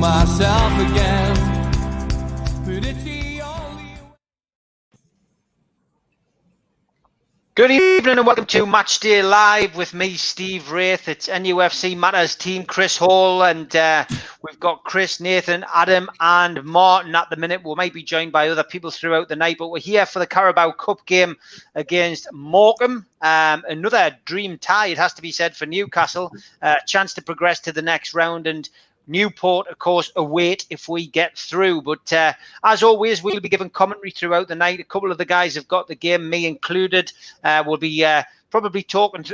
myself again. But it's the only... Good evening and welcome to Matchday Live with me, Steve Wraith. It's NUFC Matters team, Chris Hall, and we've got Chris, Nathan, Adam and Martin at the minute. We might be joined by other people throughout the night, but we're here for the Carabao Cup game against Morecambe. Another dream tie, it has to be said, for Newcastle. Chance to progress to the next round, and Newport, of course, await if we get through. But as always, we'll be giving commentary throughout the night. A couple of the guys have got the game, me included. We'll be probably talking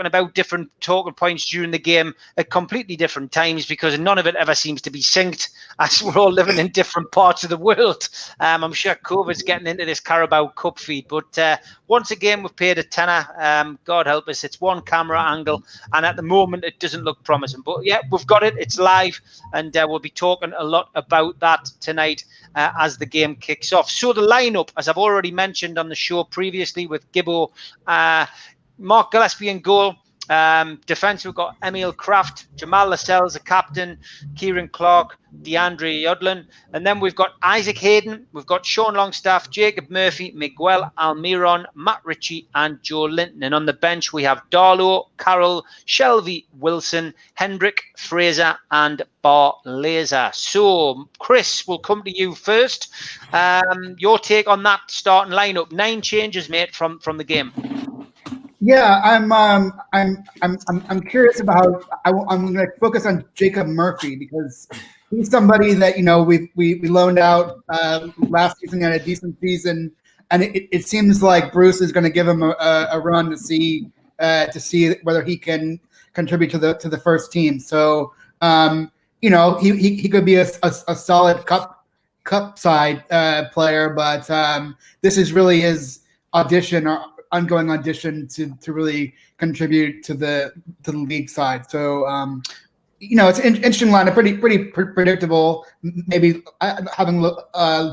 about different talking points during the game at completely different times, because none of it ever seems to be synced, as we're all living in different parts of the world. I'm sure COVID's getting into this Carabao Cup feed. But once again, we've paid a tenner. God help us, it's one camera angle, and at the moment it doesn't look promising. But yeah, we've got it, it's live, and we'll be talking a lot about that tonight as the game kicks off. So the lineup, as I've already mentioned on the show previously, with Gibbo, Mark Gillespie in goal. Defence, we've got Emil Kraft, Jamal Lascelles, the captain, Kieran Clark, DeAndre Yodlin, and then we've got Isaac Hayden, we've got Sean Longstaff, Jacob Murphy, Miguel Almiron, Matt Ritchie and Joelinton. And on the bench we have Darlow, Carroll, Shelby, Wilson, Hendrick, Fraser and Bar Laser. So Chris, we'll come to you first. Your take on that starting lineup. 9 changes, mate, from the game. Yeah, I'm curious about. I'm going to focus on Jacob Murphy, because he's somebody that we loaned out last season, had a decent season, and it seems like Bruce is going to give him a run to see whether he can contribute to the first team. So he could be a solid cup side player, but this is really his audition or ongoing audition to really contribute to the league side. So it's an interesting lineup, pretty predictable. Maybe having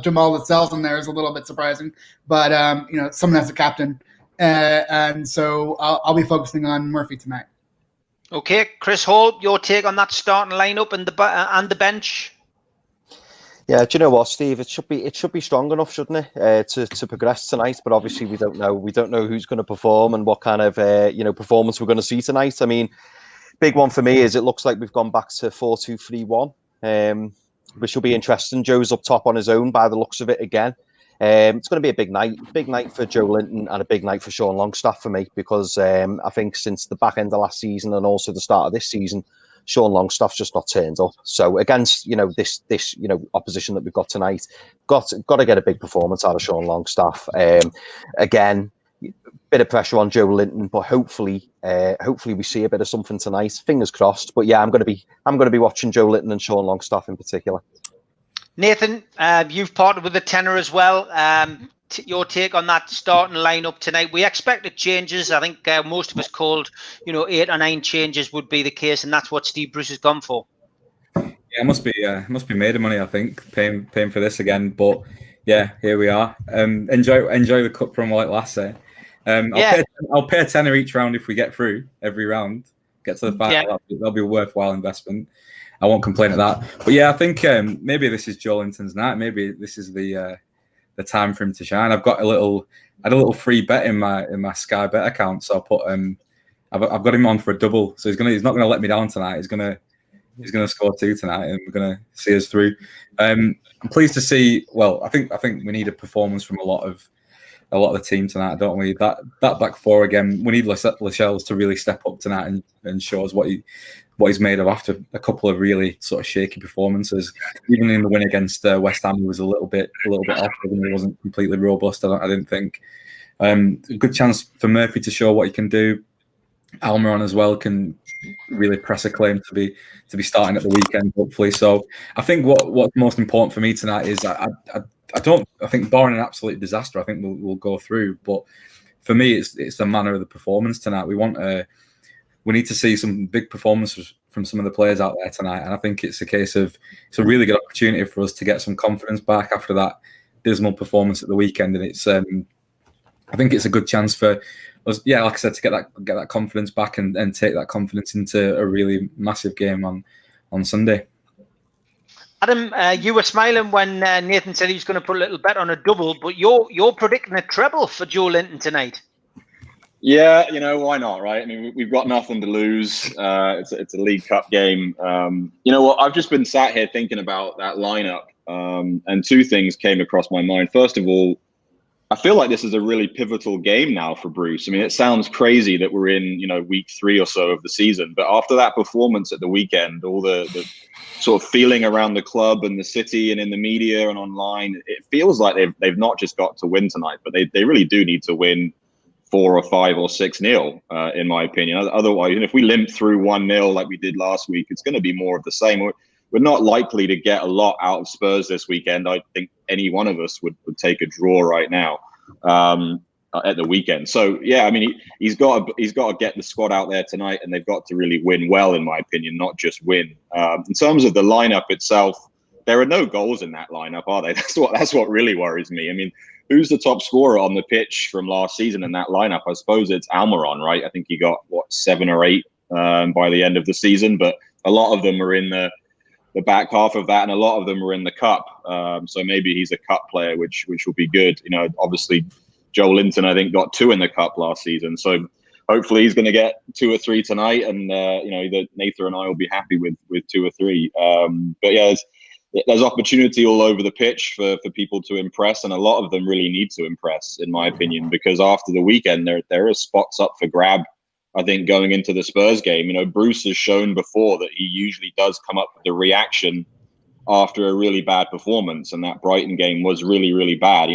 Jamal Lascelles in there is a little bit surprising, but someone has a captain, and so I'll be focusing on Murphy tonight. Okay, Chris Hall, your take on that starting lineup and the bench. Yeah, do you know what, Steve? It should be strong enough, shouldn't it, to progress tonight? But obviously, we don't know. We don't know who's going to perform and what kind of performance we're going to see tonight. I mean, big one for me is it looks like we've gone back to 4-2-3-1, which will be interesting. Joe's up top on his own by the looks of it again. It's going to be a big night for Joelinton and a big night for Sean Longstaff for me, because I think since the back end of last season and also the start of this season, Sean Longstaff's just not turned up. So against this opposition that we've got tonight, got to get a big performance out of Sean Longstaff. Again, bit of pressure on Joelinton, but hopefully we see a bit of something tonight. Fingers crossed. But yeah, I'm going to be watching Joelinton and Sean Longstaff in particular. Nathan, you've partnered with the tenor as well. Your take on that starting lineup tonight. We expected changes. I think most of us called 8 or 9 changes would be the case, and that's what Steve Bruce has gone for. Yeah, it must be made of money, I think, paying for this again. But yeah, here we are. Enjoy the cup run while it lasts. I'll pay a tenner each round if we get through every round. Get to the final. Yeah. That'll be a worthwhile investment. I won't complain at that. But yeah, I think maybe this is Joelinton's night. Maybe this is the time for him to shine. I had a little free bet in my Sky Bet account, so I put I've got him on for a double. So he's not gonna let me down tonight. He's gonna score 2 tonight, and we're gonna see us through. I'm pleased to see. Well, I think we need a performance from a lot of the team tonight, don't we? That back four again. We need Lascelles to really step up tonight and show us what he's made of after a couple of really sort of shaky performances. Even in the win against West Ham, he was a little bit off. He wasn't completely robust. I didn't think. A good chance for Murphy to show what he can do. Almiron as well can really press a claim to be starting at the weekend, hopefully. So I think what's most important for me tonight is I think barring an absolute disaster, I think we'll go through. But for me, it's the manner of the performance tonight. We need to see some big performances from some of the players out there tonight, and I think it's a case of it's a really good opportunity for us to get some confidence back after that dismal performance at the weekend. And it's I think it's a good chance for us, yeah, like I said, to get that confidence back and take that confidence into a really massive game on Sunday. Adam, you were smiling when Nathan said he was going to put a little bet on a double, but you're predicting a treble for Joelinton tonight. Yeah, why not, right? I mean, we've got nothing to lose. It's a League Cup game. You know what? I've just been sat here thinking about that lineup, and two things came across my mind. First of all, I feel like this is a really pivotal game now for Bruce. I mean, it sounds crazy that we're in, week 3 or so of the season, but after that performance at the weekend, all the sort of feeling around the club and the city and in the media and online, it feels like they've not just got to win tonight, but they really do need to win 4 or 5 or 6-0, in my opinion. Otherwise, if we limp through 1-0 like we did last week, it's going to be more of the same. We're not likely to get a lot out of Spurs this weekend. I think any one of us would take a draw right now at the weekend. So yeah, I mean, he's got to get the squad out there tonight, and they've got to really win well, in my opinion, not just win. In terms of the lineup itself, there are no goals in that lineup, are they? That's what really worries me. I mean, who's the top scorer on the pitch from last season in that lineup? I suppose it's Almiron, right? I think he got 7 or 8 by the end of the season, but a lot of them are in the back half of that, and a lot of them are in the cup. So maybe he's a cup player, which will be good. Obviously Joelinton, I think, got 2 in the cup last season. So hopefully he's going to get 2 or 3 tonight, and either Nathan and I will be happy with 2 or 3. But yeah, there's opportunity all over the pitch for people to impress, and a lot of them really need to impress, in my opinion, because after the weekend, there are spots up for grab. I think going into the Spurs game, Bruce has shown before that he usually does come up with the reaction after a really bad performance, and that Brighton game was really, really bad.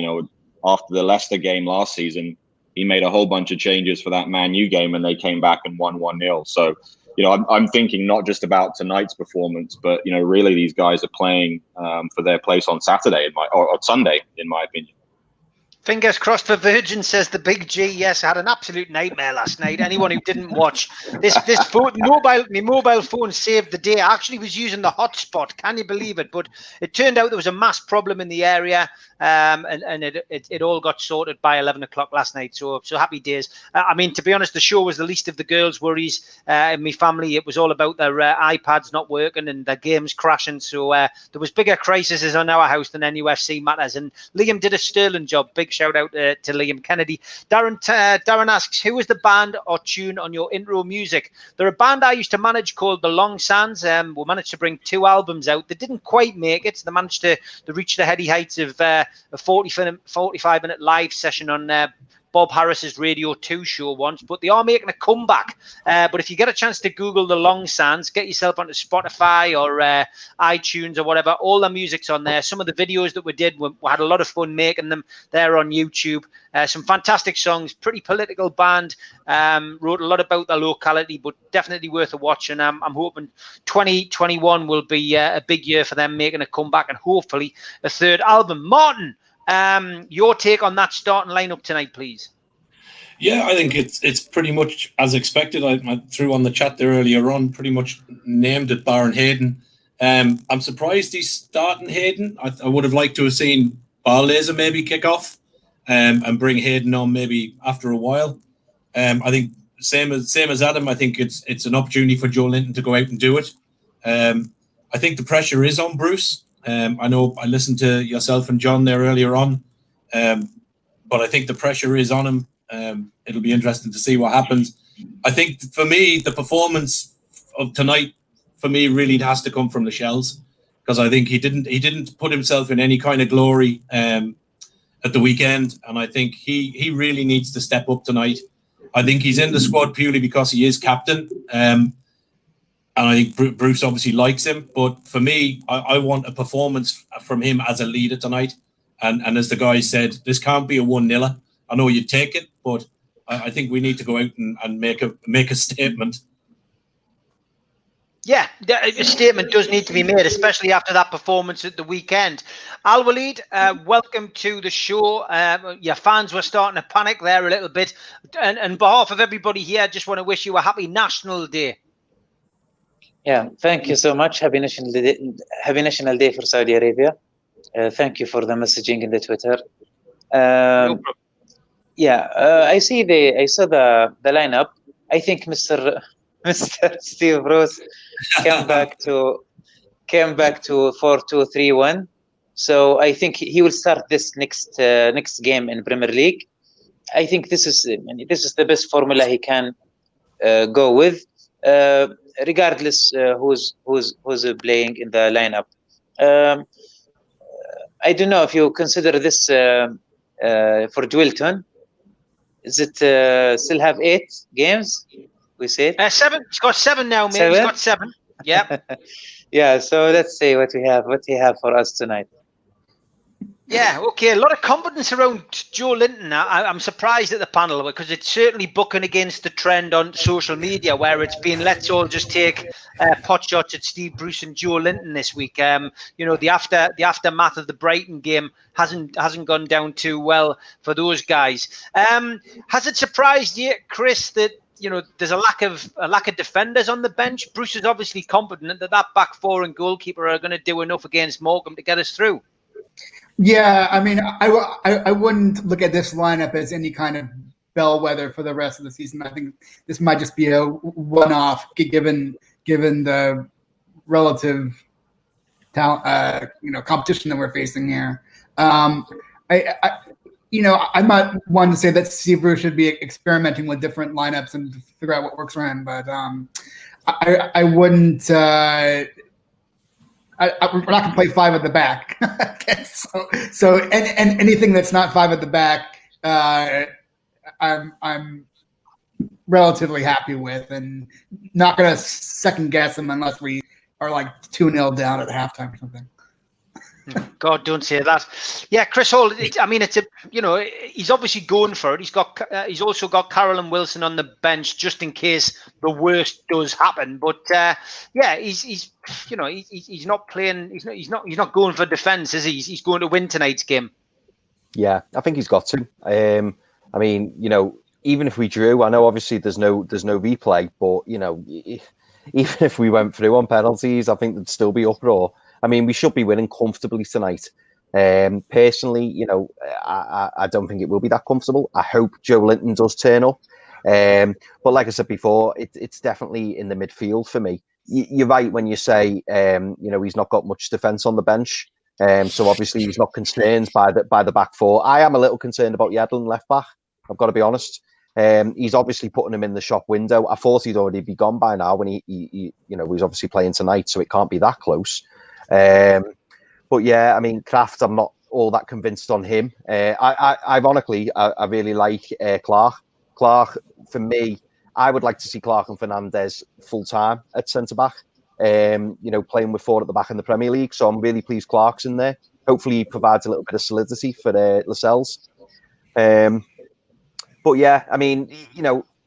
After the Leicester game last season, he made a whole bunch of changes for that Man U game, and they came back and won 1-0. So, I'm thinking not just about tonight's performance, but really these guys are playing for their place on Saturday or Sunday, in my opinion. Fingers crossed for Virgin, says the Big G. Yes, I had an absolute nightmare last night. Anyone who didn't watch this phone, my mobile phone saved the day. I actually was using the hotspot. Can you believe it? But it turned out there was a mass problem in the area, and it all got sorted by 11 o'clock last night. So happy days. I mean, to be honest, the show was the least of the girls' worries. In my family, it was all about their iPads not working and their games crashing. So there was bigger crises on our house than NUFC matters. And Liam did a sterling job. Big shout out to Liam Kennedy. Darren asks, who was the band or tune on your intro music? They're a band I used to manage called the Long Sands. We managed to bring 2 albums out. They didn't quite make it. They managed to reach the heady heights of a 45-minute live session on Bob Harris's Radio 2 show once, but they are making a comeback. But if you get a chance to Google the Long Sands, get yourself onto Spotify or iTunes or whatever, all the music's on there. Some of the videos that we did, we had a lot of fun making them. They're on YouTube. Some fantastic songs, pretty political band, wrote a lot about the locality, but definitely worth a watch. And I'm hoping 2021 will be a big year for them, making a comeback and hopefully a 3rd album. Martin, your take on that starting lineup tonight, please. Yeah, I think it's pretty much as expected. I threw on the chat there earlier on, pretty much named it Baron Hayden. I'm surprised he's starting Hayden. I would have liked to have seen Barlaser maybe kick off and bring Hayden on maybe after a while. I think same as Adam, I think it's an opportunity for Joelinton to go out and do it. I think the pressure is on Bruce. I know I listened to yourself and John there earlier on, but I think the pressure is on him. It'll be interesting to see what happens. I think for me, the performance of tonight, for me, really has to come from the Shells, because I think he didn't put himself in any kind of glory at the weekend, and I think he really needs to step up tonight. I think he's in the squad purely because he is captain. And I think Bruce obviously likes him. But for me, I want a performance from him as a leader tonight. And as the guys said, this can't be a 1-0. I know you take it, but I think we need to go out and make a statement. Yeah, a statement does need to be made, especially after that performance at the weekend. Al Walid, welcome to the show. Your fans were starting to panic there a little bit. And on behalf of everybody here, I just want to wish you a happy National Day. Yeah, thank you so much. Happy National Day for Saudi Arabia. Thank you for the messaging in the Twitter. No problem. Yeah, I saw the lineup. I think Mr. Steve Bruce came back to came back to 4-2-3-1. So I think he will start this next game in Premier League. I think this is the best formula he can go with, regardless who's playing in the lineup. I don't know if you consider this for Joelinton. Is it still have 8 games? We said 7. He's got 7 now, mate. 7? He's got 7. Yeah. Yeah. So let's see what he have for us tonight. Yeah, okay. A lot of confidence around Joelinton. I'm surprised at the panel because it's certainly bucking against the trend on social media where it's been let's all just take pot shots at Steve Bruce and Joelinton this week. You know, the aftermath of the Brighton game hasn't gone down too well for those guys. Has it surprised you, Chris, that there's a lack of defenders on the bench? Bruce is obviously confident that back four and goalkeeper are going to do enough against Morecambe to get us through. Yeah, I mean, I wouldn't look at this lineup as any kind of bellwether for the rest of the season. I think this might just be a one-off, given the relative talent, competition that we're facing here. I'm not one to say that Steve Bruce should be experimenting with different lineups and figure out what works for him, but I wouldn't. We're not going to play 5 at the back. Okay, so anything that's not 5 at the back, I'm relatively happy with, and not going to second guess them unless we are like 2-0 down at halftime or something. God, don't say that. Yeah, Chris Hall. He's obviously going for it. He's also got Carroll and Wilson on the bench just in case the worst does happen. But he's not playing. He's not going for defence, is he? He's going to win tonight's game. Yeah, I think he's got to. I mean, even if we drew, I know obviously there's no replay, but even if we went through on penalties, I think there'd still be uproar. I mean, we should be winning comfortably tonight. Personally, I don't think it will be that comfortable. I hope Joelinton does turn up. But like I said before, it's definitely in the midfield for me. You're right when you say, he's not got much defence on the bench. So obviously he's not concerned by the back four. I am a little concerned about Yedlin left back. I've got to be honest. He's obviously putting him in the shop window. I thought he'd already be gone by now when he's obviously playing tonight, so it can't be that close. But yeah, I mean, Kraft, I'm not all that convinced on him. Ironically, I really like Clark. Clark, for me, I would like to see Clark and Fernandez full time at centre back. Playing with 4 at the back in the Premier League. So I'm really pleased Clark's in there. Hopefully, he provides a little bit of solidity for Lascelles. But yeah, I mean,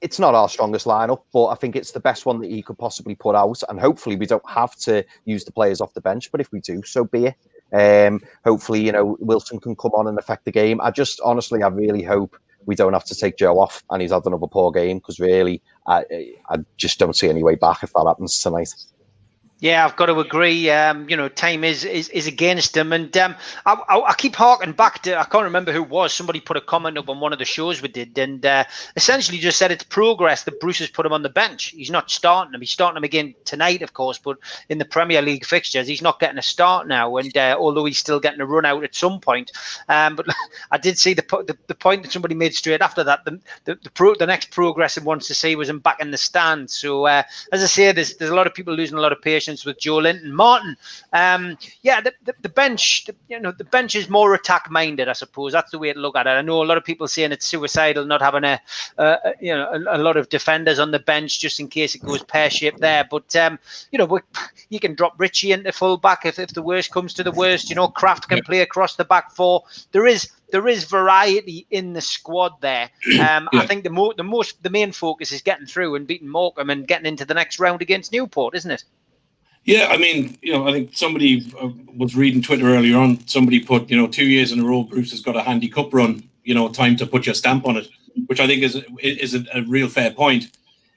it's not our strongest lineup, but I think it's the best one that he could possibly put out. And hopefully we don't have to use the players off the bench, but if we do, so be it. Hopefully, Wilson can come on and affect the game. I really hope we don't have to take Joe off and he's had another poor game, because really, I just don't see any way back if that happens tonight. Yeah, I've got to agree. Time is against him, and I keep harking back to, I can't remember who it was. Somebody put a comment up on one of the shows we did, and essentially just said it's progress that Bruce has put him on the bench. He's not starting him. He's starting him again tonight, of course, but in the Premier League fixtures, he's not getting a start now. And although he's still getting a run out at some point, but I did see the point that somebody made straight after that. The next progress he wants to see was him back in the stand. So as I say, there's a lot of people losing a lot of patience with Joelinton. Martin, the bench, the bench is more attack minded, I suppose. That's the way to look at it. I know a lot of people saying it's suicidal not having a lot of defenders on the bench just in case it goes pear shaped there. But you can drop Richie into full back if the worst comes to the worst. Kraft can play across the back four. There is variety in the squad there. I think the main focus is getting through and beating Morecambe and getting into the next round against Newport, isn't it? Yeah, I mean, I think somebody was reading Twitter earlier on. Somebody put, 2 years in a row, Bruce has got a handy cup run. Time to put your stamp on it, which I think is a real fair point.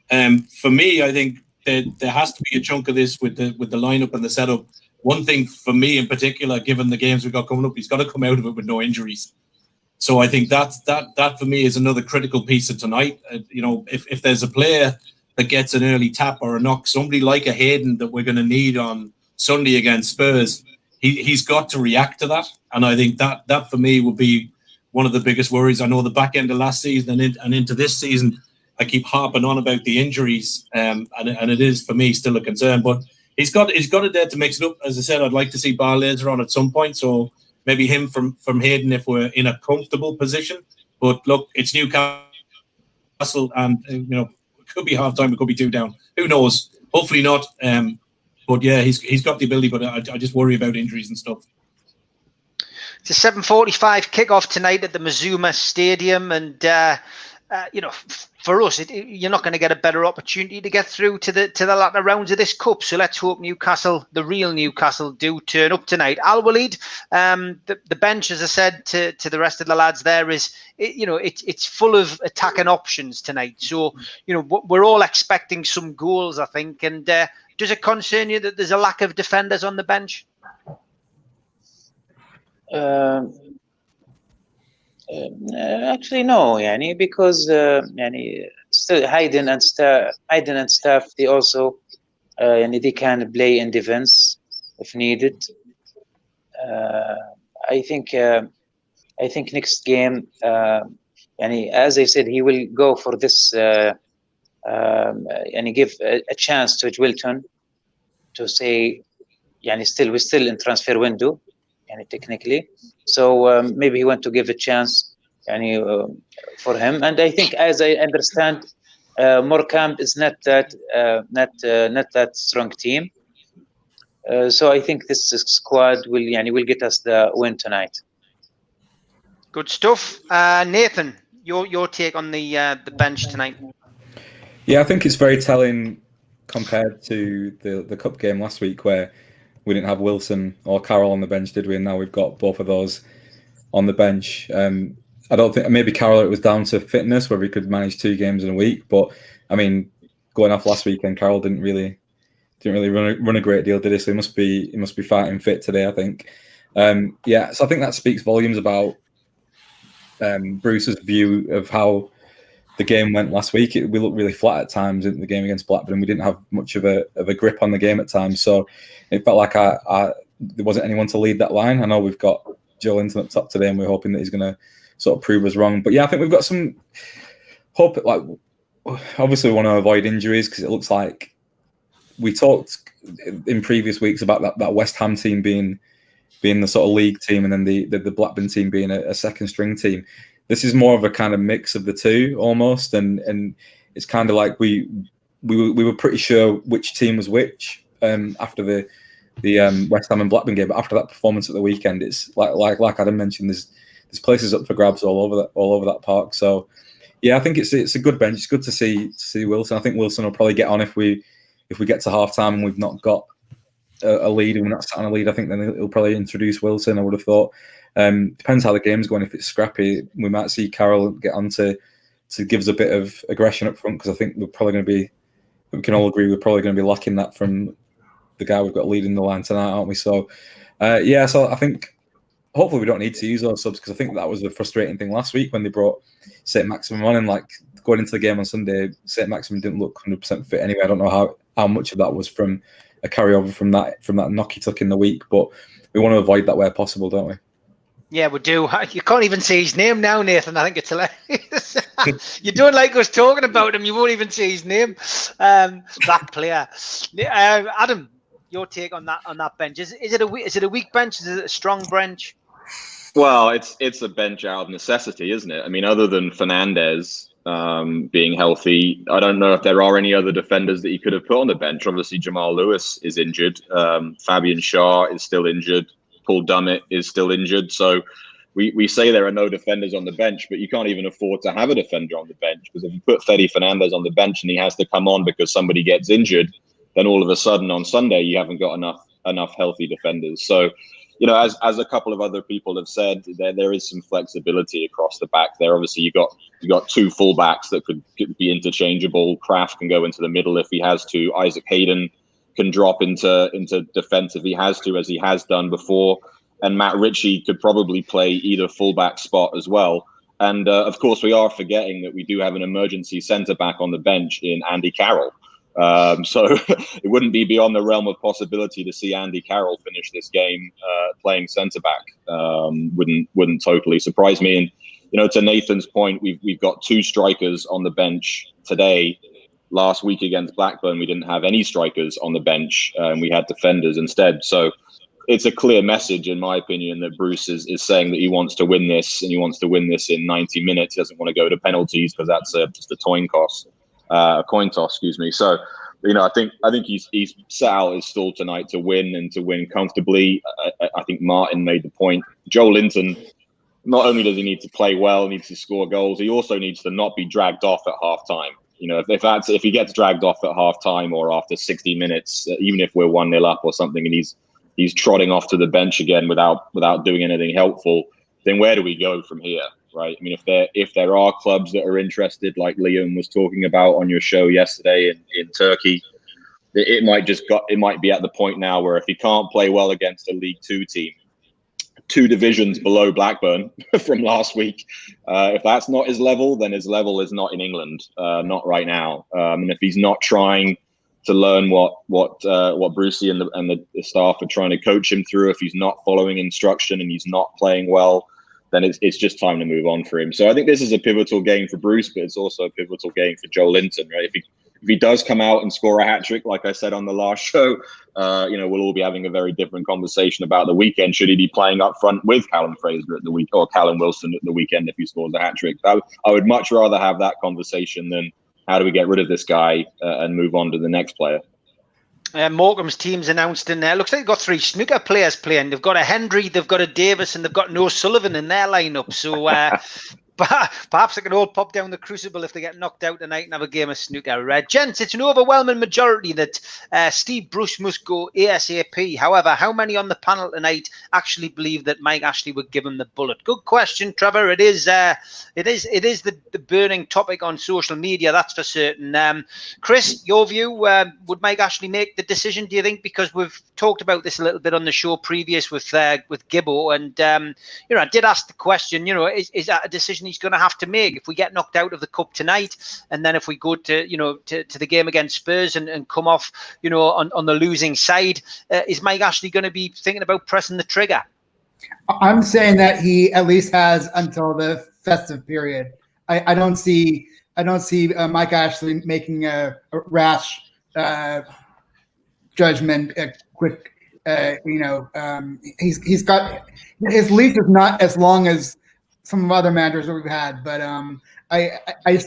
For me, I think that there has to be a chunk of this with the lineup and the setup. One thing for me in particular, given the games we've got coming up, he's got to come out of it with no injuries. So I think that for me is another critical piece of tonight. If there's a player that gets an early tap or a knock, somebody like a Hayden that we're going to need on Sunday against Spurs, he's got to react to that. And I think that for me would be one of the biggest worries. I know the back end of last season and into this season, I keep harping on about the injuries, and it is for me still a concern. But he's got it there to mix it up. As I said, I'd like to see Bar Laser on at some point, so maybe him from Hayden if we're in a comfortable position. But look, it's Newcastle, and it could be half time, it could be 2 down. Who knows? Hopefully not. But yeah, he's got the ability, but I just worry about injuries and stuff. It's a 7:45 kickoff tonight at the Mazuma Stadium, and for us, you're not going to get a better opportunity to get through to the latter rounds of this cup. So let's hope Newcastle, the real Newcastle, do turn up tonight. Al Walid, the bench, as I said to the rest of the lads, there it's full of attacking options tonight. So we're all expecting some goals, I think. And does it concern you that there's a lack of defenders on the bench? Actually, no, because still Hayden and staff, they also they can play in defense if needed. I think next game, as I said, he will go for this and give a chance to Joelinton to say, we're still in transfer window. Technically, so maybe he want to give a chance for him. And I think, as I understand, Morecambe is not that strong team. So I think this squad will get us the win tonight. Good stuff, Nathan. Your take on the bench tonight? Yeah, I think it's very telling compared to the cup game last week, where we didn't have Wilson or Carroll on the bench, did we? And now we've got both of those on the bench. I don't think, maybe Carroll, it was down to fitness, where we could manage 2 games in a week. But I mean, going off last weekend, Carroll didn't really run a great deal, did he? So he must be fighting fit today, I think. So I think that speaks volumes about Bruce's view of how the game went last week. We looked really flat at times in the game against Blackburn. We didn't have much of a grip on the game at times. So it felt like there wasn't anyone to lead that line. I know we've got Joelinton up top today, and we're hoping that he's going to sort of prove us wrong. But yeah, I think we've got some hope. Like, obviously, we want to avoid injuries, because it looks like we talked in previous weeks about that West Ham team being the sort of league team, and then the Blackburn team being a second string team. This is more of a kind of mix of the two almost, and it's kind of like we were pretty sure which team was which after the West Ham and Blackburn game. But after that performance at the weekend, it's like Adam mentioned, there's places up for grabs all over that park. So yeah, I think it's a good bench. It's good to see Wilson. I think Wilson will probably get on if we get to half time and we've not got a lead and we're not sat on a lead. I think then he'll probably introduce Wilson, I would have thought. Depends how the game's going. If it's scrappy, we might see Carroll get on to give us a bit of aggression up front, because I think we can all agree we're probably going to be lacking that from the guy we've got leading the line tonight, aren't we? So so I think hopefully we don't need to use those subs, because I think that was the frustrating thing last week when they brought St. Maximum on, and like going into the game on Sunday, St. Maximum didn't look 100% fit anyway. I don't know how much of that was from a carryover from that knock he took in the week, but we want to avoid that where possible, don't we? Yeah, we do. You can't even say his name now, Nathan. I think it's hilarious. You don't like us talking about him. You won't even say his name. That player. Adam, your take on that bench? Is it a weak bench? Is it a strong bench? Well, it's a bench out of necessity, isn't it? I mean, other than Fernandez being healthy, I don't know if there are any other defenders that you could have put on the bench. Obviously, Jamal Lewis is injured. Fabian Schär is still injured. Paul Dummett is still injured. So we say there are no defenders on the bench, but you can't even afford to have a defender on the bench, because if you put Fede Fernandez on the bench and he has to come on because somebody gets injured, then all of a sudden on Sunday you haven't got enough healthy defenders. So, as a couple of other people have said, there is some flexibility across the back there. Obviously, you got 2 fullbacks that could be interchangeable. Kraft can go into the middle if he has to. Isaac Hayden can drop into defence if he has to, as he has done before. And Matt Ritchie could probably play either fullback spot as well. And of course, we are forgetting that we do have an emergency centre back on the bench in Andy Carroll. So it wouldn't be beyond the realm of possibility to see Andy Carroll finish this game playing centre back. Wouldn't totally surprise me. And to Nathan's point, we've got 2 strikers on the bench today. Last week against Blackburn, we didn't have any strikers on the bench, and we had defenders instead. So it's a clear message, in my opinion, that Bruce is saying that he wants to win this, and he wants to win this in 90 minutes. He doesn't want to go to penalties because that's just a coin toss, excuse me. So, I think he's set out his stall tonight to win and to win comfortably. I think Martin made the point. Joelinton, not only does he need to play well, needs to score goals, he also needs to not be dragged off at half time. If he gets dragged off at half time or after 60 minutes, even if we're 1-0 up or something, and he's trotting off to the bench again without doing anything helpful, then where do we go from here, right? I mean, if there are clubs that are interested, like Liam was talking about on your show yesterday in Turkey, it might be at the point now where if he can't play well against a League Two team, 2 divisions below Blackburn from last week, if that's not his level, then his level is not in England, not right now. And if he's not trying to learn what Brucey and the staff are trying to coach him through, if he's not following instruction and he's not playing well, then it's just time to move on for him. So I think this is a pivotal game for Bruce, but it's also a pivotal game for Joelinton, right? If he does come out and score a hat-trick, like I said on the last show, we'll all be having a very different conversation about the weekend. Should he be playing up front with Callum Fraser at the week, or Callum Wilson at the weekend if he scores a hat-trick? I would much rather have that conversation than how do we get rid of this guy and move on to the next player. Morecambe's team's announced in there. Looks like they've got 3 snooker players playing. They've got a Henry, they've got a Davis, and they've got no Sullivan in their lineup. So perhaps they can all pop down the crucible if they get knocked out tonight and have a game of snooker. Gents, it's an overwhelming majority that Steve Bruce must go ASAP. However, how many on the panel tonight actually believe that Mike Ashley would give him the bullet? Good question, Trevor. It is the burning topic on social media, that's for certain. Chris, your view, would Mike Ashley make the decision, do you think? Because we've talked about this a little bit on the show previous with Gibbo, and I did ask the question, is that a decision he's going to have to make if we get knocked out of the cup tonight, and then if we go to the game against Spurs and come off on the losing side, is Mike Ashley going to be thinking about pressing the trigger? I'm saying that he at least has until the festive period. I don't see Mike Ashley making a rash judgment, a quick. He's got his leash is not as long as some of other managers that we've had, but I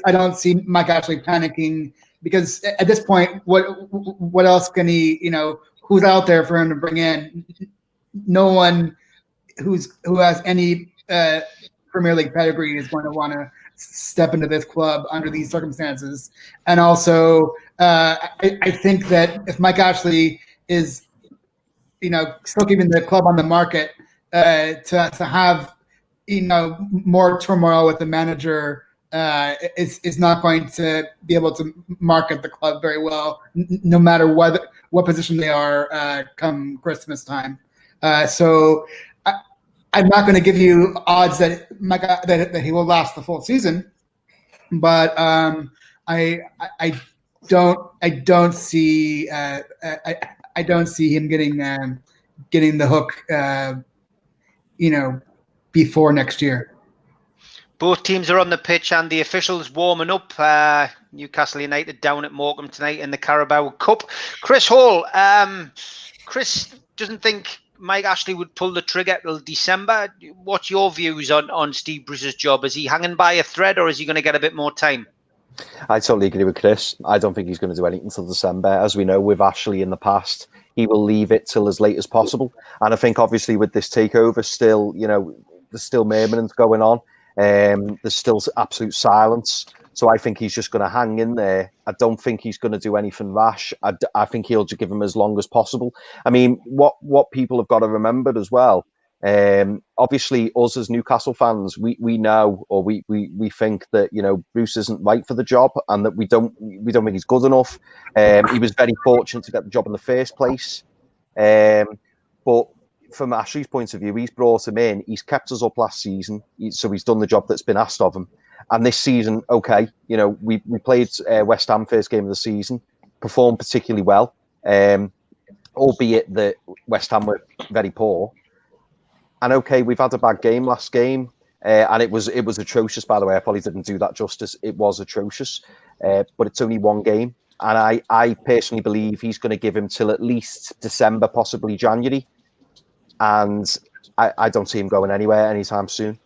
don't see Mike Ashley panicking, because at this point, what else can he, who's out there for him to bring in? No one who has any Premier League pedigree is going to want to step into this club under these circumstances. And also, I think that if Mike Ashley is, still keeping the club on the market, to have more turmoil with the manager is not going to be able to market the club very well, no matter what position they are come Christmas time. So I'm not going to give you odds that that he will last the full season, but I don't see him getting the hook, before next year. Both teams are on the pitch and the officials warming up. Newcastle United down at Morecambe tonight in the Carabao Cup. Chris Hall, Chris doesn't think Mike Ashley would pull the trigger till December. What's your views on Steve Bruce's job? Is he hanging by a thread, or is he going to get a bit more time? I totally agree with Chris. I don't think he's going to do anything until December. As we know with Ashley in the past, he will leave it till as late as possible. And I think obviously with this takeover still, there's still murmurings going on. There's still absolute silence. So I think he's just going to hang in there. I don't think he's going to do anything rash. I think he'll just give him as long as possible. I mean, what people have got to remember as well, obviously us as Newcastle fans, we know, or we think that, Bruce isn't right for the job, and that we don't think he's good enough. He was very fortunate to get the job in the first place. But from Ashley's point of view, he's brought him in. He's kept us up last season, so he's done the job that's been asked of him. And this season, okay, we played West Ham first game of the season. performed particularly well, albeit that West Ham were very poor. And okay, we've had a bad game last game, and it was atrocious. By the way, I probably didn't do that justice. It was atrocious, but it's only one game, and I personally believe he's going to give him till at least December, possibly January, and I don't see him going anywhere anytime soon.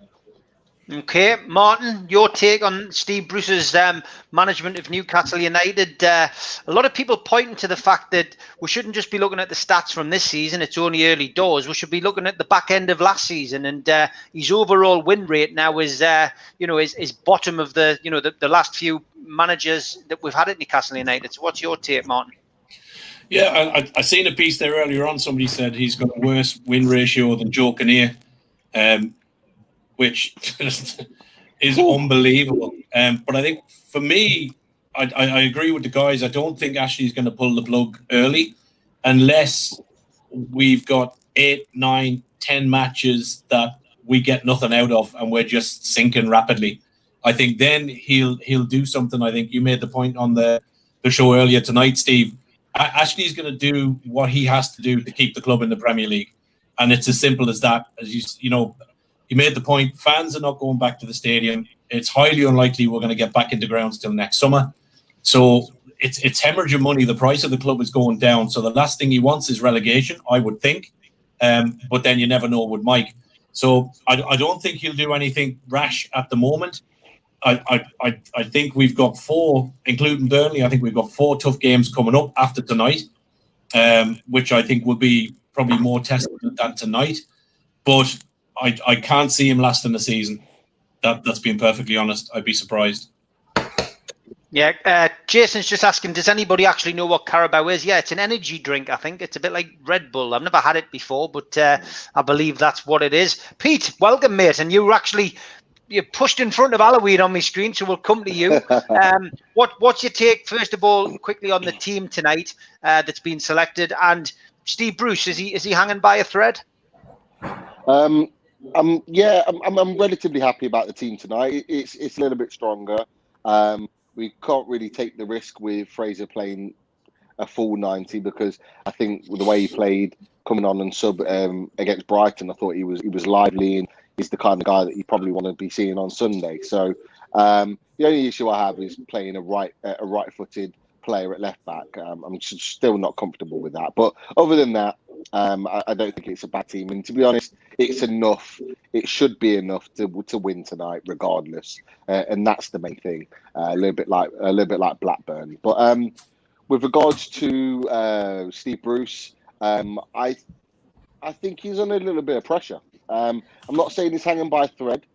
Okay, Martin, your take on Steve Bruce's management of Newcastle United. A lot of people pointing to the fact that we shouldn't just be looking at the stats from this season. It's only early doors. We should be looking at the back end of last season, and his overall win rate now is bottom of the last few managers that we've had at Newcastle United. So, what's your take, Martin? Yeah, I seen a piece there earlier on. Somebody said he's got a worse win ratio than Joe Kinnear. Which is unbelievable. But I think for me, I agree with the guys. I don't think Ashley's going to pull the plug early unless we've got 8, 9, 10 matches that we get nothing out of and we're just sinking rapidly. I think then he'll do something. I think you made the point on the show earlier tonight, Steve. Ashley's going to do what he has to do to keep the club in the Premier League. And it's as simple as that. As you know, you made the point, fans are not going back to the stadium. It's highly unlikely we're going to get back into grounds till next summer. So it's hemorrhaging money. The price of the club is going down. So the last thing he wants is relegation, I would think. But then you never know with Mike. So I don't think he'll do anything rash at the moment. I think we've got 4, including Burnley, I think we've got 4 tough games coming up after tonight, which I think will be probably more tested than tonight. But I can't see him lasting the season. That's being perfectly honest. I'd be surprised. Yeah, Jason's just asking, does anybody actually know what Carabao is? Yeah, it's an energy drink, I think. It's a bit like Red Bull. I've never had it before, but I believe that's what it is. Pete, welcome, mate. And you're pushed in front of Halloween on my screen, so we'll come to you. What's your take, first of all, quickly on the team tonight that's been selected? And Steve Bruce, is he hanging by a thread? I'm relatively happy about the team tonight. It's a little bit stronger. We can't really take the risk with Fraser playing a full 90 because I think with the way he played coming on and sub against Brighton, I thought he was lively and he's the kind of guy that you probably want to be seeing on Sunday. So the only issue I have is playing a right-footed player at left back. I'm still not comfortable with that. But other than that, I don't think it's a bad team. And to be honest, it's enough. It should be enough to win tonight, regardless. And that's the main thing. A little bit like Blackburn. But with regards to Steve Bruce, I think he's under a little bit of pressure. I'm not saying he's hanging by a thread,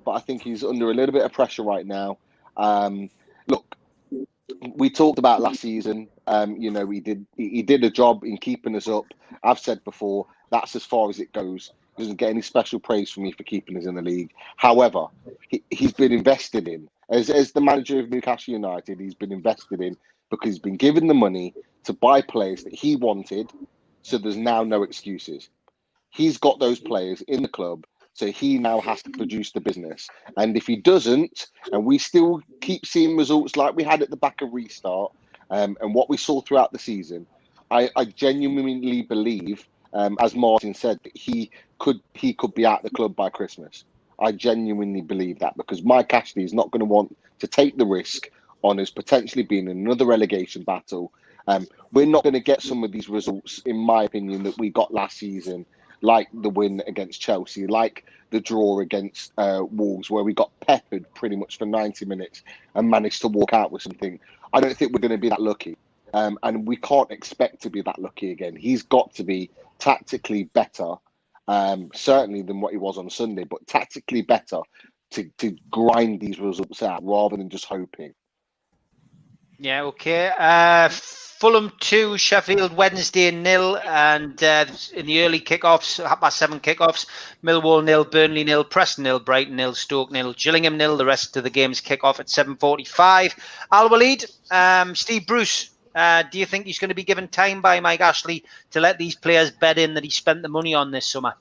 but I think he's under a little bit of pressure right now. Look, we talked about last season. He did a job in keeping us up. I've said before, that's as far as it goes. He doesn't get any special praise from me for keeping us in the league. However, he's been invested in. As the manager of Newcastle United, he's been invested in because he's been given the money to buy players that he wanted. So there's now no excuses. He's got those players in the club, so he now has to produce the business. And if he doesn't, and we still keep seeing results like we had at the back of Restart, and what we saw throughout the season, I genuinely believe, as Martin said, that he could be at the club by Christmas. I genuinely believe that because Mike Ashley is not going to want to take the risk on us potentially being in another relegation battle. We're not going to get some of these results, in my opinion, that we got last season, like the win against Chelsea, like the draw against Wolves, where we got peppered pretty much for 90 minutes and managed to walk out with something. I don't think we're going to be that lucky. And we can't expect to be that lucky again. He's got to be tactically better, certainly than what he was on Sunday, but tactically better to grind these results out rather than just hoping. Yeah, okay. Fulham 2, Sheffield Wednesday 0, and in the early kickoffs, 7:30 kickoffs, Millwall 0, Burnley 0, Preston 0, Brighton 0, Stoke 0, Gillingham 0. The rest of the games kick off at 7:45. Al Walid, Steve Bruce, do you think he's going to be given time by Mike Ashley to let these players bed in that he spent the money on this summer?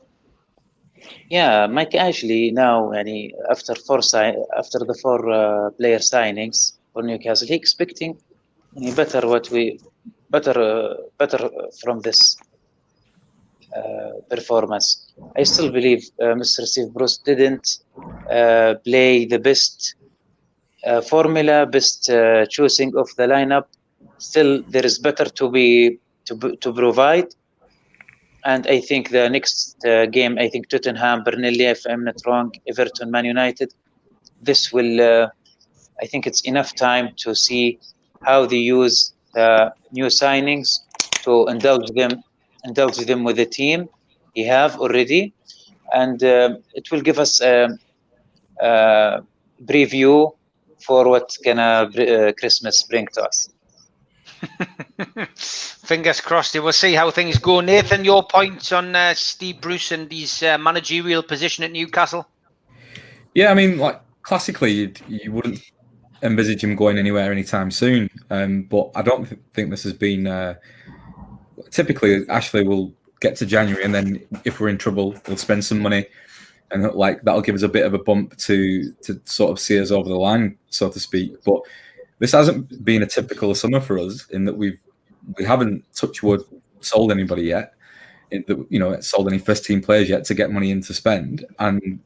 Yeah, Mike Ashley now, after the 4 player signings for Newcastle, he expecting better from this performance. I still believe Mr. Steve Bruce didn't play the best formula, best choosing of the lineup. Still, there is better to provide. And I think the next game, I think Tottenham, Burnley, if I'm not wrong, Everton, Man United. This will, I think it's enough time to see how they use the new signings to indulge them with the team he have already, and it will give us a preview for what's gonna Christmas bring to us. Fingers crossed. We'll see how things go. Nathan, your points on Steve Bruce and his managerial position at Newcastle? Yeah, I mean, like classically, you wouldn't envisage him going anywhere anytime soon. But I don't think this has been. Typically, Ashley will get to January, and then if we're in trouble, we'll spend some money, and like that'll give us a bit of a bump to sort of see us over the line, so to speak. But this hasn't been a typical summer for us in that we haven't, touch wood, sold anybody yet. Sold any first team players yet to get money in to spend, and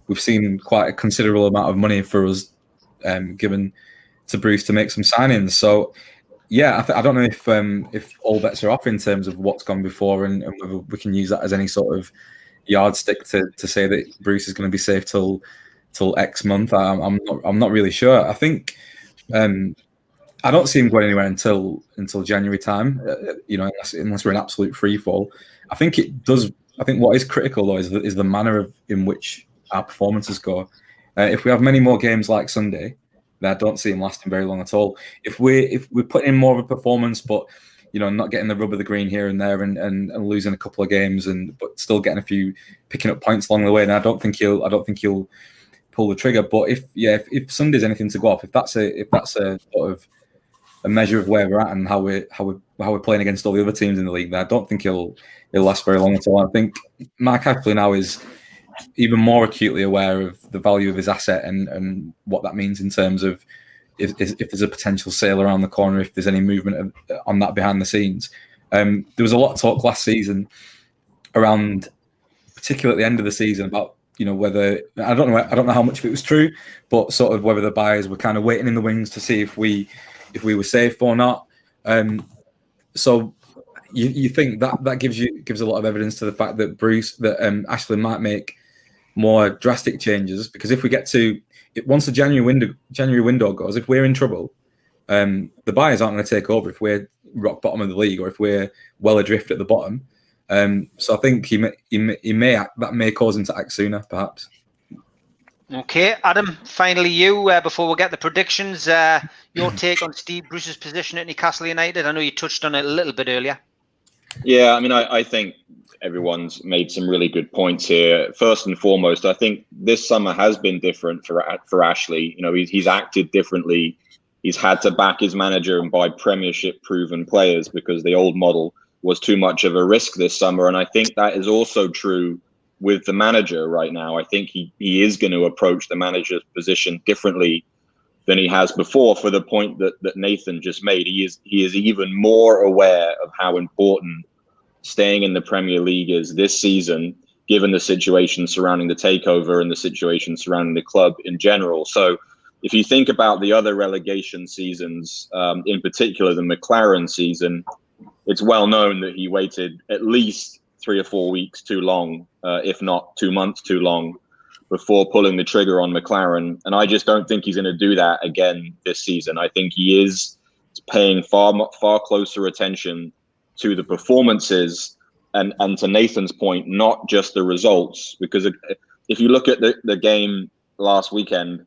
we've seen quite a considerable amount of money for us given to Bruce to make some signings. So yeah, I don't know if all bets are off in terms of what's gone before, and whether we can use that as any sort of yardstick to say that Bruce is going to be safe till X month. I'm not really sure. I think I don't see him going anywhere until January time. Unless we're in absolute free fall. I think it does. I think what is critical though is the manner in which our performances go. If we have many more games like Sunday, then I don't see him lasting very long at all. If we're putting in more of a performance, but not getting the rub of the green here and there, and losing a couple of games, but still getting picking up points along the way, then I don't think he'll pull the trigger. But if Sunday's anything to go off, if that's a sort of a measure of where we're at and how we're playing against all the other teams in the league, then I don't think he'll last very long at all. I think Mark Ashley now is even more acutely aware of the value of his asset and what that means in terms of if there's a potential sale around the corner, if there's any movement on that behind the scenes. There was a lot of talk last season around, particularly at the end of the season, about whether I don't know how much of it was true, but sort of whether the buyers were kind of waiting in the wings to see if we were safe or not. So you think that gives a lot of evidence to the fact that Ashley might make more drastic changes, because if we get to once the January window goes, if we're in trouble, the buyers aren't going to take over if we're rock bottom of the league or if we're well adrift at the bottom. So I think that may cause him to act sooner, perhaps. Okay, Adam, finally you, before we get the predictions, your take on Steve Bruce's position at Newcastle United. I know you touched on it a little bit earlier. Yeah, I mean, I think everyone's made some really good points here. First and foremost, I think this summer has been different for Ashley. He's acted differently. He's had to back his manager and buy Premiership-proven players because the old model was too much of a risk this summer. And I think that is also true with the manager right now. I think he is going to approach the manager's position differently than he has before, for the point that Nathan just made. He is even more aware of how important staying in the Premier League is this season, given the situation surrounding the takeover and the situation surrounding the club in general. So if you think about the other relegation seasons, in particular the McLaren season, it's well known that he waited at least 3 or 4 weeks too long, if not 2 months too long, before pulling the trigger on McLaren. And I just don't think he's going to do that again this season. I think he is paying far closer attention to the performances and to Nathan's point, not just the results. Because if you look at the game last weekend,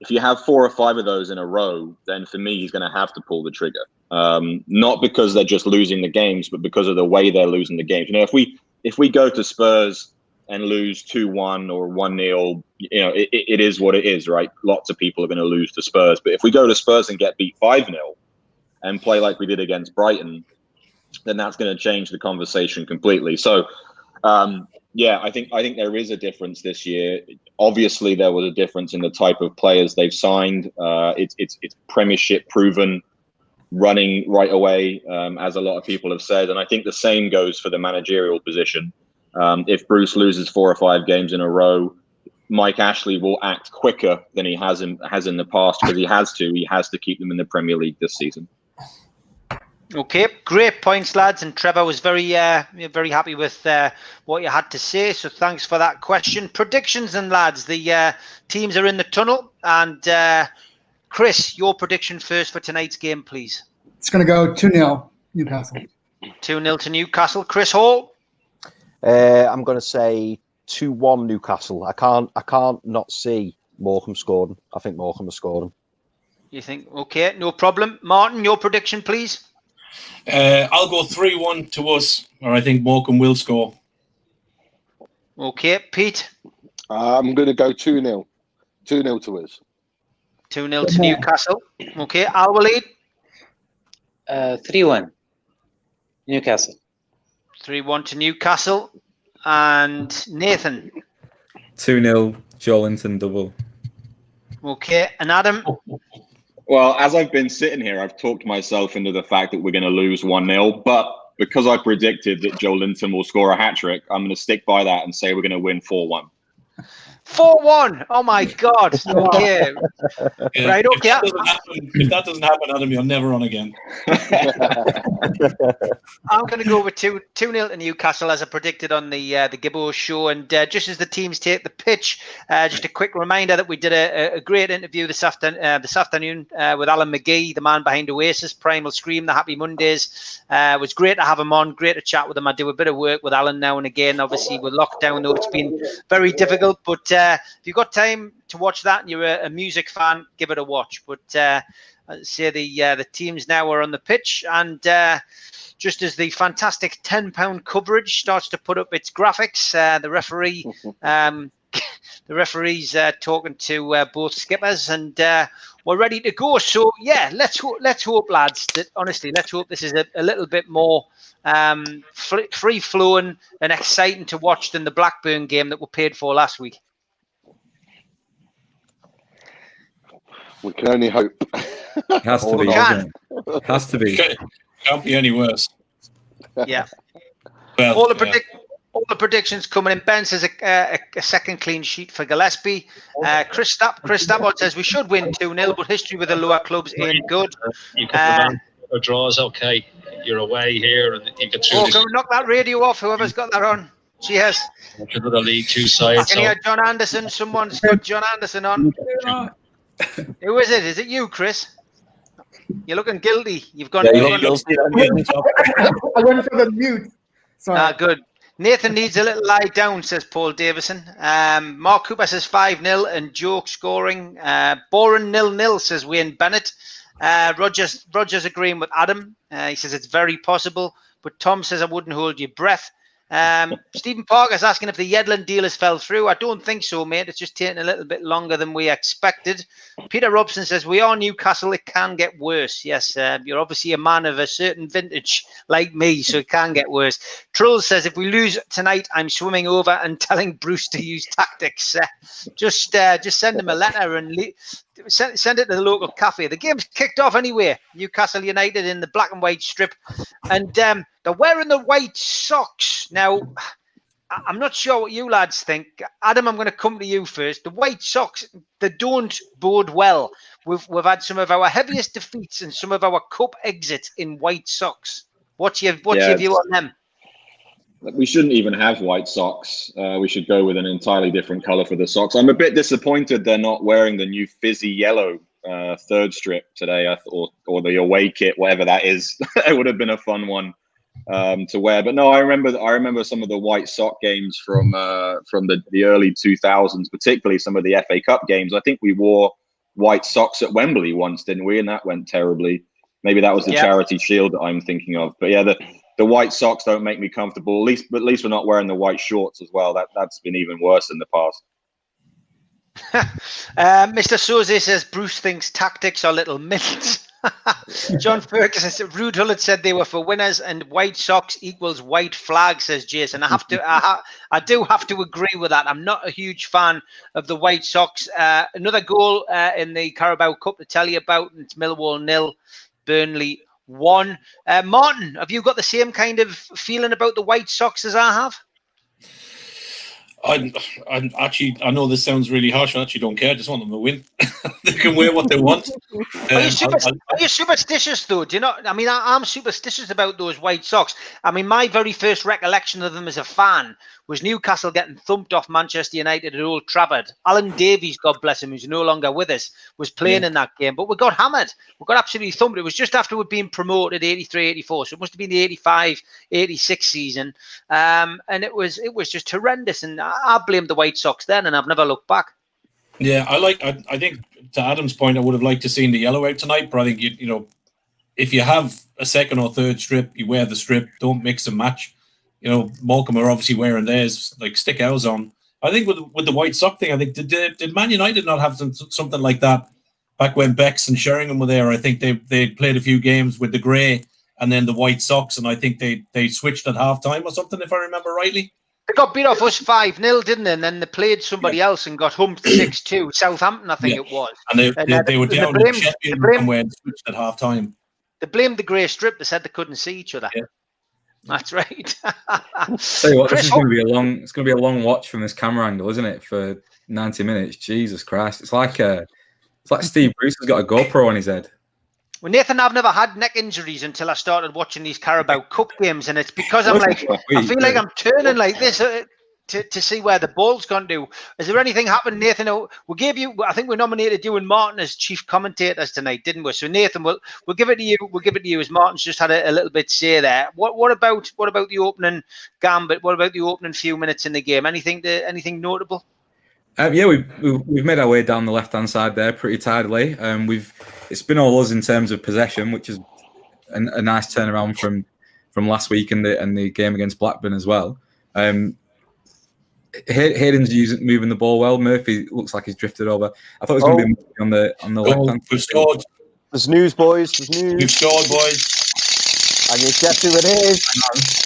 if you have 4 or 5 of those in a row, then for me, he's going to have to pull the trigger. Not because they're just losing the games, but because of the way they're losing the games. If we go to Spurs and lose 2-1 or 1-0, it is what it is, right? Lots of people are going to lose to Spurs. But if we go to Spurs and get beat 5-0 and play like we did against Brighton, then that's going to change the conversation completely. So, I think there is a difference this year. Obviously, there was a difference in the type of players they've signed. It's Premiership proven running right away, as a lot of people have said. And I think the same goes for the managerial position. If Bruce loses 4 or 5 games in a row, Mike Ashley will act quicker than he has in the past, because he has to keep them in the Premier League this season. Okay, great points, lads. And Trevor was very happy with what you had to say. So thanks for that question. Predictions, and lads, the teams are in the tunnel. And Chris, your prediction first for tonight's game, please. It's going to go 2-0 Newcastle. 2-0 to Newcastle. Chris Hall. I'm going to say 2-1 Newcastle. I can't not see Morecambe scoring. I think Morecambe is scoring. You think? Okay, no problem. Martin, your prediction, please. I'll go 3-1 to us, or I think Morecambe will score. Okay, Pete. I'm going to go 2-0. 2-0 to us. 2-0 to Newcastle. Okay, Al-Walid. 3-1 Newcastle. 3-1 to Newcastle. And Nathan. 2-0 Joelinton double. Okay, and Adam. Well, as I've been sitting here, I've talked myself into the fact that we're going to lose 1-0. But because I predicted that Joelinton will score a hat-trick, I'm going to stick by that and say we're going to win 4-1. 4-1. Oh my God. Okay. Yeah, Right. Okay. If that doesn't happen, Adam, you're never on again. I'm going to go with 2-0 to Newcastle, as I predicted on the Gibbo show. And just as the teams take the pitch, just a quick reminder that we did a great interview this afternoon with Alan McGee, the man behind Oasis, Primal Scream, the Happy Mondays. It was great to have him on. Great to chat with him. I do a bit of work with Alan now and again. Obviously, with lockdown, though, it's been very difficult. But if you've got time to watch that and you're a music fan, give it a watch. But I'd say the teams now are on the pitch, and just as the fantastic £10 coverage starts to put up its graphics, the referee's talking to both skippers, and we're ready to go. So yeah, let's hope, lads, that honestly, let's hope this is a little bit more free flowing and exciting to watch than the Blackburn game that we paid for last week. We can only hope. It has to be. It has to be. Can't be any worse. Yeah. Well, all the predictions coming in. Ben says a second clean sheet for Gillespie. Chris Stappard says we should win 2-0, but history with the lower clubs ain't good. You got a draw is okay. You're away here, and you get through. Can we knock that radio off? Whoever's got that on. Cheers. Into the League Two side. I can hear John Anderson. Someone's got John Anderson on. Who is it? Is it you, Chris? You're looking guilty. You've gone. I went for the mute. Sorry. Good. Nathan needs a little lie down, says Paul Davison. Mark Cooper says 5-0 and joke scoring. Boring 0-0, says Wayne Bennett. Roger's agreeing with Adam. He says it's very possible, but Tom says I wouldn't hold your breath. Stephen Parker's asking if the Yedlin deal has fell through. I don't think so, mate. It's just taking a little bit longer than we expected. Peter Robson says we are Newcastle. It can get worse. Yes, you're obviously a man of a certain vintage like me, so it can get worse. Trull says if we lose tonight, I'm swimming over and telling Bruce to use tactics. Just send him a letter and send it to the local cafe. The game's kicked off anyway. Newcastle United in the black and white strip, and they're wearing the white socks. Now, I'm not sure what you lads think. Adam, I'm going to come to you first. The white socks, they don't bode well. We've had some of our heaviest defeats and some of our cup exits in white socks. What's your view on them? We shouldn't even have white socks. We should go with an entirely different color for the socks. I'm a bit disappointed they're not wearing the new fizzy yellow third strip today, or the away kit, whatever that is. It would have been a fun one to wear. But no, I remember some of the white sock games from the early 2000s, particularly some of the FA Cup games. I think we wore white socks at Wembley once, didn't we? And that went terribly. Maybe that was the Charity Shield that I'm thinking of. But yeah, the white socks don't make me comfortable. At least we're not wearing the white shorts as well. That's been even worse in the past. Mr. Soze says Bruce thinks tactics are little mints. John Ferguson said Rude Hullett said they were for winners, and white socks equals white flag, says Jason. I do have to agree with that. I'm not a huge fan of the white socks. Another goal in the Carabao Cup to tell you about, and it's Millwall 0. Burnley 1. Martin, have you got the same kind of feeling about the White Sox as I have? I'm actually, I know this sounds really harsh. I actually don't care. I just want them to win. They can wear what they want. Are you superstitious though? Do you know? I mean, I'm superstitious about those White Sox. I mean, my very first recollection of them as a fan was Newcastle getting thumped off Manchester United at Old Trafford. Alan Davies, God bless him, who's no longer with us, was playing in that game. But we got hammered. We got absolutely thumped. It was just after we'd been promoted 83, 84. So it must have been the 85, 86 season. And it was just horrendous. And I blamed the White Sox then, and I've never looked back. Yeah, I think to Adam's point, I would have liked to seen the yellow out tonight. But I think you know, if you have a second or third strip, you wear the strip. Don't mix and match. You know, Morecambe are obviously wearing theirs. Like, stick ours on. I think with the White Sox thing, I think did Man United not have something like that back when Bex and Sheringham were there? I think they played a few games with the grey and then the White Sox, and I think they switched at halftime or something, if I remember rightly. They got beat off us 5-0, didn't they? And then they played somebody else and got humped 6-2. Southampton, I think it was. And they were down in Sheffield and switched at halftime. They blamed the grey strip. They said they couldn't see each other. Yeah. That's right. Tell you what, this is going to be it's going to be a long watch from this camera angle, isn't it? For 90 minutes. Jesus Christ. It's like Steve Bruce has got a GoPro on his head. Well, Nathan, I've never had neck injuries until I started watching these Carabao Cup games, and it's because I'm like, I feel like I'm turning like this to see where the ball's gone to. Is there anything happened, Nathan? We gave you, I think we nominated you and Martin as chief commentators tonight, didn't we? So Nathan, we'll give it to you. We'll give it to you as Martin's just had a little bit to say there. What about the opening gambit? What about the opening few minutes in the game? Anything notable? Yeah, we've made our way down the left-hand side there pretty tidily. It's been all us in terms of possession, which is a nice turnaround from last week and the game against Blackburn as well. Hayden's moving the ball well. Murphy looks like he's drifted over. I thought it was going to be Murphy on the left-hand. We've scored. There's news, boys. There's news. We've scored, boys. And you guess who it is.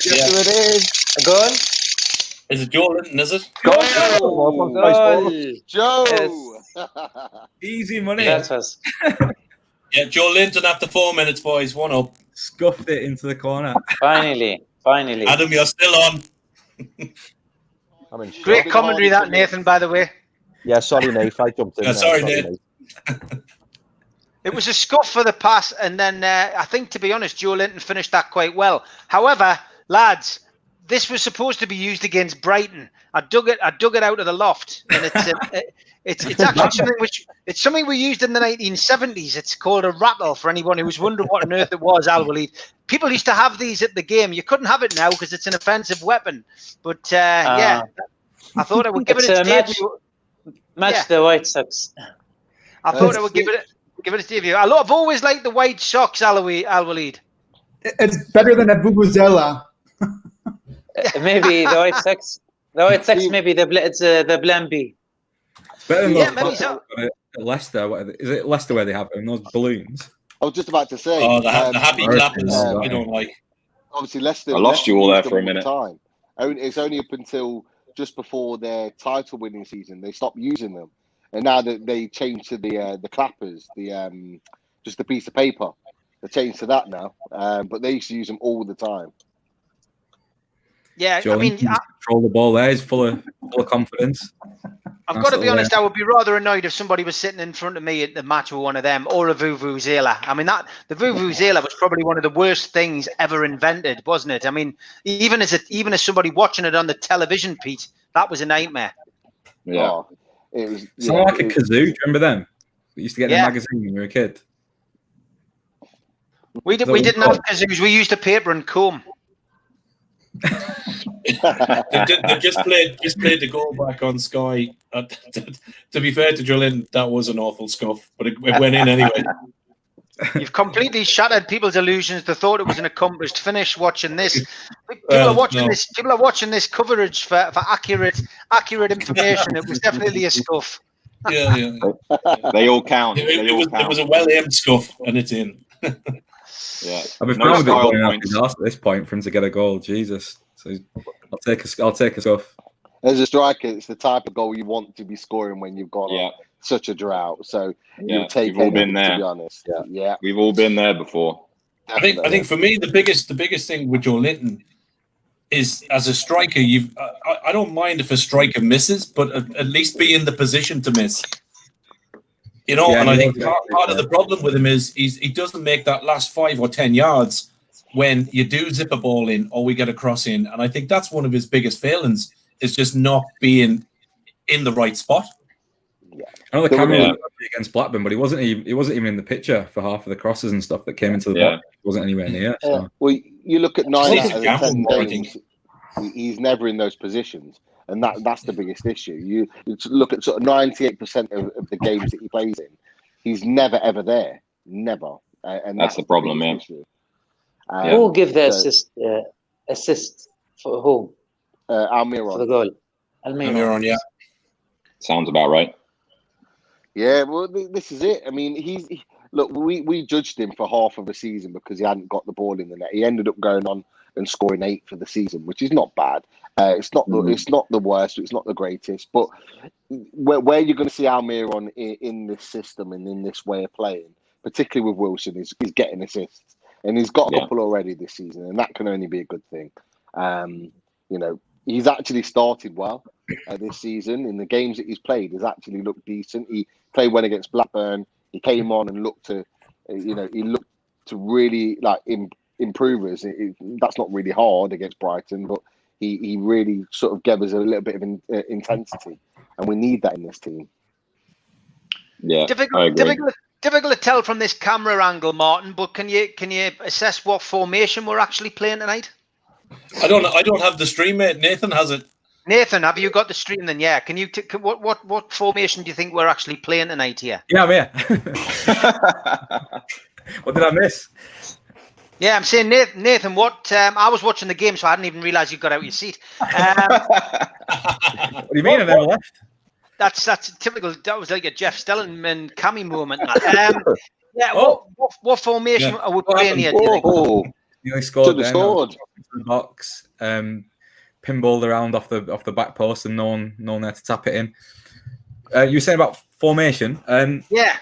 Guess who it is. A goal? Is it Joelinton, is it? Joe! Yes. Easy money. That's us. Yeah, Joelinton after 4 minutes, boys. 1-up. Scuffed it into the corner. Finally. Adam, you're still on. I'm in shock. Great commentary, that, Nathan, by the way. Yeah, sorry, Nate. I jumped in. Sorry, Nate. It was a scuff for the pass, and then I think, to be honest, Joelinton finished that quite well. However, lads, this was supposed to be used against Brighton. I dug it out of the loft, and it's actually something we used in the 1970s. It's called a rattle. For anyone who was wondering what on earth it was, people used to have these at the game. You couldn't have it now because it's an offensive weapon. But yeah, I thought I would give it a debut. Match the White Sox. I thought I would give it a debut. I've always liked the White Sox, Al-Walid. It's better than a vuvuzela. Maybe the White Sox. The White Sox, maybe it's the plan B. It's better than maybe so. Leicester. Is it Leicester where they have them? Those balloons. I was just about to say. Oh, the happy clappers. I don't like. Obviously, Leicester. I lost you all there for a minute. It's only up until just before their title-winning season they stopped using them, and now that they changed to the clappers, just the piece of paper. They changed to that now, but they used to use them all the time. Yeah, Joelinton control the ball there. He's full of confidence. I've got to be honest, I would be rather annoyed if somebody was sitting in front of me at the match with one of them, or a vuvuzela. I mean, the vuvuzela was probably one of the worst things ever invented, wasn't it? I mean, even as somebody watching it on the television, Pete, that was a nightmare. Yeah, it was. Sound like a kazoo. Do you remember them? We used to get in the magazine when you were a kid. We didn't have kazoos. We used a paper and comb. They just played the goal back on Sky. To be fair to Joelinton, that was an awful scuff, but it went in anyway. You've completely shattered people's illusions. They thought it was an accomplished finish watching this. People are watching this coverage for accurate information. It was definitely a scuff. Yeah. They all count. It was a well-aimed scuff, and it's in. Yeah, I've been going out his arse at this point for him to get a goal. Jesus, so I'll take a scuff. As a striker, it's the type of goal you want to be scoring when you've got such a drought. So Yeah, you'll take we've all been anything, there. to be honest. Yeah. We've all been there before. I think for me the biggest thing with Joelinton is, as a striker, I don't mind if a striker misses, but at least be in the position to miss. You know, Yeah, and I think exactly. part of the problem with him is he doesn't make that last 5 or 10 yards when you do zip a ball in or we get a cross in. And I think that's one of his biggest failings, is just not being in the right spot. I know the camera was against Blackburn, but he wasn't even in the picture for half of the crosses and stuff that came into the box. He wasn't anywhere near. So. Well, you look at 9 out of the 10 more, games, he's never in those positions. And that's the biggest issue. You look at sort of 98% of the games that he plays in, he's never ever there, never. And that's the problem, man. Who give the assist for who? Almiron. For the goal. Almiron, yeah. Sounds about right. Yeah, well, this is it. I mean, look. We judged him for half of the season because he hadn't got the ball in the net. He ended up going on and scoring 8 for the season, which is not bad. It's not the worst. It's not the greatest. But where you're going to see Almiron in this system and in this way of playing, particularly with Wilson, is getting assists, and he's got a couple already this season, and that can only be a good thing. You know, he's actually started well this season. In the games that he's played, he's actually looked decent. He played well against Blackburn. He came on and looked to, he looked to really like improve us. That's not really hard against Brighton, but he really sort of gave us a little bit of intensity, and we need that in this team. Yeah, difficult to tell from this camera angle, Martin. But can you assess what formation we're actually playing tonight? I don't have the stream, mate. Nathan has it. Nathan, have you got the stream then? Yeah. Can you? What formation do you think we're actually playing tonight here? Yeah, I'm here. What did I miss? Yeah, I'm saying Nathan. What? I was watching the game, so I hadn't even realised you got out your seat. What do you mean? I never left. That's typical. That was like a Jeff Stellingman Cammy moment. Yeah. What formation are we playing here? Do you think? Nearly scored. Then, scored. The box. Pinballed around off the back post, and no one there to tap it in. You were saying about formation. Yeah.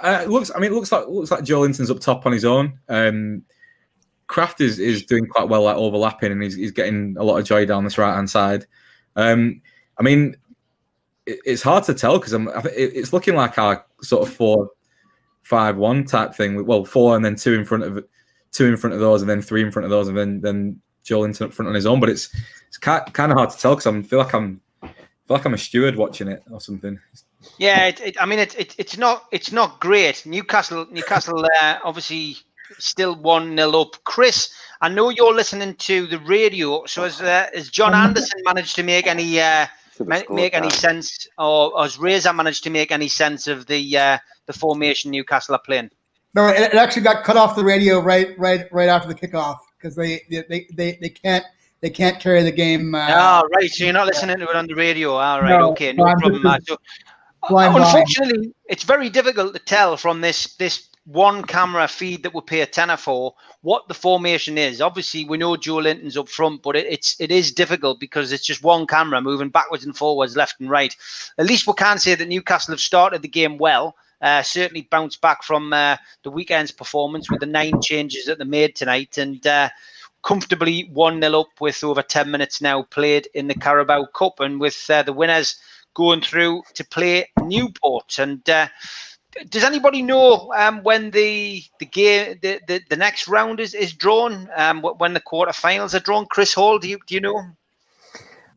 It looks like Joelinton's up top on his own. Kraft is doing quite well, like overlapping, and he's getting a lot of joy down this right hand side. I mean, it's hard to tell because it's looking like our sort of 4-5-1 type thing. Well, 4 and then 2 in front of those, and then 3 in front of those, and then Joelinton up front on his own. But it's kind of hard to tell because I feel like I'm a steward watching it or something. Yeah, it's not great. Newcastle obviously still 1-0 up. Chris, I know you're listening to the radio. So has John Anderson managed to make any sense, or has Razor managed to make any sense of the formation Newcastle are playing? No, it actually got cut off the radio right after the kickoff because they can't carry the game. Right. So you're not listening to it on the radio. All right. No, okay. No problem. So, unfortunately, it's very difficult to tell from this one camera feed that we pay a tenner for what the formation is. Obviously, we know Joelinton's up front, but it is difficult because it's just one camera moving backwards and forwards, left and right. At least we can say that Newcastle have started the game well. Certainly bounced back from the weekend's performance with the 9 changes that they made tonight, and comfortably 1-0 up with over 10 minutes now played in the Carabao Cup, and with the winners going through to play Newport. And does anybody know when the game, the next round is drawn? When the quarterfinals are drawn? Chris Hall, do you know?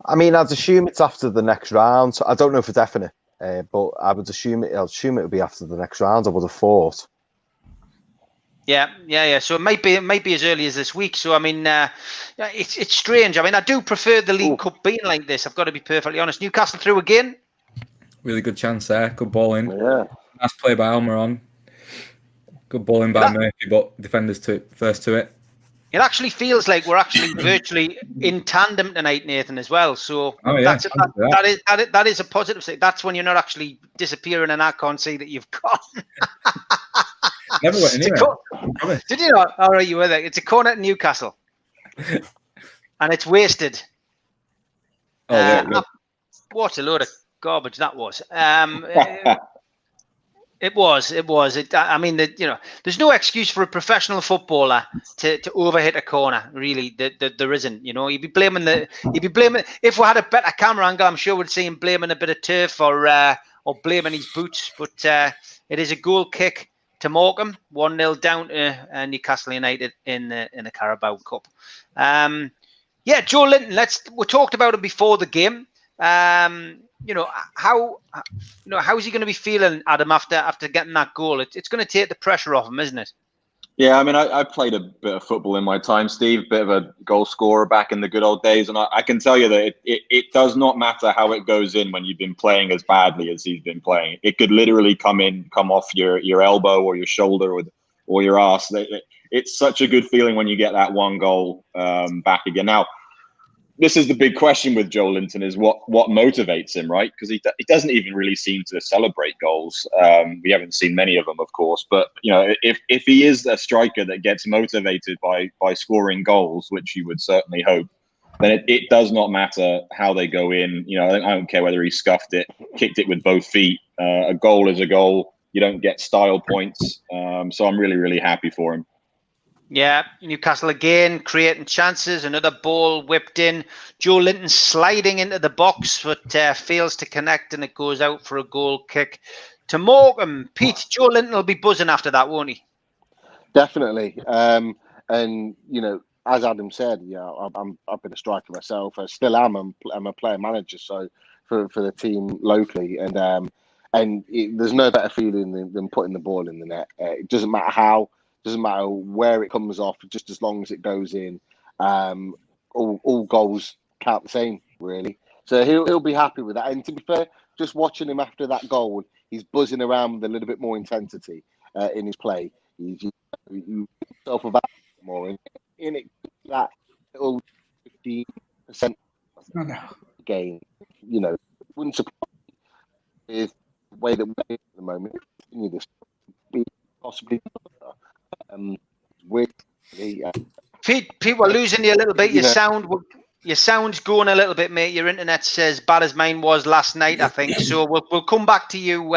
I mean, I'd assume it's after the next round. So I don't know for definite. But I would assume it would be after the next round. I would have thought. Yeah. So it might be as early as this week. So I mean, it's strange. I mean, I do prefer the League Cup being like this. I've got to be perfectly honest. Newcastle through again. Really good chance there. Good ball in. Yeah. Nice play by Almiron. Good ball in by Murphy, but defenders first to it. It actually feels like we're actually virtually in tandem tonight, Nathan, as well. So that is a positive thing. That's when you're not actually disappearing and I can't see that you've gone. Never went anywhere. Did you not? All right, you were there. It's a corner at Newcastle. And it's wasted. What a load of garbage that was. It was. I mean, there's no excuse for a professional footballer to overhit a corner. Really, there isn't. You'd be blaming. If we had a better camera angle, I'm sure we'd see him blaming a bit of turf or blaming his boots. But it is a goal kick to Morecambe, 1-0 down to Newcastle United in the Carabao Cup. Joelinton. We talked about it before the game. How's he going to be feeling, Adam, after getting that goal? It's going to take the pressure off him, isn't it? Yeah, I mean, I played a bit of football in my time, Steve, bit of a goal scorer back in the good old days. And I can tell you that it does not matter how it goes in when you've been playing as badly as he's been playing. It could literally come off your elbow or your shoulder or your arse. It's such a good feeling when you get that one goal back again. Now, this is the big question with Joelinton is what motivates him, right? Because he doesn't even really seem to celebrate goals. We haven't seen many of them, of course. But, if he is a striker that gets motivated by scoring goals, which you would certainly hope, then it does not matter how they go in. I don't care whether he scuffed it, kicked it with both feet. A goal is a goal. You don't get style points. So I'm really, really happy for him. Yeah, Newcastle again creating chances. Another ball whipped in. Joelinton sliding into the box, but fails to connect, and it goes out for a goal kick to Morecambe. Pete, Joelinton will be buzzing after that, won't he? Definitely. And as Adam said, I've been a striker myself. I still am. I'm a player manager, so for the team locally, and there's no better feeling than putting the ball in the net. It doesn't matter how. Doesn't matter where it comes off, just as long as it goes in. All goals count the same, really. So he'll be happy with that. And to be fair, just watching him after that goal, he's buzzing around with a little bit more intensity in his play. He's himself about more in it. That little 15% gain, wouldn't surprise me with the way that we're at the moment. Continue this, possibly. Pete, we're losing you a little bit. Your sound's going a little bit, mate. Your internet's as bad as mine was last night, I think. So we'll come back to you,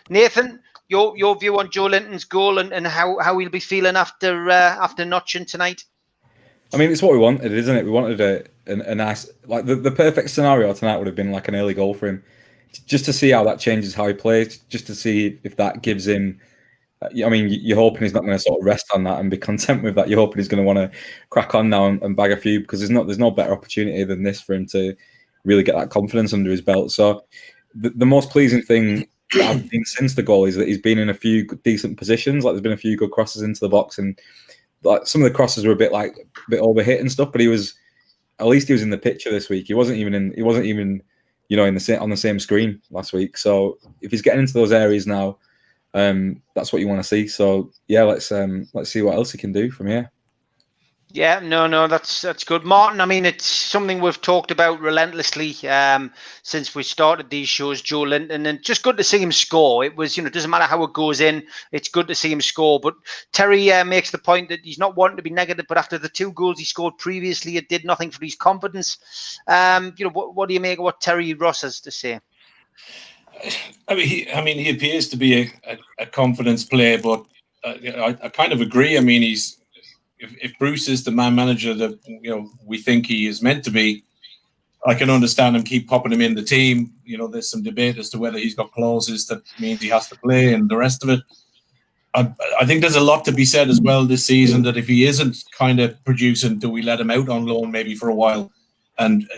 Nathan. Your view on Joelinton's goal and how he'll be feeling after notching tonight. I mean, it's what we wanted, isn't it? We wanted a nice, like the perfect scenario tonight would have been like an early goal for him, just to see how that changes how he plays, just to see if that gives him. I mean, you're hoping he's not going to sort of rest on that and be content with that. You're hoping he's going to want to crack on now and bag a few, because there's no better opportunity than this for him to really get that confidence under his belt. So the most pleasing thing that I've seen since the goal is that he's been in a few decent positions. Like there's been a few good crosses into the box, and like some of the crosses were a bit overhit and stuff. But at least he was in the picture this week. He wasn't even on the same screen last week. So if he's getting into those areas now, that's what you want to see. So yeah, let's see what else he can do from here. Yeah, no, that's good, Martin. I mean, it's something we've talked about relentlessly since we started these shows, Joelinton, and just good to see him score. It was, it doesn't matter how it goes in, it's good to see him score. But Terry makes the point that he's not wanting to be negative, but after the 2 goals he scored previously, it did nothing for his confidence. What do you make of what Terry Ross has to say? I mean, he appears to be a confidence player, but I kind of agree. I mean, if Bruce is the man manager that we think he is meant to be, I can understand him keep popping him in the team. There's some debate as to whether he's got clauses that means he has to play and the rest of it. I think there's a lot to be said as well this season that if he isn't kind of producing, do we let him out on loan maybe for a while? And,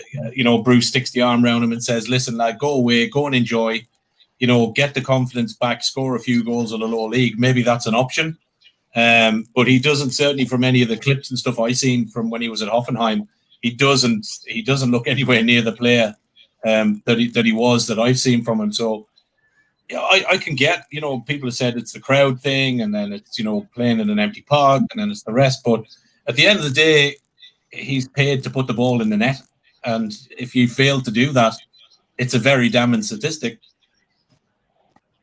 Bruce sticks the arm around him and says, listen, lad, go away, go and enjoy, get the confidence back, score a few goals in the lower league. Maybe that's an option. But he doesn't, certainly from any of the clips and stuff I've seen from when he was at Hoffenheim, he doesn't look anywhere near the player that I've seen from him. So yeah, I can get, people have said it's the crowd thing, and then it's, playing in an empty park, and then it's the rest. But at the end of the day, he's paid to put the ball in the net. And if you fail to do that, it's a very damning statistic.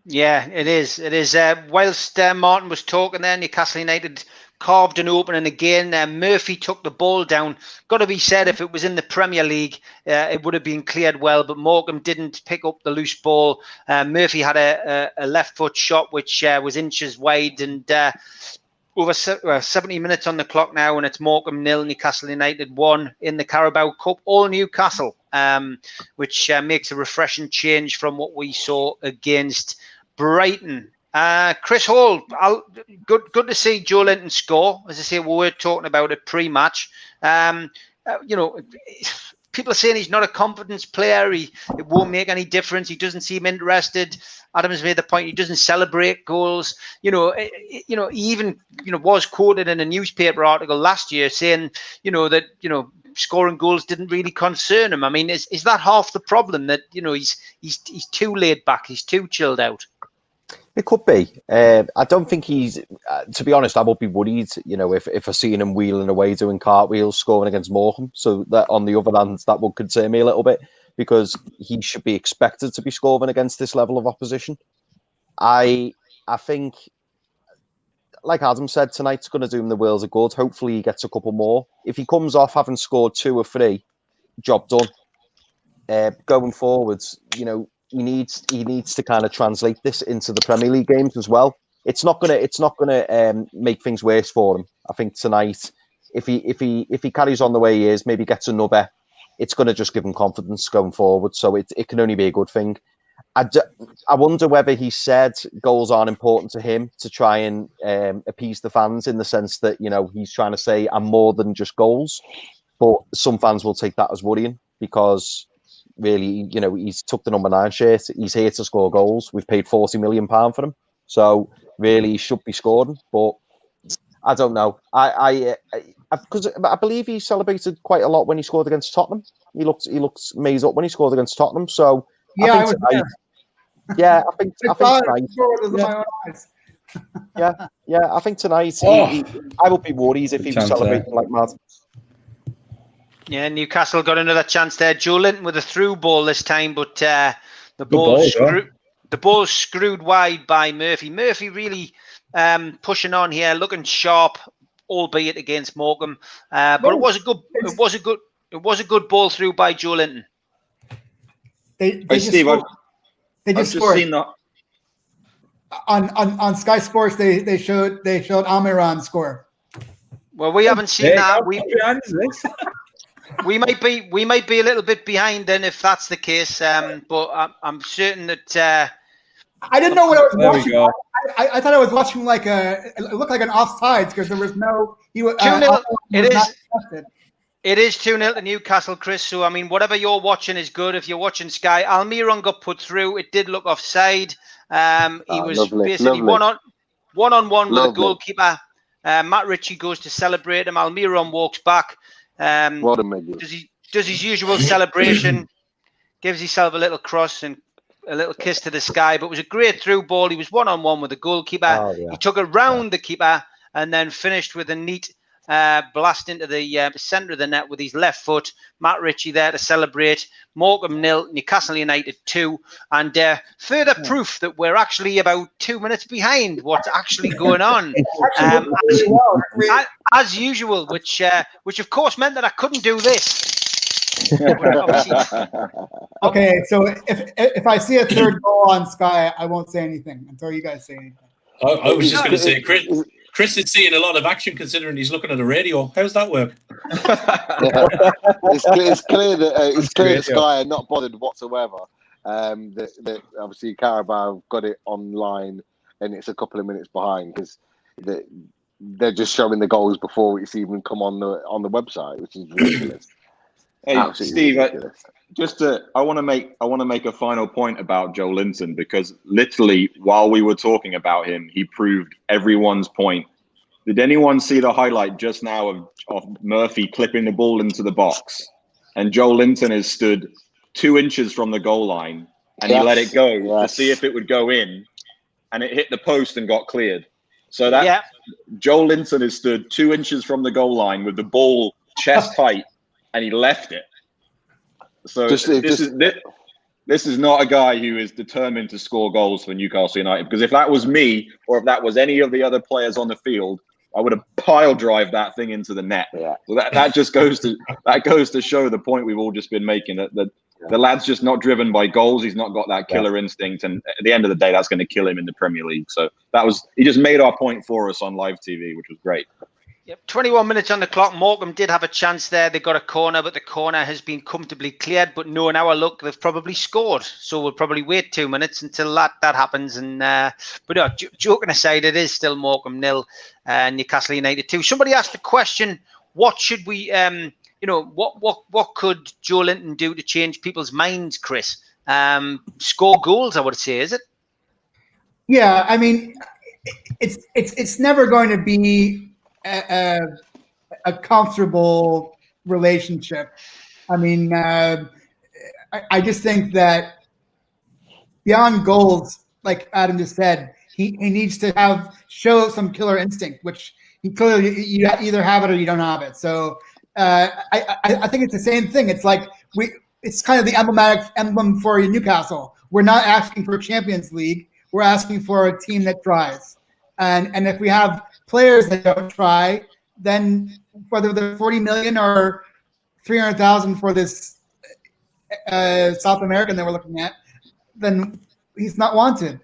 Yeah, it is. It is. Whilst Martin was talking there, Newcastle United carved an opening again. Murphy took the ball down. Got to be said, if it was in the Premier League, it would have been cleared well, but Morecambe didn't pick up the loose ball. Murphy had a left foot shot, which was inches wide, and over 70 minutes on the clock now, and it's Morecambe 0, Newcastle United 1 in the Carabao Cup, all Newcastle, which makes a refreshing change from what we saw against Brighton. Chris Hall, good to see Joelinton score. As I say, we were talking about it pre-match. People are saying he's not a confidence player. It won't make any difference. He doesn't seem interested. Adam has made the point he doesn't celebrate goals. He even was quoted in a newspaper article last year saying that scoring goals didn't really concern him. I mean, is that half the problem, that he's too laid back, he's too chilled out? It could be. I don't think he's. To be honest, I would be worried. If I seen him wheeling away doing cartwheels, scoring against Morecambe. So that, on the other hand, that would concern me a little bit, because he should be expected to be scoring against this level of opposition. I think, like Adam said, tonight's going to do him the world of good. Hopefully, he gets a couple more. If he comes off having scored 2 or 3, job done. Going forwards, he needs to kind of translate this into the Premier League games as well. It's not gonna make things worse for him. I think tonight, if he carries on the way he is, maybe gets another, it's gonna just give him confidence going forward. So it can only be a good thing. I wonder whether he said goals aren't important to him to try and appease the fans, in the sense that he's trying to say I'm more than just goals. But some fans will take that as worrying, because really, he's took the number 9 shirt. He's here to score goals. We've paid £40 million for him, so really he should be scoring. But I don't know. Because I believe he celebrated quite a lot when he scored against Tottenham. He looked amazed up when he scored against Tottenham. So yeah, I think tonight, yeah, I think tonight. I would be worried if he was celebrating like mad. Yeah, Newcastle got another chance there. Joelinton with a through ball this time, but the ball's screwed wide by Murphy. Murphy really pushing on here, looking sharp, albeit against Morecambe. But it was a good ball through by Joelinton. They just scored. Seen that on Sky Sports. They showed Almiron score. Well, we haven't seen that. We might be a little bit behind then, if that's the case. But I'm certain that I didn't know what I was watching. I thought I was watching it looked like an offsides, because there was no. It is 2-0 to Newcastle, Chris. So I mean, whatever you're watching is good. If you're watching Sky, Almiron got put through. It did look offside. He was basically one-on-one with the goalkeeper. Matt Ritchie goes to celebrate him. Almiron walks back. Does his usual celebration, gives himself a little cross and a little kiss to the sky. But it was a great through ball. He was one-on-one with the goalkeeper. He took it round the keeper and then finished with a neat blast into the centre of the net with his left foot. Matt Ritchie there to celebrate. Morecambe 0, Newcastle United 2, and further proof that we're actually about 2 minutes behind what's actually going on, as usual, which of course meant that I couldn't do this. Okay, so if I see a third goal on Sky, I won't say anything until you guys say anything. I was just going to say, Chris is seeing a lot of action, considering he's looking at the radio. How's that work? It's clear that Sky are not bothered whatsoever. That obviously Carabao got it online, and it's a couple of minutes behind, because they're just showing the goals before it's even come on the website, which is ridiculous. Hey, Steve, I want to make a final point about Joelinton, because literally while we were talking about him, he proved everyone's point. Did anyone see the highlight just now of Murphy clipping the ball into the box, and Joelinton has stood 2 inches from the goal line, and he let it go to see if it would go in, and it hit the post and got cleared. So that Joelinton has stood 2 inches from the goal line with the ball chest height, and he left it. So This is not a guy who is determined to score goals for Newcastle United, because if that was me or if that was any of the other players on the field, I would have pile drive that thing into the net. Yeah. So that just goes to show the point we've all just been making, that the lad's just not driven by goals. He's not got that killer instinct, and at the end of the day, that's going to kill him in the Premier League. So he just made our point for us on live TV, which was great. Yep, 21 minutes on the clock. Morecambe did have a chance there. They got a corner, but the corner has been comfortably cleared. But knowing our luck, they've probably scored. So we'll probably wait 2 minutes until that happens. And but no, joking aside, it is still Morecambe 0, Newcastle United 2. Somebody asked the question: what should we, what could Joelinton do to change people's minds, Chris? Score goals, I would say, is it? Yeah, I mean, it's never going to be a comfortable relationship. I mean, I just think that beyond goals, like Adam just said, he needs to show some killer instinct, which he clearly, you either have it or you don't have it. So I think it's the same thing. It's like it's kind of the emblem for Newcastle. We're not asking for a Champions League. We're asking for a team that tries. And if we have players that don't try, then whether they're 40 million or 300,000 for this South American that we're looking at, then he's not wanted,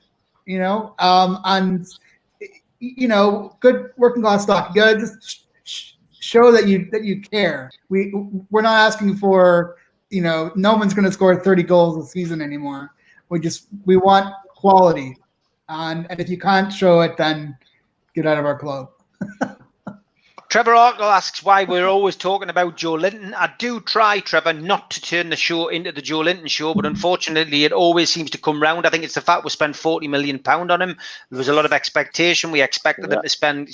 and good working class stock. You gotta just show that you care. We're not asking for, no one's going to score 30 goals a season anymore. We want quality, and if you can't show it, then get out of our club. Trevor Arkle asks why we're always talking about Joelinton. I do try, Trevor, not to turn the show into the Joelinton show, but unfortunately it always seems to come round. I think it's the fact we spent £40 million on him. There was a lot of expectation. We expected them to spend,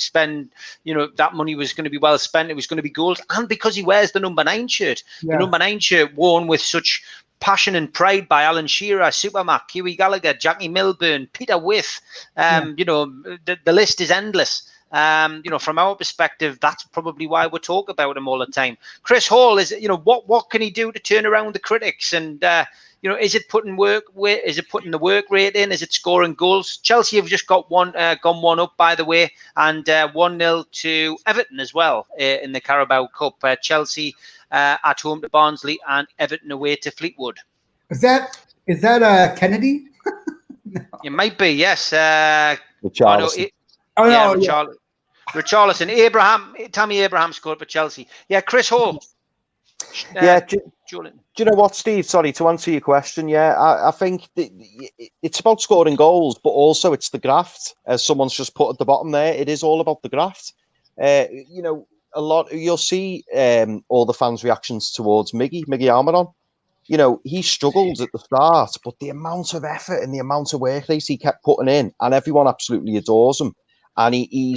that money was going to be well spent. It was going to be goals. And because he wears the number 9 shirt, the number 9 shirt worn with such passion and pride by Alan Shearer, Supermac, Hughie Gallagher, Jackie Milburn, Peter With, the list is endless. From our perspective, that's probably why we talk about him all the time. Chris Hall is, what can he do to turn around the critics? And is it putting the work rate in? Is it scoring goals? Chelsea have just got gone one up, by the way, and 1-0 to Everton as well in the Carabao Cup. Chelsea at home to Barnsley and Everton away to Fleetwood. Is that Kennedy? No. It might be, yes. Richarlison. Tammy Abraham scored for Chelsea. Yeah, Chris Hall. Do you know what, Steve? Sorry, to answer your question, I think it's about scoring goals, but also it's the graft, as someone's just put at the bottom there. It is all about the graft. A lot, you'll see all the fans' reactions towards Miggy Almiron. He struggled at the start, but the amount of effort and the amount of work rate he kept putting in, and everyone absolutely adores him. And he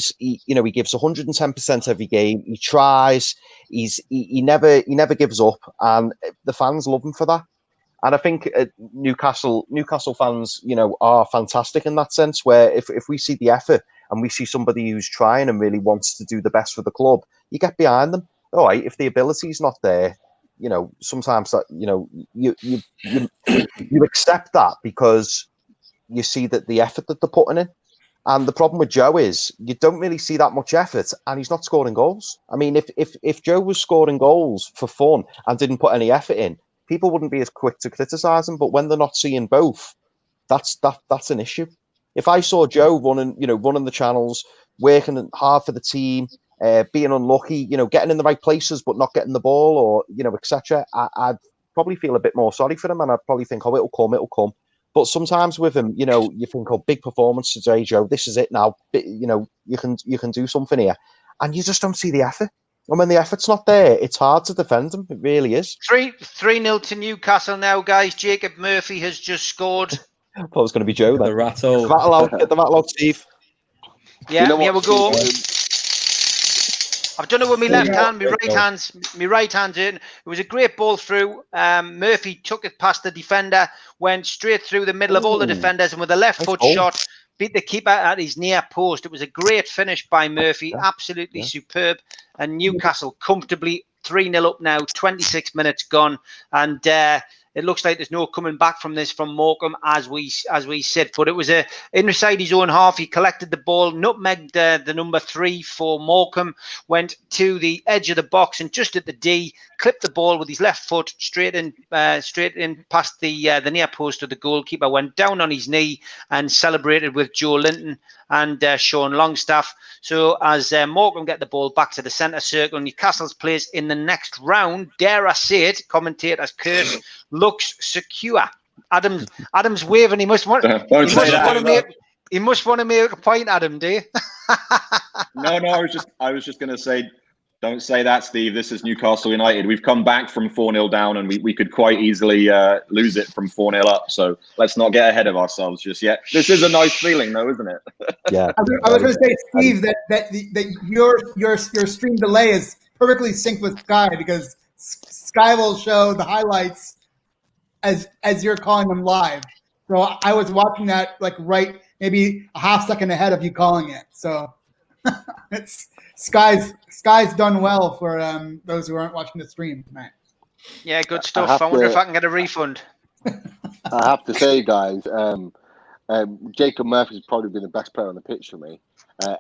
gives 110% every game. He tries. He never gives up, and the fans love him for that. And I think Newcastle fans, are fantastic in that sense. Where if we see the effort and we see somebody who's trying and really wants to do the best for the club, you get behind them. All right, if the ability's not there, sometimes that you accept that because you see that the effort that they're putting in. And the problem with Joe is you don't really see that much effort, and he's not scoring goals. I mean, if Joe was scoring goals for fun and didn't put any effort in, people wouldn't be as quick to criticise him. But when they're not seeing both, that's an issue. If I saw Joe running the channels, working hard for the team, being unlucky, getting in the right places but not getting the ball, or etc., I'd probably feel a bit more sorry for him, and I'd probably think, it'll come. But sometimes with him, you think, big performance today, Joe. This is it now. You can do something here, and you just don't see the effort. And when the effort's not there, it's hard to defend him. It really is. 3-0 to Newcastle now, guys. Jacob Murphy has just scored. I thought it was going to be Joe. The rattle. Get the rattle out, Steve. Yeah, we'll go. I've done it with my left hand, my right hand's in. It was a great ball through. Murphy took it past the defender, went straight through the middle of all the defenders, and with a left foot shot, beat the keeper at his near post. It was a great finish by Murphy, absolutely superb. And Newcastle comfortably 3-0 up now, 26 minutes gone. And it looks like there's no coming back from this from Morecambe as we sit. But it was inside his own half. He collected the ball, nutmegged the number 3 for Morecambe, went to the edge of the box and just at the D, clipped the ball with his left foot straight in past the near post of the goalkeeper. Went down on his knee and celebrated with Joelinton and Sean Longstaff. So as Morecambe get the ball back to the centre circle, Newcastle's place in the next round, dare I say it, commentator's curse, looks secure. Adam's waving. He must want to make a point, Adam, do you? No, I was just going to say, don't say that, Steve. This is Newcastle United. We've come back from 4-0 down, and we could quite easily lose it from 4-0 up. So let's not get ahead of ourselves just yet. This is a nice feeling, though, isn't it? Yeah. I was going to say, Steve, that your stream delay is perfectly synced with Sky, because Sky will show the highlights as you're calling them live. So I was watching that right maybe a half second ahead of you calling it. So it's Sky's done well for those who aren't watching the stream tonight. Yeah, good stuff. I wonder if I can get a refund. I have to say, guys, Jacob Murphy's probably been the best player on the pitch for me.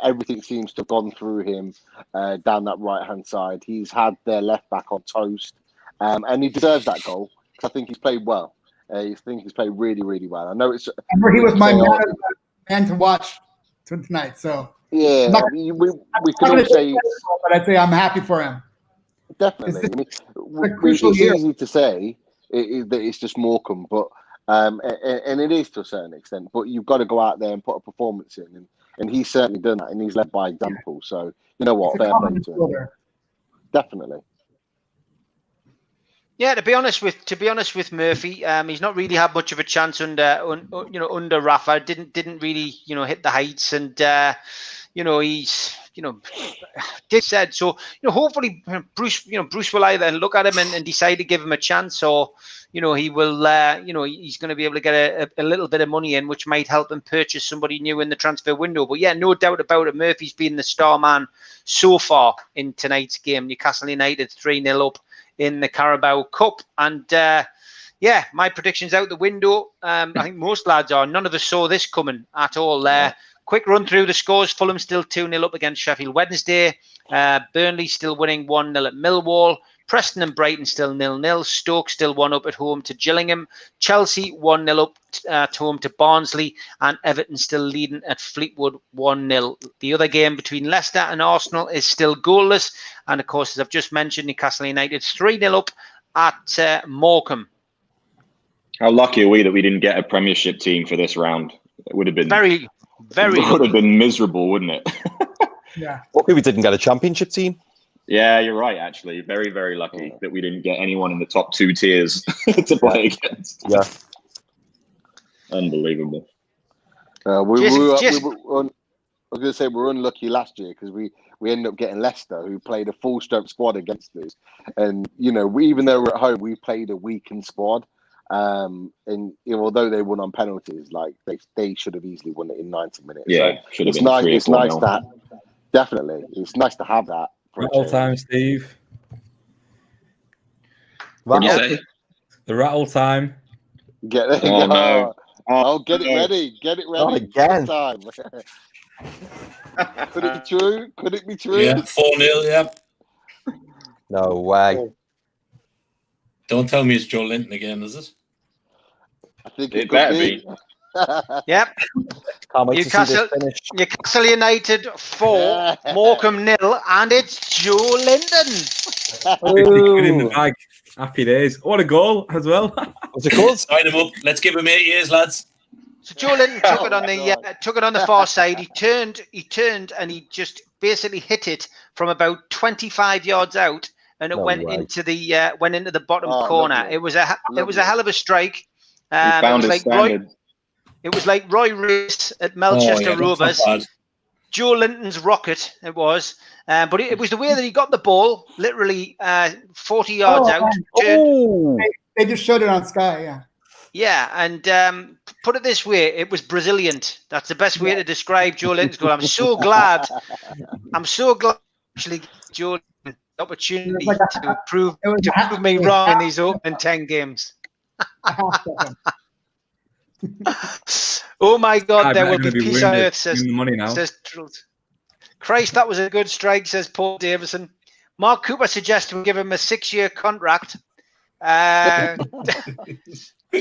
Everything seems to have gone through him down that right-hand side. He's had their left-back on toast, and he deserves that goal. I think he's played well. I think he's played really, really well. I know it's... He was my man to watch tonight, so... Yeah, we can all say... But I'd say I'm happy for him. Definitely. It's easy to say that it's just Morecambe, but and it is to a certain extent, but you've got to go out there and put a performance in, and he's certainly done that, and he's led by example. So, you know what, fair play to him. Definitely. Yeah, to be honest with Murphy, he's not really had much of a chance under Rafa. Didn't really hit the heights, and he's did said so. Hopefully Bruce will either look at him and decide to give him a chance, or he will he's going to be able to get a little bit of money in, which might help him purchase somebody new in the transfer window. But yeah, no doubt about it, Murphy's been the star man so far in tonight's game. Newcastle United 3-0 up in the Carabao Cup, and my predictions out the window. I think most lads are. None of us saw this coming at all. Quick run through the scores. Fulham still 2-0 up against Sheffield Wednesday. Burnley still winning 1-0 at Millwall. Preston and Brighton still 0-0. Stoke still 1-up at home to Gillingham. Chelsea 1-0 up at home to Barnsley. And Everton still leading at Fleetwood 1-0. The other game between Leicester and Arsenal is still goalless. And of course, as I've just mentioned, Newcastle United 3-0 up at Morecambe. How lucky are we that we didn't get a Premiership team for this round? It would have been very it would have been miserable, wouldn't it? Yeah. Okay, we didn't get a Championship team. Yeah, you're right, actually. Very, very lucky that we didn't get anyone in the top 2 tiers to play against. Yeah. Unbelievable. I was going to say we were unlucky last year because we ended up getting Leicester, who played a full-strength squad against us. And, even though we're at home, we played a weakened squad. And although they won on penalties, they should have easily won it in 90 minutes. Yeah, so it's nice. It's nice to definitely. It's nice to have that. Rattle time, Steve. What do you say? The rattle time. Get it. Oh, no. Get it ready. Get it ready. Not again. Time. Could it be true? Could it be true? Yeah, 4-0. Yeah. No way. Don't tell me it's Joelinton again, is it? I think it better be. Yep. Can't wait to see this finish. Newcastle United 4, Morecambe 0, and it's Joelinton. 50 quid in the bag. Happy days. What a goal as well. What's it called? Sign him up. Let's give him 8 years, lads. So Joelinton took it on the far side. He turned, and he just basically hit it from about 25 yards out, and it went into the bottom corner. It was a hell of a strike. He found his standard. It was like Roy Race at Melchester Rovers. Joelinton's rocket, it was. But it was the way that he got the ball, literally 40 yards out. They just showed it on Sky, yeah. Yeah, and put it this way, it was Brazilian. That's the best way to describe Joelinton's goal. I'm so glad actually Joelinton the opportunity to prove me wrong in these opening 10 games. Oh my God, I there bet will I'm be gonna be peace on wounded. earth, says, Give me the money now. says Truth. Christ, that was a good strike, says Paul Davison. Mark Cooper suggests we give him a 6-year contract.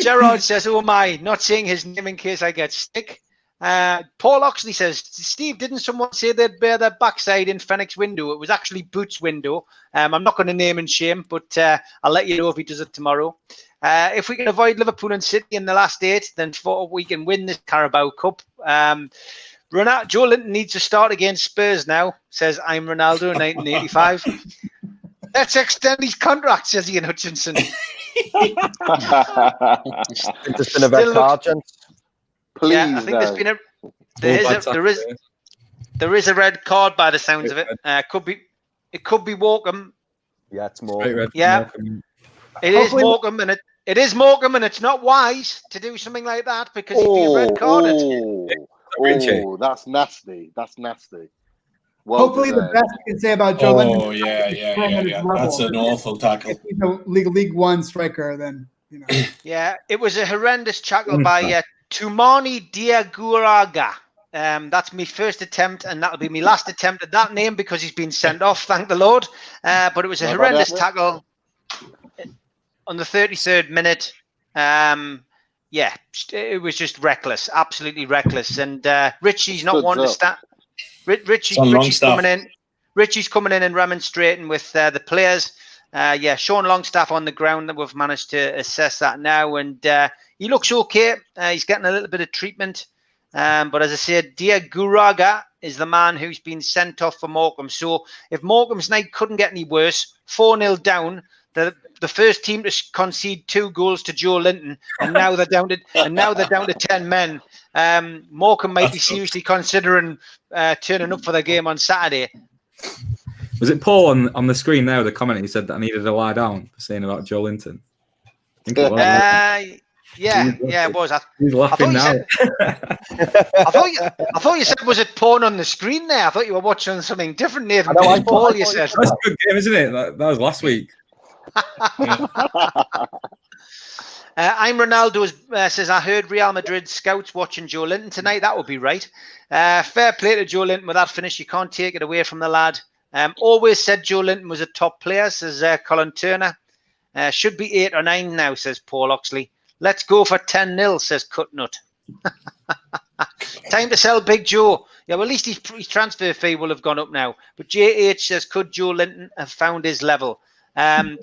Gerard says, oh my, not saying his name in case I get sick. Paul Oxley says, Steve, didn't someone say they'd bear their backside in Fenwick's window? It was actually Boots' window. I'm not going to name and shame, but I'll let you know if he does it tomorrow. If we can avoid Liverpool and City in the last 8, then we can win this Carabao Cup. Joelinton needs to start against Spurs now, says I'm Ronaldo in 1985. Let's extend his contract, says Ian Hutchinson. There's been a red card, gents. Please, Yeah, I think no. there's been there is a red card by the sounds of it. It could be Morecambe. Yeah, it's more. Yeah, it is Morecambe, and it is Morecambe, and it's not wise to do something like that because he'd be red carded. Oh, that's nasty. That's nasty. Well Hopefully, the best you can say about Joelinton. Oh, yeah. That's an awful tackle. If he's a League One striker, then you know. Yeah, it was a horrendous tackle by Tumani Diaguraga. That's my first attempt, and that'll be my last attempt at that name because he's been sent off, thank the Lord. But it was a horrendous tackle on the 33rd minute. Yeah, it was just reckless, absolutely reckless. And Richie's not one to stand. Richie's coming in. Richie's coming in and remonstrating with the players. Yeah, Sean Longstaff on the ground. That we've managed to assess that now, and he looks okay. He's getting a little bit of treatment. But as I said, Diaguraga is the man who's been sent off for Morecambe. So if Morecambe's night couldn't get any worse, 4-0 down, the first team to concede 2 goals to Joelinton, and now they're down to 10 men. Morecambe might be seriously considering turning up for the game on Saturday. Was it Paul on the screen there? The comment he said that I needed to lie down for saying about Joelinton. I think it was. Yeah, it was. He's laughing now. I thought you said, was it porn on the screen there? I thought you were watching something different, Nathan. Paul, you said. That's a good game, isn't it? That was last week. I'm Ronaldo says, I heard Real Madrid scouts watching Joelinton tonight. That would be right. Fair play to Joelinton with that finish. You can't take it away from the lad. Always said Joelinton was a top player, says Colin Turner. Should be 8 or 9 now, says Paul Oxley. Let's go for 10-0, says Cutnut. Time to sell Big Joe. Yeah, well, at least his transfer fee will have gone up now. But JH says, could Joelinton have found his level?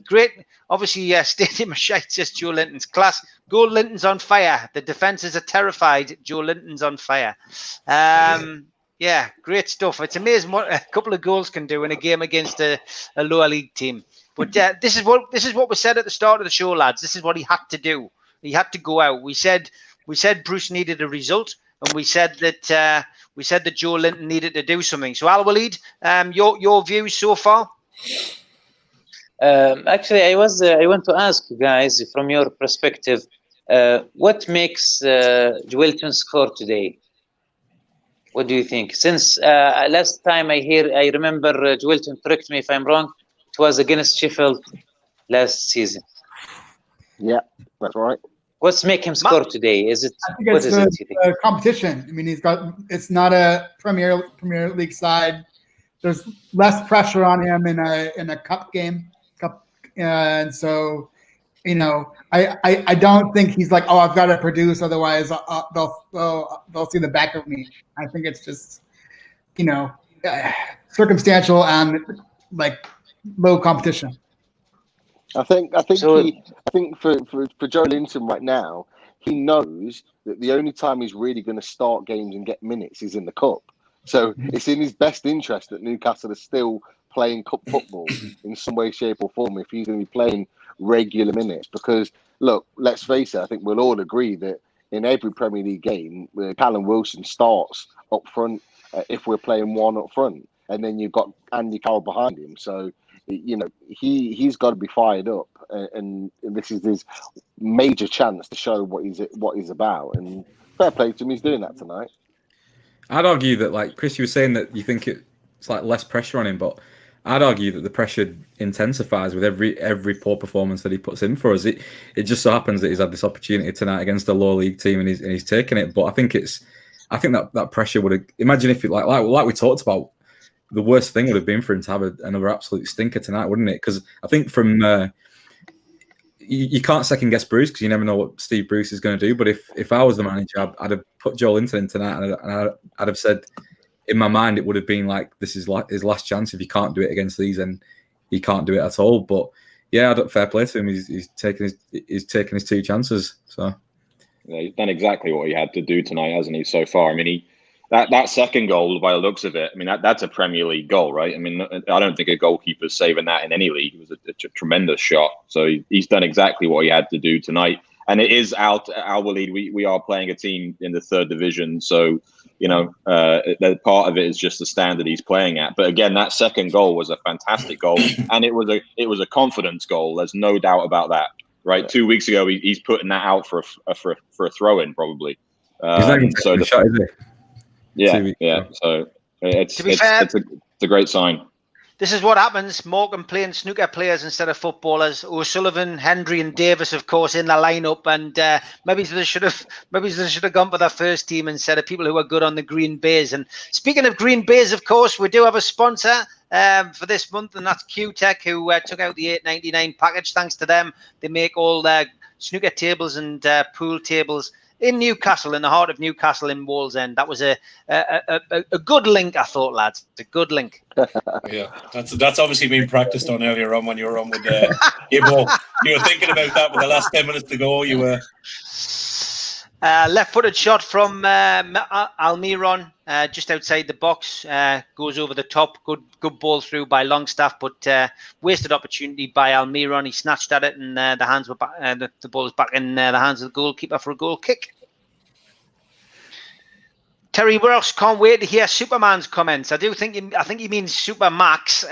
Great. Obviously, Stadium of Shite says Joelinton's class. Joelinton's on fire. The defences are terrified. Joelinton's on fire. Yeah, great stuff. It's amazing what a couple of goals can do in a game against a lower league team. But this is what was said at the start of the show, lads. This is what he had to do. He had to go out. We said Bruce needed a result, and we said that Joelinton needed to do something. So, Al Walid, your views so far? Actually, I want to ask you guys from your perspective, what makes Joelinton score today? What do you think? Since last time I remember Joelinton, correct me if I'm wrong, it was against Sheffield last season. Yeah, that's right. What's make him score today? Is it what is it? Competition. I mean, it's not a Premier League side. There's less pressure on him in a cup game. And so, you know, I don't think he's like, oh, I've got to produce, otherwise they'll see the back of me. I think it's just, you know, circumstantial and like low competition. I think for Joelinton right now, he knows that the only time he's really going to start games and get minutes is in the cup. So it's in his best interest that Newcastle is still playing cup football in some way, shape, or form if he's going to be playing regular minutes. Because look, let's face it, I think we'll all agree that in every Premier League game, Callum Wilson starts up front if we're playing one up front, and then you've got Andy Carroll behind him. So you know he's got to be fired up, and this is his major chance to show what he's about. And fair play to him, he's doing that tonight. I'd argue that, like Chris, you were saying that you think it's like less pressure on him, but I'd argue that the pressure intensifies with every poor performance that he puts in for us. It just so happens that he's had this opportunity tonight against a lower league team and he's taken it. But I think that pressure would have. Imagine if it like we talked about, the worst thing would have been for him to have another absolute stinker tonight, wouldn't it? Because I think from you can't second guess Bruce because you never know what Steve Bruce is going to do. But if I was the manager, I'd have put Joelinton in tonight, and I'd have said, in my mind, it would have been like, this is like his last chance. If he can't do it against these, then he can't do it at all. But yeah, fair play to him. He's taken his 2 chances. So yeah, he's done exactly what he had to do tonight, hasn't he? So far, I mean, that second goal, by the looks of it, I mean that's a Premier League goal, right? I mean, I don't think a goalkeeper's saving that in any league. It was a tremendous shot. So he's done exactly what he had to do tonight. And it is our lead. We are playing a team in the 3rd division, so part of it is just the standard he's playing at. But again, that second goal was a fantastic goal, and it was a confidence goal. There's no doubt about that, right? Yeah. 2 weeks ago, he's putting that out for a throw in probably. He's not even taking the shot, is he? Yeah. So it's a great sign. This is what happens. Morecambe playing snooker players instead of footballers. O'Sullivan, Hendry, and Davis, of course, in the lineup. And maybe they should have gone for their first team instead of people who are good on the green baize. And speaking of green baize, of course, we do have a sponsor for this month, and that's Q-Tech, who took out the $8.99 package. Thanks to them, they make all their snooker tables and pool tables in Newcastle, in the heart of Newcastle in Wallsend. That was a good link, I thought, lads. It's a good link. Yeah, that's obviously been practiced on earlier on when you were on with Ibo. You were thinking about that with the last 10 minutes to go. You were left-footed shot from Almiron, just outside the box, goes over the top. Good ball through by Longstaff, but wasted opportunity by Almiron. He snatched at it, and the hands were back. The ball was back in the hands of the goalkeeper for a goal kick. Terry Ross can't wait to hear Superman's comments. I think he means Super Max.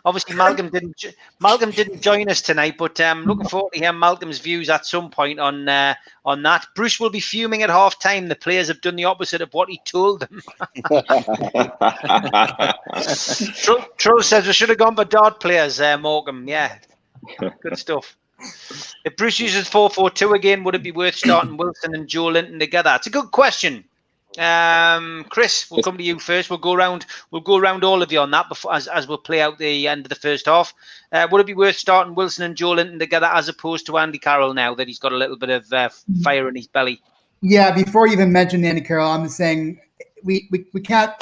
Obviously, Malcolm didn't join us tonight, but looking forward to hearing Malcolm's views at some point on that. Bruce will be fuming at half time. The players have done the opposite of what he told them. Troll says we should have gone for dart players, Morecambe. Yeah, good stuff. If Bruce uses 4-4-2 again, would it be worth starting Wilson and Joelinton together? It's a good question. Chris, we'll come to you first. We'll go around all of you on that before, as we'll play out the end of the first half. Would it be worth starting Wilson and Joelinton together as opposed to Andy Carroll now that he's got a little bit of fire in his belly? Yeah, before you even mention Andy Carroll, I'm saying we can't.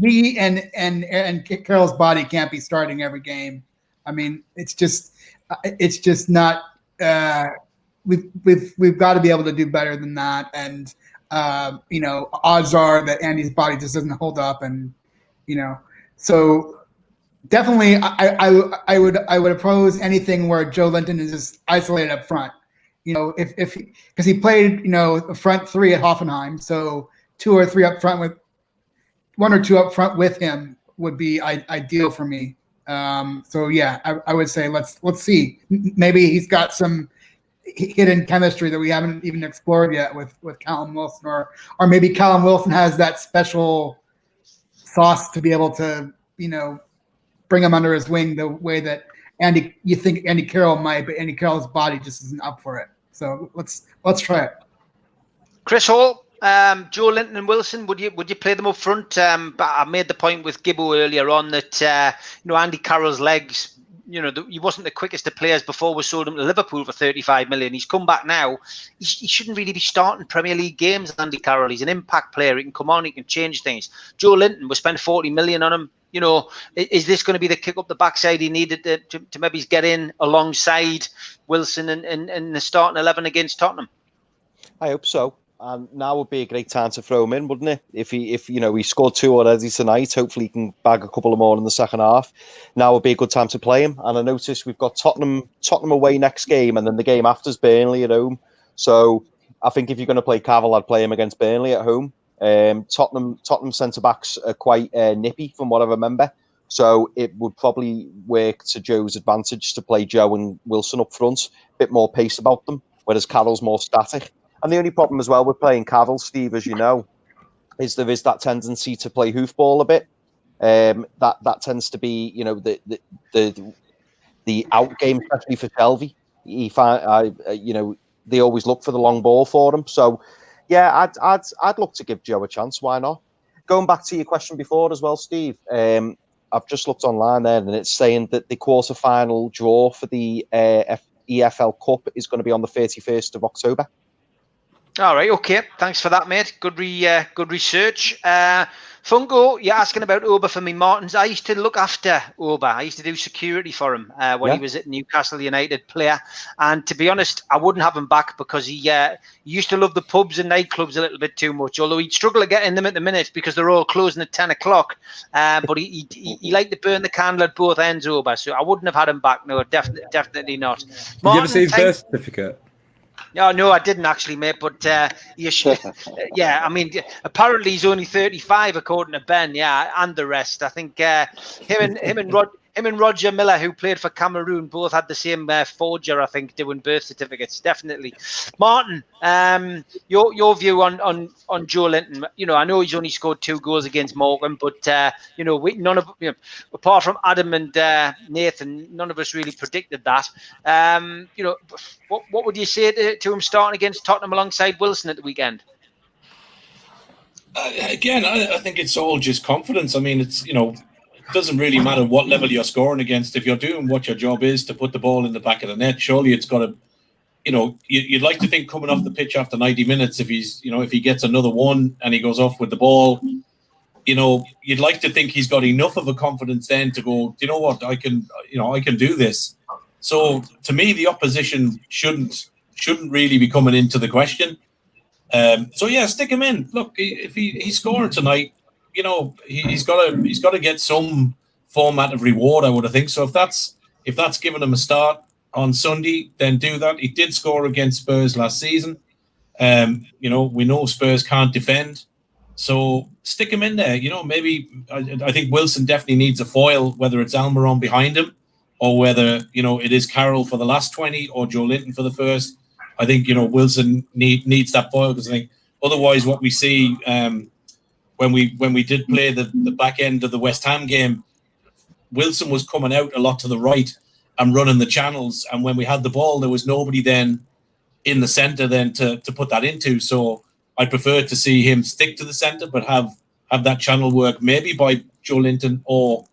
We and Carroll's body can't be starting every game. I mean, it's just not. We've got to be able to do better than that, and. Odds are that Andy's body just doesn't hold up, and so definitely I would oppose anything where Joelinton is just isolated up front. If because he played a front 3 at Hoffenheim, so 2 or 3 up front with 1 or 2 up front with him would be ideal for me. So yeah, I would say let's see. Maybe he's got some hidden chemistry that we haven't even explored yet with Callum Wilson, or maybe Callum Wilson has that special sauce to be able to bring him under his wing the way that you think Andy Carroll might, but Andy Carroll's body just isn't up for it. So let's try it. Chris Hall, Joelinton and Wilson, would you play them up front? But I made the point with Gibbo earlier on that Andy Carroll's legs. He wasn't the quickest of players before we sold him to Liverpool for 35 million. He's come back now. He shouldn't really be starting Premier League games, Andy Carroll. He's an impact player. He can come on, he can change things. Joelinton, we spent 40 million on him. Is this going to be the kick up the backside he needed to maybe get in alongside Wilson in the starting 11 against Tottenham? I hope so. And now would be a great time to throw him in, wouldn't it? If he scored 2 already tonight, hopefully he can bag a couple of more in the second half. Now would be a good time to play him. And I noticed we've got Tottenham away next game, and then the game after's Burnley at home. So I think if you're going to play Cavill, I'd play him against Burnley at home. Tottenham centre backs are quite nippy, from what I remember. So it would probably work to Joe's advantage to play Joe and Wilson up front, a bit more pace about them, whereas Carroll's more static. And the only problem as well with playing Cavill, Steve, as you know, is there is that tendency to play hoofball a bit. That tends to be, the out game, especially for Shelby. They always look for the long ball for him. So, yeah, I'd look to give Joe a chance. Why not? Going back to your question before as well, Steve. I've just looked online there, and it's saying that the quarter-final draw for the EFL Cup is going to be on the 31st of October. All right, okay. Thanks for that, mate. Good research. Fungo, you're asking about Oba for me, Martins. I used to look after Oba. I used to do security for him when he was at Newcastle United player. And to be honest, I wouldn't have him back because he used to love the pubs and nightclubs a little bit too much, although he'd struggle to get in them at the minute because they're all closing at 10 o'clock. But he liked to burn the candle at both ends, Oba. So I wouldn't have had him back. No, definitely not. Did you ever see his birth certificate? No, I didn't actually, mate. But yeah, I mean, apparently he's only 35, according to Ben. Yeah, and the rest. I think him and Roger Miller, who played for Cameroon, both had the same forger. I think doing birth certificates. Definitely, Martin. Your view on Joelinton. I know he's only scored 2 goals against Morecambe, but none of apart from Adam and Nathan, none of us really predicted that. What would you say to him starting against Tottenham alongside Wilson at the weekend? Again, I think it's all just confidence. I mean, it's it doesn't really matter what level you're scoring against. If you're doing what your job is to put the ball in the back of the net, surely it's got to, you'd like to think coming off the pitch after 90 minutes, if he gets another one and he goes off with the ball, you'd like to think he's got enough of a confidence then to go, you know what, I can do this. So to me, the opposition shouldn't really be coming into the question. So yeah, stick him in. Look, if he's scoring tonight, he's got to get some format of reward, I would think. So if that's giving him a start on Sunday, then do that. He did score against Spurs last season. We know Spurs can't defend, so stick him in there. Maybe I think Wilson definitely needs a foil, whether it's Almiron behind him or whether it is Carroll for the last 20 or Joelinton for the first. I think Wilson needs that foil, because I think otherwise what we see. When we did play the back end of the West Ham game, Wilson was coming out a lot to the right and running the channels. And when we had the ball, there was nobody then in the centre then to put that into. So I prefer to see him stick to the centre, but have that channel work maybe by Joelinton or,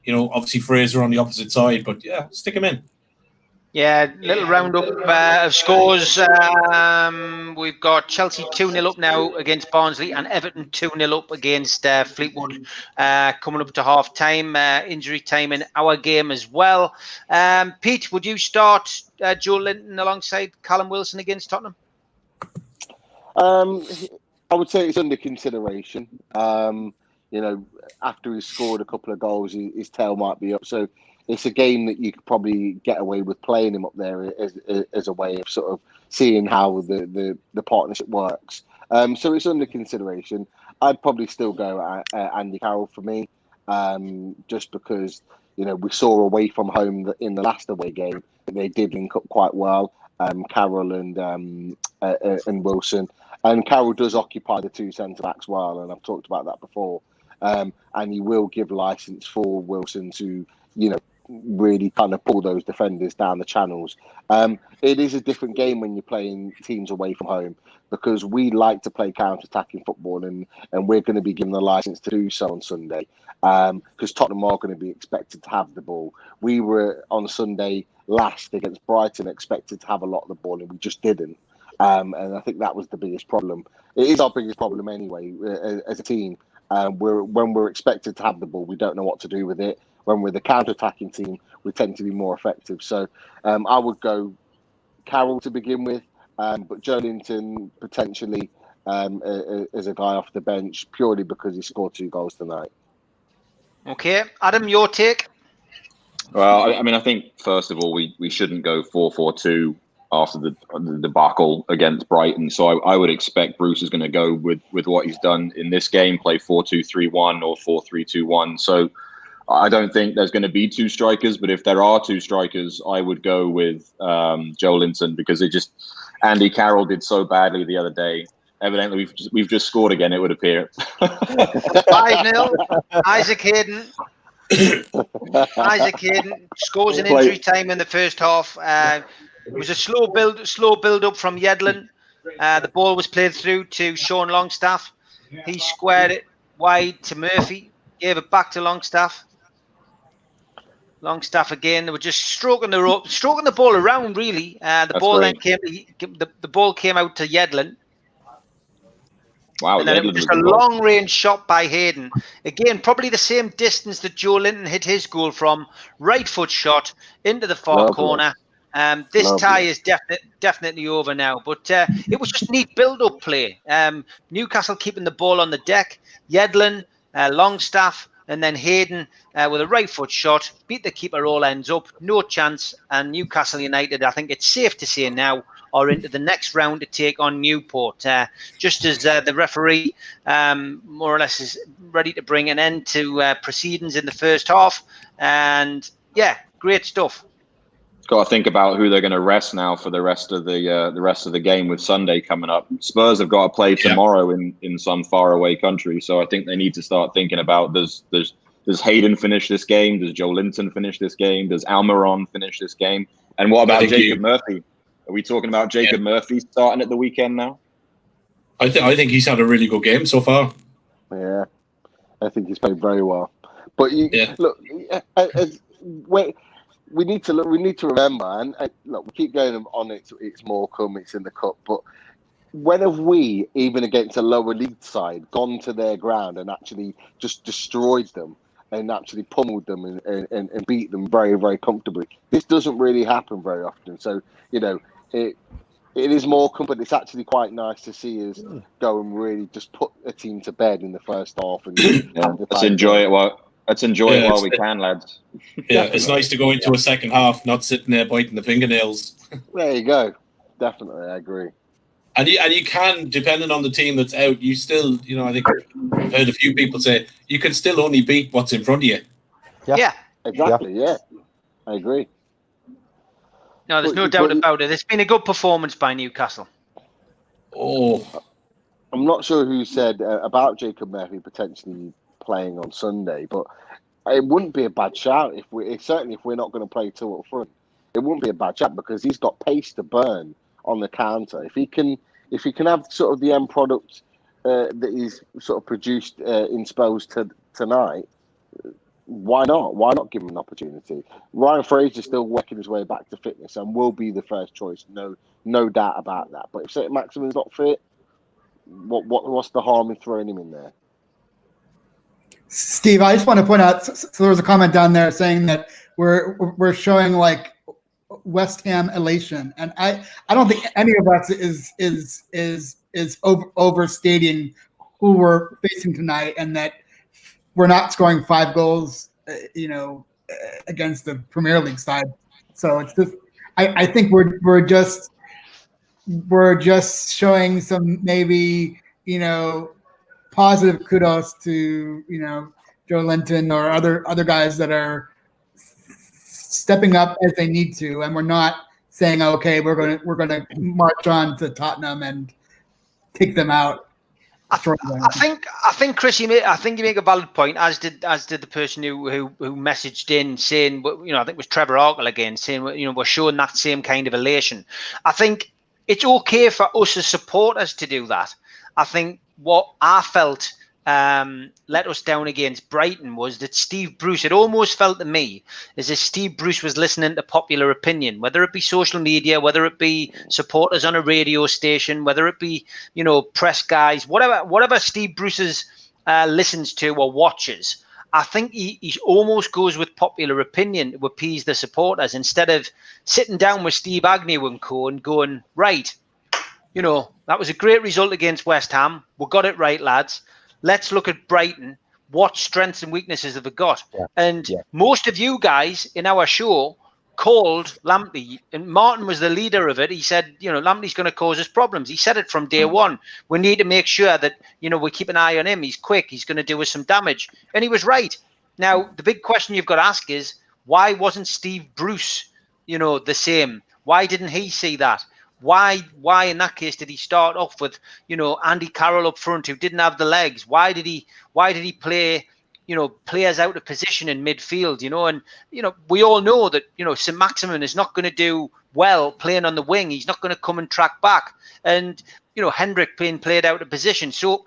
obviously Fraser on the opposite side. But yeah, stick him in. Yeah, little roundup of scores. We've got Chelsea 2-0 up now against Barnsley and Everton 2-0 up against Fleetwood coming up to half-time. Injury time in our game as well. Pete, would you start Joelinton alongside Callum Wilson against Tottenham? I would say it's under consideration. After he's scored a couple of goals, his tail might be up. So it's a game that you could probably get away with playing him up there as a way of sort of seeing how the partnership works. So it's under consideration. I'd probably still go at Andy Carroll for me, just because we saw away from home in the last away game that they did link up quite well. Carroll and Wilson, and Carroll does occupy the 2 centre backs well, and I've talked about that before. And he will give license for Wilson to really kind of pull those defenders down the channels. It is a different game when you're playing teams away from home, because we like to play counter-attacking football, and we're going to be given the license to do so on Sunday, because Tottenham are going to be expected to have the ball. We were on Sunday last against Brighton expected to have a lot of the ball, and we just didn't. And I think that was the biggest problem. It is our biggest problem anyway as a team. When we're expected to have the ball, we don't know what to do with it. When we're the counter-attacking team, we tend to be more effective. So I would go Carroll to begin with, but Joelinton potentially as a guy off the bench, purely because he scored 2 goals tonight. Okay. Adam, your take? Well, I think, first of all, we shouldn't go 4-4-2 after the debacle against Brighton. So I would expect Bruce is going to go with what he's done in this game, play 4-2-3-1 or 4-3-2-1. So I don't think there's going to be 2 strikers, but if there are 2 strikers, I would go with Joelinton, because Andy Carroll did so badly the other day evidently we've just scored again. It would appear 5-0. Isaac Hayden. Isaac Hayden scores in injury time in the first half. It was a slow build up from Yedlin. The ball was played through to Sean Longstaff. He squared it wide to Murphy, gave it back to Longstaff. Longstaff again. They were just stroking the ball around. Really, the ball came out to Yedlin. Wow, and then it was just a long-range shot by Hayden. Again, probably the same distance that Joelinton hit his goal from. Right foot shot into the far corner. This tie is definitely over now. But it was just neat build-up play. Newcastle keeping the ball on the deck. Yedlin, Longstaff, and then Hayden with a right foot shot. Beat the keeper, all ends up. No chance. And Newcastle United, I think it's safe to say now, are into the next round to take on Newport. Just as the referee more or less is ready to bring an end to proceedings in the first half. And yeah, great stuff. Got to think about who they're going to rest now for the rest of the game with Sunday coming up. Spurs have got to play tomorrow in some faraway country, so I think they need to start thinking about does Hayden finish this game? Does Joelinton finish this game? Does Almiron finish this game? And what about Jacob Murphy? Are we talking about Jacob Murphy starting at the weekend now? I think he's had a really good game so far. Yeah, I think he's played very well. But look, we need to remember, and look, we keep going on. It's Morecambe, it's in the cup, but when have we, even against a lower league side, gone to their ground and actually just destroyed them and actually pummeled them and beat them very, very comfortably? This doesn't really happen very often. So, it is Morecambe, but it's actually quite nice to see us go and really just put a team to bed in the first half. And let's enjoy it while we can, lads. Yeah, it's nice to go into a second half, not sitting there biting the fingernails. There you go. Definitely, I agree. And you can, depending on the team that's out, you still, I think I've heard a few people say you can still only beat what's in front of you. Yeah. Exactly. Yeah, I agree. No, there's no doubt about it. It's been a good performance by Newcastle. Oh, I'm not sure who said about Jacob Murphy potentially playing on Sunday, but it wouldn't be a bad shout if we're not going to play two up front. It wouldn't be a bad shout because he's got pace to burn on the counter. If he can have sort of the end product that he's sort of produced in Spurs tonight, why not? Why not give him an opportunity? Ryan Fraser's still working his way back to fitness and will be the first choice. No doubt about that. But if St. Maximin's not fit, what's the harm in throwing him in there? Steve, I just want to point out. So there was a comment down there saying that we're showing like West Ham elation, and I don't think any of us is overstating who we're facing tonight, and that we're not scoring 5 goals, against the Premier League side. So it's just, I think we're just showing some maybe positive kudos to Joelinton or other guys that are stepping up as they need to, and we're not saying we're gonna march on to Tottenham and take them out. I think Chris, you make a valid point, as did the person who messaged in saying, I think it was Trevor Arkle again saying, we're showing that same kind of elation. I think it's okay for us as supporters to do that. I think what I felt let us down against Brighton was that Steve Bruce, it almost felt to me as if Steve Bruce was listening to popular opinion, whether it be social media, whether it be supporters on a radio station, whether it be, press guys, whatever Steve Bruce's listens to or watches. I think he almost goes with popular opinion to appease the supporters instead of sitting down with Steve Agnew and co and going, right, that was a great result against West Ham. We got it right, lads. Let's look at Brighton. What strengths and weaknesses have we got? Most of you guys in our show called Lamptey, and Martin was the leader of it. He said, Lamptey's going to cause us problems. He said it from day one. We need to make sure that, we keep an eye on him. He's quick. He's going to do us some damage. And he was right. Now, the big question you've got to ask is, why wasn't Steve Bruce, the same? Why didn't he see that? Why in that case did he start off with, you know, Andy Carroll up front who didn't have the legs? Why did he play, you know, players out of position in midfield, you know? And, you know, we all know that, you know, St. Maximin is not going to do well playing on the wing. He's not going to come and track back. And, you know, Hendrick being played out of position. So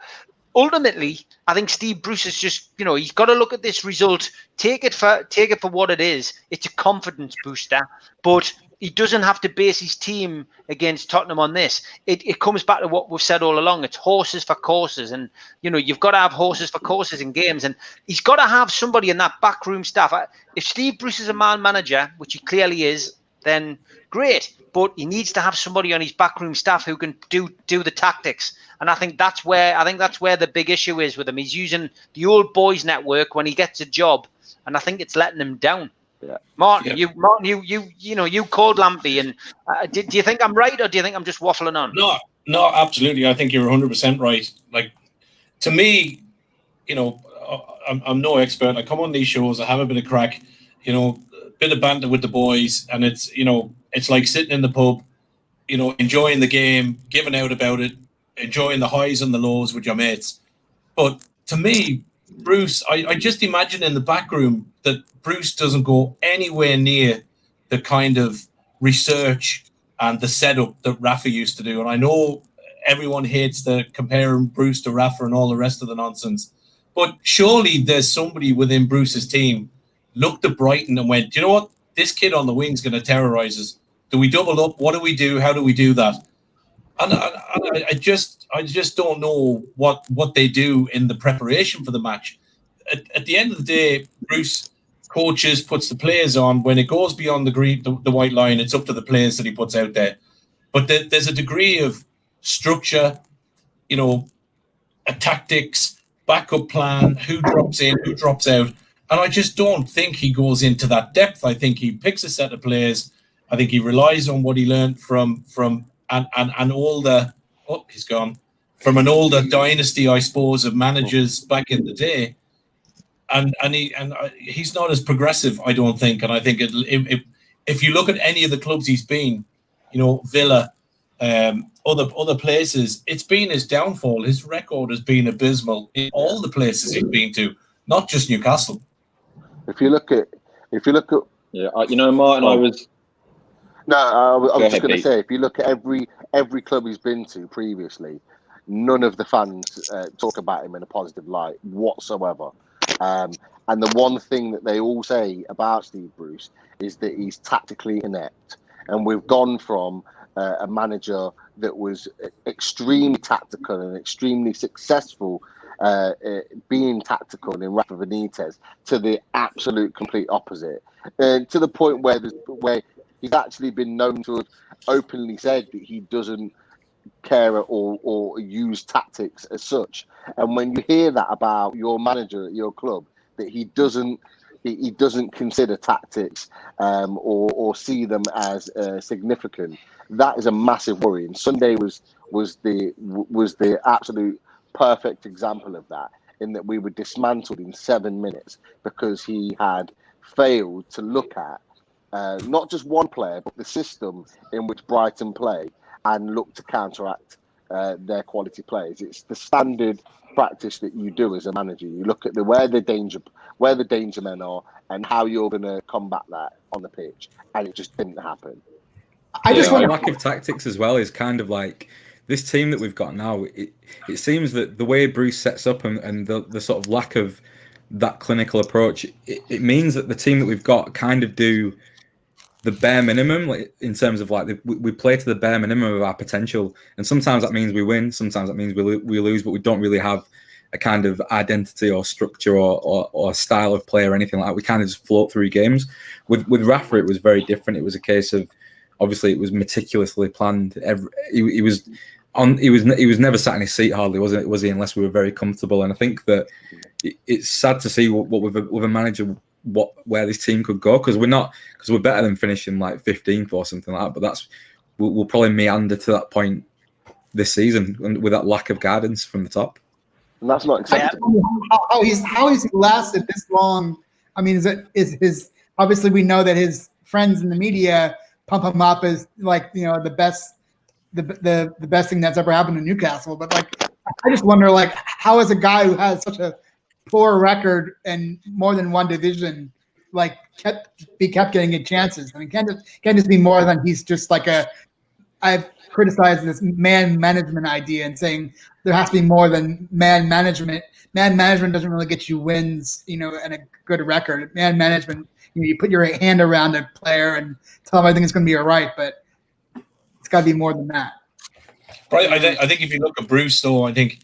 ultimately, I think Steve Bruce is just, you know, he's got to look at this result, take it for what it is. It's a confidence booster, but he doesn't have to base his team against Tottenham on this. It comes back to what we've said all along. It's horses for courses. And, you know, you've got to have horses for courses in games. And he's got to have somebody in that backroom staff. If Steve Bruce is a man manager, which he clearly is, then great. But he needs to have somebody on his backroom staff who can do the tactics. And I think that's where the big issue is with him. He's using the old boys network when he gets a job, and I think it's letting him down. Yeah. Martin, you called Lamptey, and do you think I'm right, or do you think I'm just waffling on? No, absolutely. I think you're 100% right. Like, to me, you know, I'm no expert. I come on these shows, I have a bit of crack, you know, a bit of banter with the boys, and it's, you know, it's like sitting in the pub, you know, enjoying the game, giving out about it, enjoying the highs and the lows with your mates. But to me, Bruce, I just imagine in the back room that Bruce doesn't go anywhere near the kind of research and the setup that Rafa used to do. And I know everyone hates the comparing Bruce to Rafa and all the rest of the nonsense, but surely there's somebody within Bruce's team looked at Brighton and went, you know what? This kid on the wing's going to terrorize us. Do we double up? What do we do? How do we do that? And I just don't know what they do in the preparation for the match. At the end of the day, Bruce coaches, puts the players on. When it goes beyond the white line, it's up to the players that he puts out there. But there's a degree of structure, you know, a tactics, backup plan, who drops in, who drops out. And I just don't think he goes into that depth. I think he picks a set of players. I think he relies on what he learned from an older, he's gone, from an older dynasty, I suppose, of managers back in the day. And he's not as progressive, I don't think. And I think if you look at any of the clubs he's been, you know, Villa, other places, it's been his downfall. His record has been abysmal in all the places he's been to, not just Newcastle. If you look at, yeah, you know, Martin, I was just going to say, if you look at every club he's been to previously, none of the fans talk about him in a positive light whatsoever. And the one thing that they all say about Steve Bruce is that he's tactically inept. And we've gone from a manager that was extremely tactical and extremely successful being tactical in Rafa Benitez to the absolute complete opposite. To the point where he's actually been known to have openly said that he doesn't care or use tactics as such. And when you hear that about your manager at your club, that he doesn't consider tactics or see them as significant, that is a massive worry. And Sunday was the absolute perfect example of that, in that we were dismantled in 7 minutes because he had failed to look at not just one player, but the system in which Brighton play and look to counteract their quality players. It's the standard practice that you do as a manager. You look at where the danger men are and how you're going to combat that on the pitch, and it just didn't happen. Lack of tactics as well is kind of like this team that we've got now. It seems that the way Bruce sets up and the sort of lack of that clinical approach, it means that the team that we've got kind of do the bare minimum, like in terms of like we play to the bare minimum of our potential, and sometimes that means we win, sometimes that means we lose, but we don't really have a kind of identity or structure or style of play or anything like that. We kind of just float through games. With Rafa, it was very different. It was a case of, obviously, it was meticulously planned. He was never sat in his seat hardly, was he? Unless we were very comfortable. And I think that it's sad to see what with a manager where this team could go, because we're better than finishing like 15th or something like that. But we'll probably meander to that point this season with that lack of guidance from the top. And that's not acceptable. How he's lasted this long? I mean, is his obviously we know that his friends in the media pump him up as like, you know, the best the best thing that's ever happened to Newcastle. But like, I just wonder, like, how is a guy who has such a poor record in more than one division, like, kept getting good chances? I mean, can't just be more than he's just like I've criticized this man management idea and saying there has to be more than man management. Man management doesn't really get you wins, and a good record. Man management, you put your hand around a player and tell them everything's going to be all right, but it's got to be more than that. Right. I think if you look at Bruce, though, I think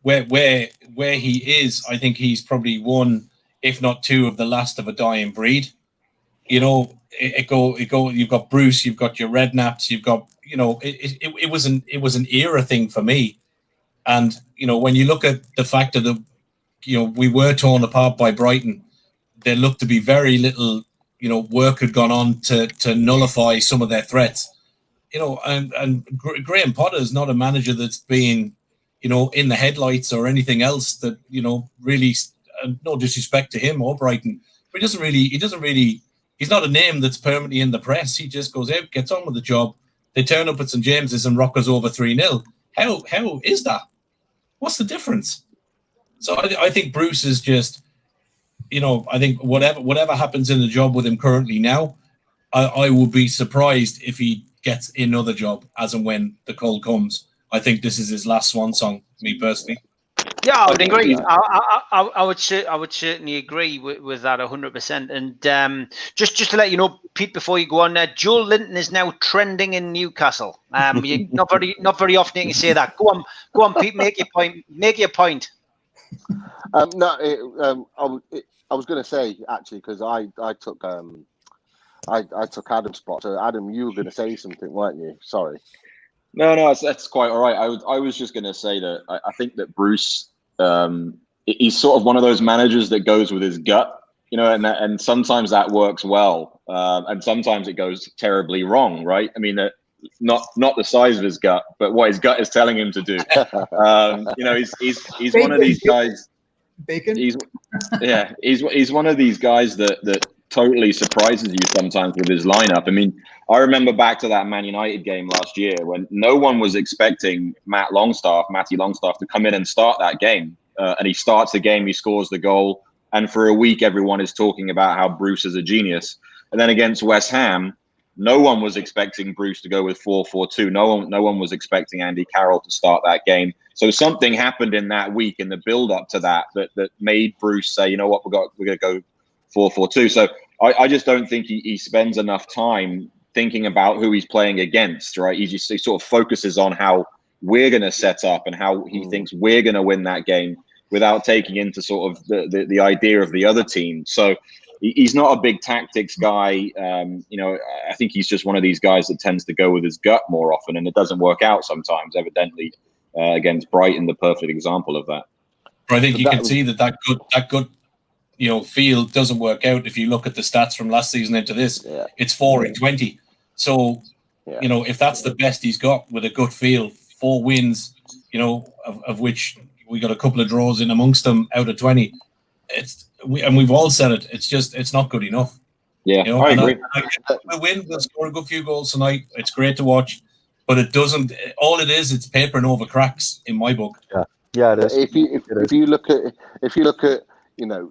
where he is, I think he's probably one, if not two, of the last of a dying breed. You've got Bruce, you've got your Redknaps, you've got, it was an era thing for me. And, when you look at the fact that we were torn apart by Brighton, there looked to be very little, work had gone on to nullify some of their threats. And Graham Potter is not a manager that's been, in the headlights or anything else that, really, no disrespect to him or Brighton, but he doesn't really, he's not a name that's permanently in the press. He just goes out, gets on with the job. They turn up at St. James's and rock us over 3-0. How is that? What's the difference? So I think Bruce is just, I think whatever happens in the job with him currently now, I will be surprised if he gets another job as and when the call comes. I think this is his last swan song, me personally. Yeah, I would agree. I would certainly agree with that 100%. And just to let you know, Pete, before you go on, Joelinton is now trending in Newcastle. Not very often you can say that. Go on, Pete. Make your point. Make your point. I was going to say actually, because I took Adam's spot. So Adam, you were going to say something, weren't you? Sorry. No, that's quite all right. I was just going to say that I think that Bruce, he's sort of one of those managers that goes with his gut, and sometimes that works well, and sometimes it goes terribly wrong, right? I mean, not the size of his gut, but what his gut is telling him to do. He's one of these guys. Bacon. He's one of these guys that totally surprises you sometimes with his lineup. I mean, I remember back to that Man United game last year when no one was expecting Matty Longstaff to come in and start that game. And he starts the game, he scores the goal. And for a week, everyone is talking about how Bruce is a genius. And then against West Ham, no one was expecting Bruce to go with 4-4-2. No one was expecting Andy Carroll to start that game. So something happened in that week in the build up to that made Bruce say, you know what, we're going to go 4-4-2. So I just don't think he spends enough time thinking about who he's playing against, right? He sort of focuses on how we're going to set up and how he thinks we're going to win that game without taking into sort of the idea of the other team. So he's not a big tactics guy. I think he's just one of these guys that tends to go with his gut more often, and it doesn't work out sometimes, evidently, against Brighton, the perfect example of that. I think you can see that good field doesn't work out. If you look at the stats from last season into this, it's 4-20. So, if that's the best he's got with a good feel, 4 wins, of which we got a couple of draws in amongst them out of 20. We've all said it. It's not good enough. Yeah, I agree. We'll win. We'll score a good few goals tonight. It's great to watch, but it doesn't. All it is, it's papering over cracks in my book. Yeah, it is. If you look at,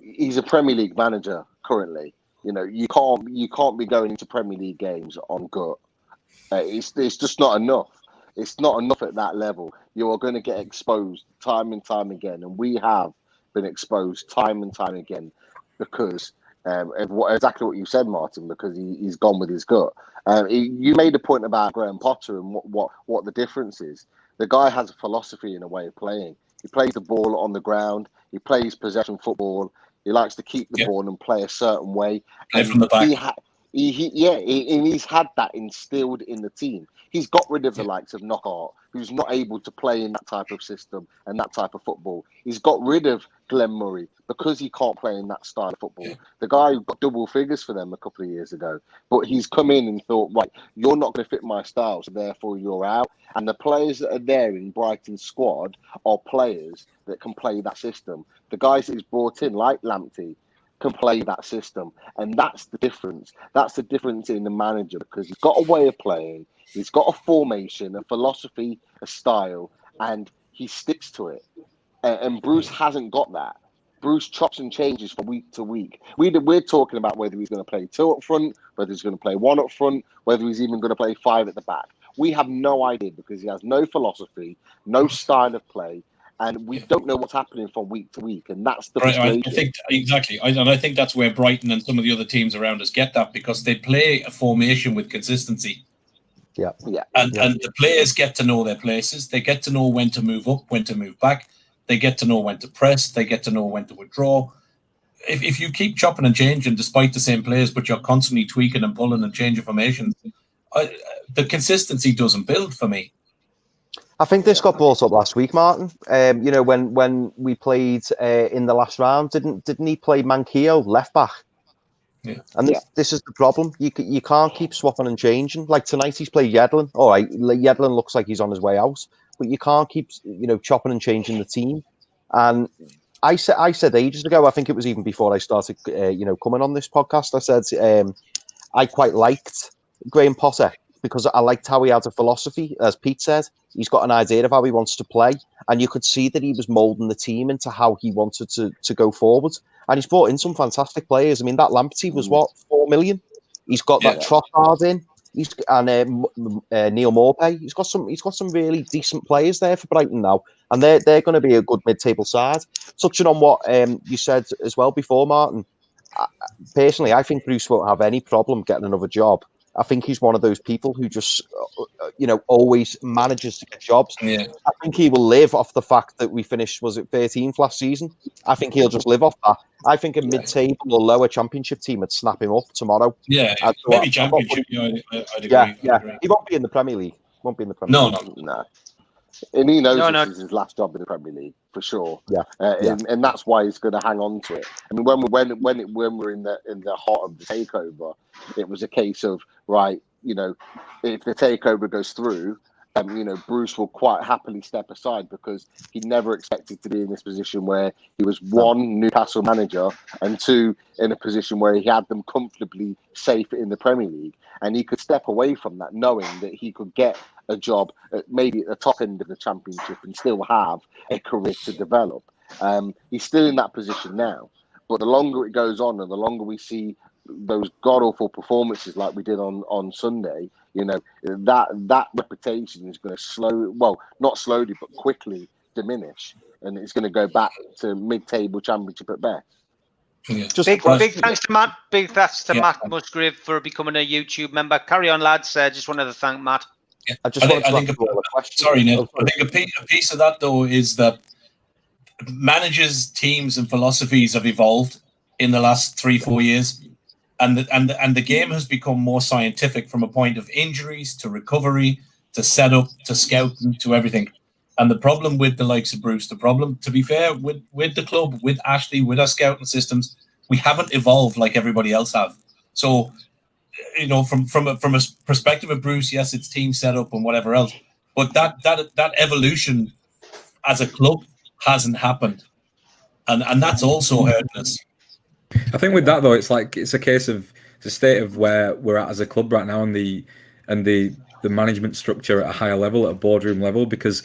he's a Premier League manager currently. You can't be going into Premier League games on gut. It's just not enough. It's not enough at that level. You are going to get exposed time and time again, and we have been exposed time and time again because exactly what you said, Martin. Because he's gone with his gut. You made a point about Graham Potter and what the difference is. The guy has a philosophy and a way of playing. He plays the ball on the ground. He plays possession football. He likes to keep the ball and play a certain way. Play from the back. He's had that instilled in the team. He's got rid of the likes of Knockout, who's not able to play in that type of system and that type of football. He's got rid of Glenn Murray because he can't play in that style of football. The guy who got double figures for them a couple of years ago. But he's come in and thought, right, you're not going to fit my style, so therefore you're out. And the players that are there in Brighton's squad are players that can play that system. The guys that he's brought in, like Lamptey, can play that system. And that's the difference. That's the difference in the manager, because he's got a way of playing, he's got a formation, a philosophy, a style, and he sticks to it. And Bruce hasn't got that. Bruce chops and changes from week to week. We're talking about whether he's going to play 2 up front, whether he's going to play 1 up front, whether he's even going to play 5 at the back. We have no idea, because he has no philosophy, no style of play, and we don't know what's happening from week to week, and that's the frustration. I think exactly, and I think that's where Brighton and some of the other teams around us get that, because they play a formation with consistency. Yeah. And the players get to know their places. They get to know when to move up, when to move back. They get to know when to press. They get to know when to withdraw. If you keep chopping and changing despite the same players, but you're constantly tweaking and pulling and changing formations, the consistency doesn't build for me. I think this got brought up last week, Martin. You know, when we played in the last round, didn't he play Manquillo left back? Yeah. And this is the problem. You can't keep swapping and changing. Like tonight, he's played Yedlin. All right, Yedlin looks like he's on his way out, but you can't keep chopping and changing the team. And I said ages ago, I think it was even before I started coming on this podcast, I said I quite liked Graham Potter because I liked how he had a philosophy. As Pete said, he's got an idea of how he wants to play, and you could see that he was moulding the team into how he wanted to go forward. And he's brought in some fantastic players. I mean, that Lamptey was what, 4 million. He's got that Trossard in. Neil Maupay. He's got some really decent players there for Brighton now, and they're going to be a good mid-table side. Touching on what you said as well before, Martin. Personally, I think Bruce won't have any problem getting another job. I think he's one of those people who just, always manages to get jobs. Yeah. I think he will live off the fact that we finished, was it 13th last season? I think he'll just live off that. I think a mid-table or lower championship team would snap him up tomorrow. Yeah, maybe championship. I'd agree. Yeah. He won't be in the Premier League. No. And he knows this is his last job in the Premier League for sure. And that's why he's going to hang on to it. I mean, when we're in the heart of the takeover, it was a case of if the takeover goes through, Bruce will quite happily step aside, because he never expected to be in this position where he was 1, Newcastle manager, and 2, in a position where he had them comfortably safe in the Premier League, and he could step away from that knowing that he could get a job maybe at the top end of the Championship and still have a career to develop. He's still in that position now, but the longer it goes on and the longer we see those god-awful performances like we did on Sunday, that reputation is going to not slowly, but quickly diminish, and it's going to go back to mid-table Championship at best. Yeah. Big thanks to Matt. Big thanks to Matt Musgrave for becoming a YouTube member. Carry on, lads. Just wanted to thank Matt. Yeah. I think a piece of that, though, is that managers, teams, and philosophies have evolved in the last 3-4 years, and the game has become more scientific from a point of injuries to recovery to setup to scouting to everything. And the problem with the likes of Bruce, the problem, to be fair, with the club, with Ashley, with our scouting systems, we haven't evolved like everybody else have. So, from a perspective of Bruce, yes, it's team setup and whatever else, but that evolution as a club hasn't happened, and that's also hurting us. I think with that though, it's a case of the state of where we're at as a club right now, and the management structure at a higher level, at a boardroom level, because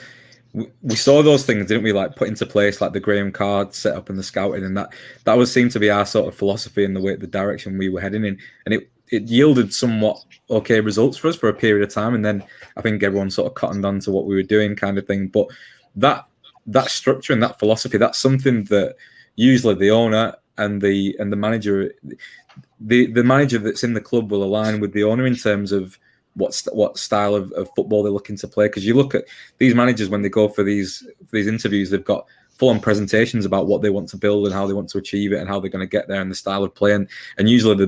we saw those things, didn't we? Like put into place, like the Graham card set up and the scouting, and that was seemed to be our sort of philosophy and the direction we were heading in, and it yielded somewhat okay results for us for a period of time, and then I think everyone sort of cottoned on to what we were doing, kind of thing. But that structure and that philosophy, that's something that usually the owner and the manager, the manager that's in the club will align with the owner in terms of what style of football they're looking to play. Because you look at these managers when they go for these interviews, they've got full-on presentations about what they want to build and how they want to achieve it and how they're going to get there and the style of play. And usually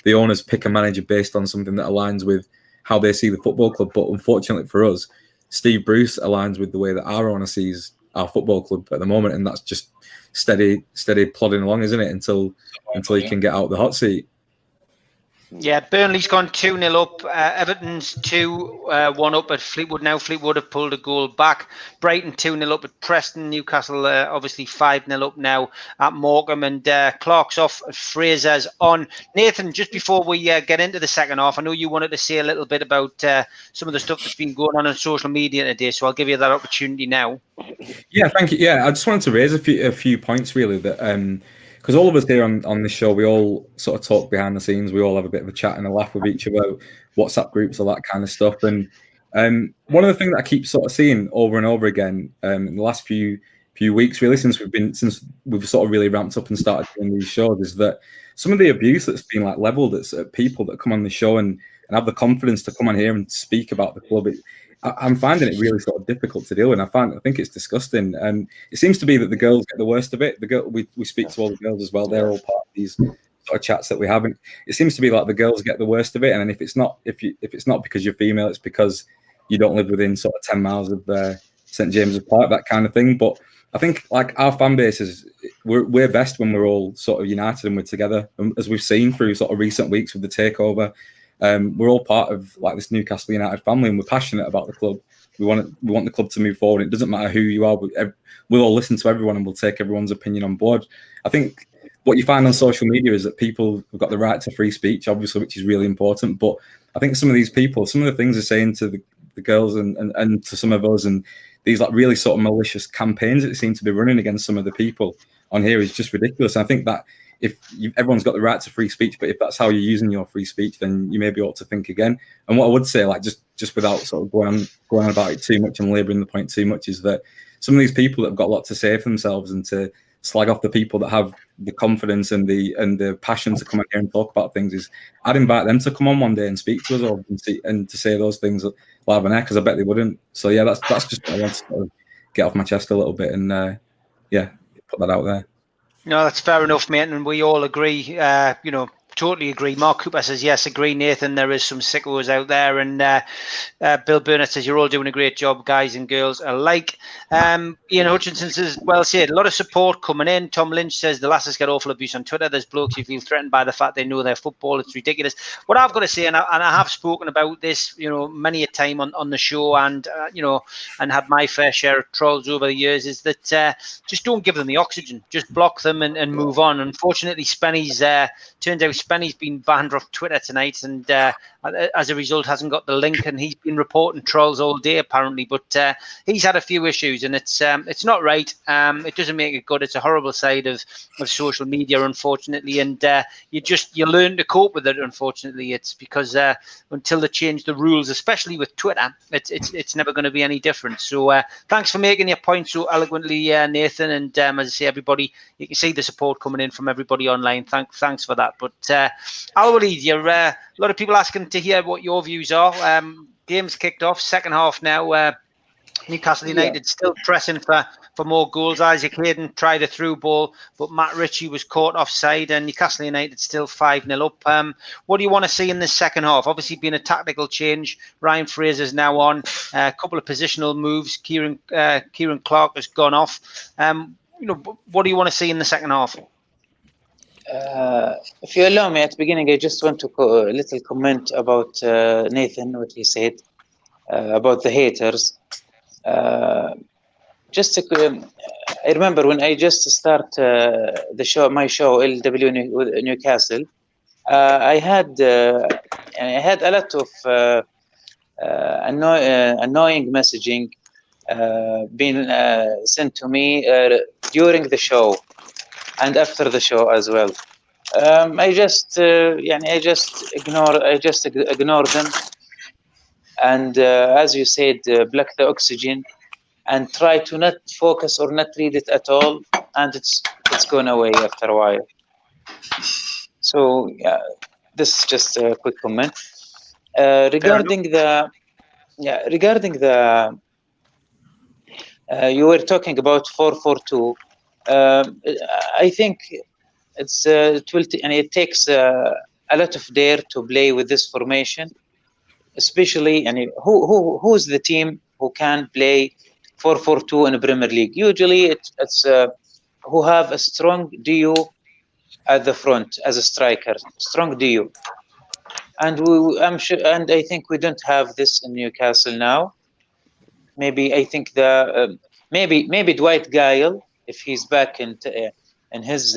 the owners pick a manager based on something that aligns with how they see the football club. But unfortunately for us, Steve Bruce aligns with the way that our owner sees our football club at the moment, and that's just steady plodding along, isn't it? Until he can get out the hot seat. Yeah, Burnley's gone 2-0 up. Everton's 2-1 up at Fleetwood now. Fleetwood have pulled a goal back. Brighton 2-0 up at Preston. Newcastle obviously 5-0 up now at Morecambe. And Clark's off. Fraser's on. Nathan, just before we get into the second half, I know you wanted to say a little bit about some of the stuff that's been going on social media today, so I'll give you that opportunity now. Yeah, thank you. Yeah, I just wanted to raise a few points really that because all of us here on this show, we all sort of talk behind the scenes. We all have a bit of a chat and a laugh with each other, WhatsApp groups, all that kind of stuff. And one of the things that I keep sort of seeing over and over again in the last few weeks, really, since we've sort of really ramped up and started doing these shows, is that some of the abuse that's been like leveled at people that come on the show and have the confidence to come on here and speak about the club. I'm finding it really sort of difficult to deal with. I think it's disgusting. It seems to be that the girls get the worst of it. We speak to all the girls as well. They're all part of these sort of chats that we have. And it seems to be like the girls get the worst of it. And then if it's not because you're female, it's because you don't live within sort of 10 miles of St James's Park, that kind of thing. But I think like our fan base we're best when we're all sort of united and we're together. And as we've seen through sort of recent weeks with the takeover. We're all part of like this Newcastle United family, and we're passionate about the club. We want the club to move forward. It doesn't matter who you are. We'll all listen to everyone, and we'll take everyone's opinion on board. I think what you find on social media is that people have got the right to free speech, obviously, which is really important. But I think some of these people, some of the things they're saying to the girls and to some of us, and these like really sort of malicious campaigns that seem to be running against some of the people on here is just ridiculous. And I think that everyone's got the right to free speech, but if that's how you're using your free speech, then you maybe ought to think again. And what I would say, like just without sort of going on about it too much and labouring the point too much, is that some of these people that have got a lot to say for themselves and to slag off the people that have the confidence and the passion to come in here and talk about things, I'd invite them to come on one day and speak to us all and to say those things live on air, because I bet they wouldn't. So yeah, that's just what I want to sort of get off my chest a little bit and put that out there. No, that's fair enough, mate, and we all agree. Totally agree. Mark Cooper says, yes, agree, Nathan. There is some sickos out there. And Bill Burnett says, you're all doing a great job, guys and girls alike. Ian Hutchinson says, well said. A lot of support coming in. Tom Lynch says, the lasses get awful abuse on Twitter. There's blokes who feel threatened by the fact they know their football. It's ridiculous. What I've got to say, and I have spoken about this, many a time on the show and had my fair share of trolls over the years, is that just don't give them the oxygen. Just block them and move on. Unfortunately, turns out Spenny's been banned off Twitter tonight, and as a result hasn't got the link, and he's been reporting trolls all day apparently. But he's had a few issues, and it's not right. It doesn't make it good. It's a horrible side of social media, unfortunately, and you learn to cope with it. Unfortunately, it's because until they change the rules, especially with Twitter, it's never going to be any different. So thanks for making your point so eloquently, Nathan. And as I say, everybody, you can see the support coming in from everybody online. Thanks for that. But Al-Walid, a lot of people asking to hear what your views are. Game's kicked off, second half now. Newcastle United still pressing for more goals. Isaac Hayden tried a through ball, but Matt Ritchie was caught offside, and Newcastle United still 5-0 up. What do you want to see in this second half? Obviously, been a tactical change. Ryan Fraser's now on. A couple of positional moves. Kieran Clark has gone off. What do you want to see in the second half? If you allow me, at the beginning, I just want to a little comment about Nathan, what he said about the haters. I remember when I just start my show LW Newcastle, I had a lot of annoying messaging being sent to me during the show and after the show as well. I just ignore them, and as you said, block the oxygen and try to not focus or not read it at all, and it's gone away after a while. So yeah, this is just a quick comment regarding the you were talking about 4-4-2. I think it takes a lot of dare to play with this formation, especially who's the team who can play 4-4-2 in the Premier League. Usually it's who have a strong duo at the front as a striker, strong duo. and I'm sure, and I think we don't have this in Newcastle now. Maybe I think maybe Dwight Gale, if he's back in his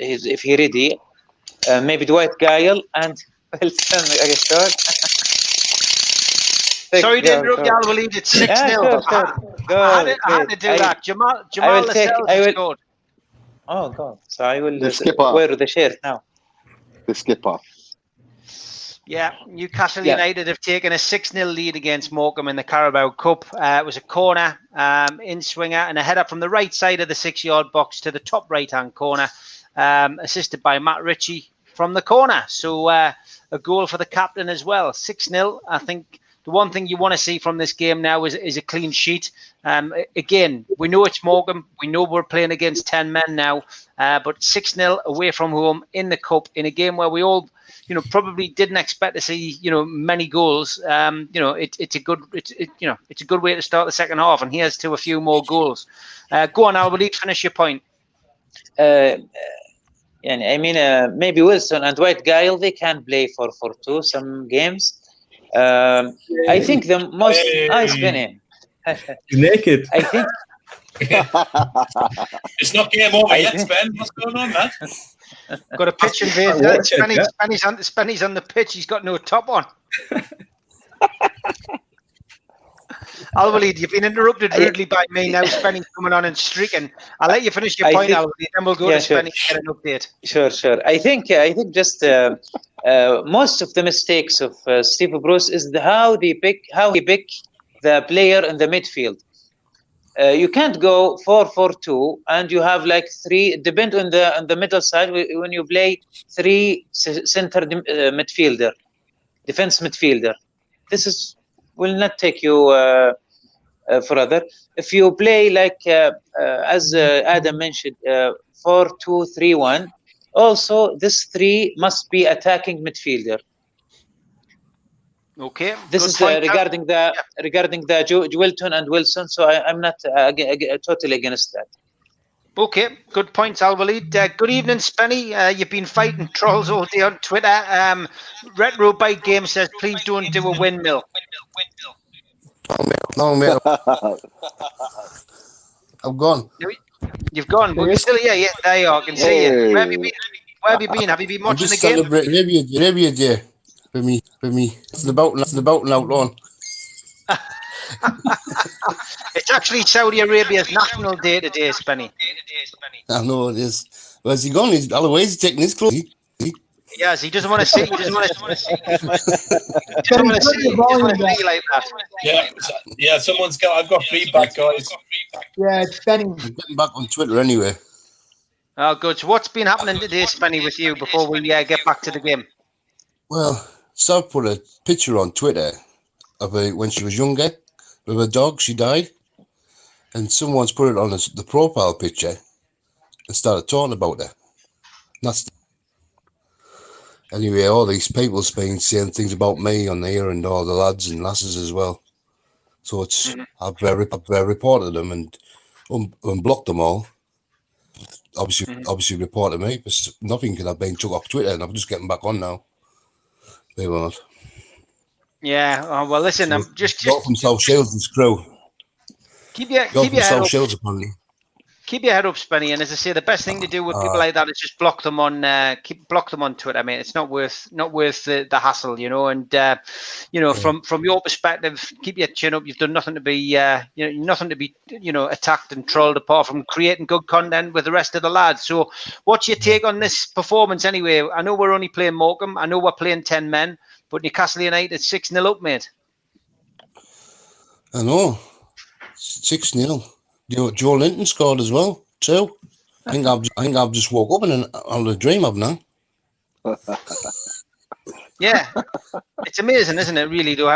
if he ready, maybe Dwight Gale and Wilson. Sorry to interrupt you, I believe it's 6-0. Sure. I had to do that. Jamal Lascelles scored. Oh God! So I will The skipper. wear the shirt now. The skipper. Yeah, Newcastle United have taken a 6-0 lead against Morecambe in the Carabao Cup. It was a corner in swinger and a header from the right side of the 6-yard box to the top right-hand corner, assisted by Matt Ritchie from the corner. So a goal for the captain as well. 6-0. I think the one thing you want to see from this game now is a clean sheet. Again, we know it's Morecambe. We know we're playing against 10 men now. But 6-0 away from home in the Cup in a game where we all, probably didn't expect to see, many goals. It's a good way to start the second half. And here's to a few more goals. Go on, Albert, finish your point. Maybe Wilson and Dwight Gale, they can play for two some games. I think the most Benny. Naked. I think it's not game over yet, Ben. What's going on, man? Got a pitch invasion. Spenny's on the pitch. He's got no top on. Albert, you've been interrupted rudely by me now. Spenny's coming on and streaking. I'll let you finish your point, Albert, then we'll go to Spenny and get an update. Sure. I think just most of the mistakes of Steve Bruce is how he pick the player in the midfield. You can't go 4-4-2 and you have like three. Depend on the middle side when you play three center midfielder, defense midfielder. This will not take you further. If you play like as Adam mentioned, 4-2-3-1. Also, this three must be attacking midfielder. Okay. This is regarding the Joelinton and Wilson. So I'm not totally against that. Okay, good points, Alvalid. Good evening, Spenny. You've been fighting trolls all day on Twitter. Retro Bike Game says, please don't do a windmill. No, mate. I've gone. You've gone, but you're still here. Yeah, there you are. I can see you. Where have you been? Have you been watching the game? Arabia Day for me. It's the Bolton out on. It's actually Saudi Arabia's National Day today, Spenny. I know it is. Where's he gone? Otherwise, he's taking his clothes. Yes, he doesn't want to see. He doesn't want to see like that. Yeah. I've got feedback, guys. Yeah, it's Benny. I'm getting back on Twitter anyway. Oh, good. So what's been happening today, Spenny, with you before we get back to the game? Well, Sav put a picture on Twitter of her when she was younger with her dog. She died, and someone's put it on the profile picture and started talking about her. Anyway, all these people's been saying things about me on there and all the lads and lasses as well. So it's I've reported them and blocked them all. Obviously reported me, but nothing could have been took off Twitter, and I'm just getting back on now. They won't. Yeah. Oh, well, listen, So, I'm just from South Shields and Screw. keep your head up. Shields apparently. Keep your head up, Spenny. And as I say, the best thing to do with people like that is just block them on Twitter. I mean, it's not worth the hassle, And from your perspective, keep your chin up. You've done nothing to be attacked and trolled, apart from creating good content with the rest of the lads. So, what's your take on this performance anyway? I know we're only playing Morecambe. I know we're playing 10 men, but Newcastle United 6-0 up, mate. I know. 6-0. Joelinton scored as well, too. I think I've just woke up in a dream of now. Yeah, it's amazing, isn't it? Really, though.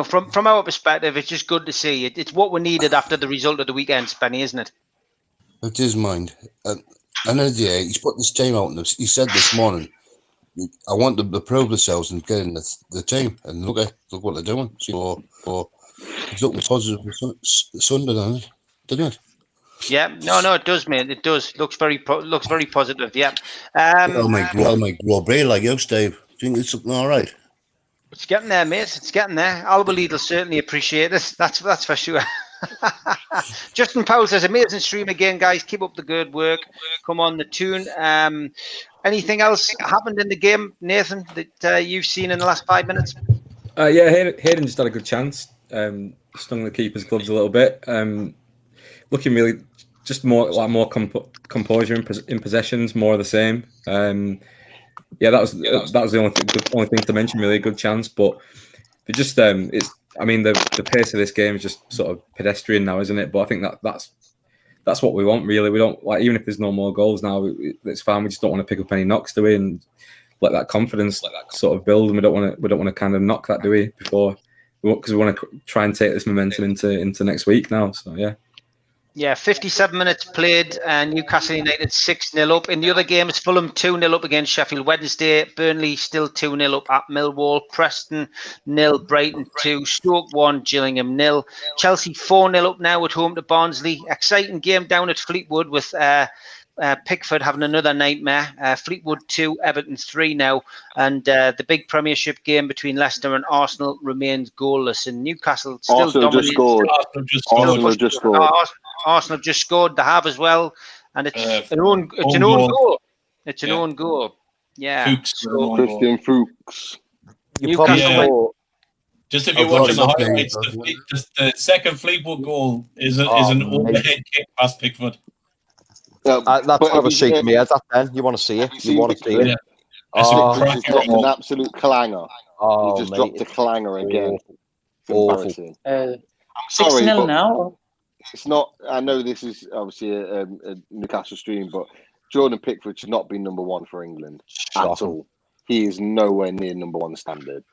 From our perspective, it's just good to see. It's what we needed after the result of the weekend, Spenny, isn't it? It is mind. And he's put this team out, and he said this morning, I want them to prove themselves and get in the team. And look what they're doing. So it's looking positive for Sunday, didn't it? Yeah, no, it does, mate. It does. Looks very positive. Yeah. I'll make grow brain like you, Steve. Do you think it's looking all right? It's getting there, mate. It's getting there. Albaleed will certainly appreciate it. That's for sure. Justin Powell says, amazing stream again, guys. Keep up the good work. Come on the tune. Anything else happened in the game, Nathan, that you've seen in the last 5 minutes? Yeah, Hayden just had a good chance. Stung the keeper's gloves a little bit. Looking really just more composure in possessions, more of the same. Yeah, that was the only thing to mention. Really, a good chance, but they just the pace of this game is just sort of pedestrian now, isn't it? But I think that's what we want, really. We don't even if there's no more goals now, it's fine. We just don't want to pick up any knocks, do we? And let that confidence sort of build, and we don't want to kind of knock that, do we? Because we want to try and take this momentum into next week now. So yeah. Yeah, 57 minutes played, and Newcastle United 6-0 up. In the other games, Fulham 2-0 up against Sheffield Wednesday. Burnley still 2-0 up at Millwall. Preston 0, Brighton 2, Stoke 1, Gillingham 0. Chelsea 4-0 up now at home to Barnsley. Exciting game down at Fleetwood with Pickford having another nightmare. Fleetwood 2, Everton 3 now. And the big Premiership game between Leicester and Arsenal remains goalless. And Newcastle still dominates. Arsenal just scored. Arsenal have just scored. They have as well, and it's an own goal. It's an own goal. Yeah, Christian Fuchs. Newcastle. Just if you're watching the highlights, the second Fleetwood goal is an overhead kick past Pickford. That's what I was shaking my head at then. You want to see it? You want to see it? Yeah. He's dropped an absolute clanger. He just dropped a clanger again. Embarrassing. I'm sorry, 6-0 now. It's not. I know this is obviously a Newcastle stream, but Jordan Pickford should not be number one for England at all. He is nowhere near number one standard.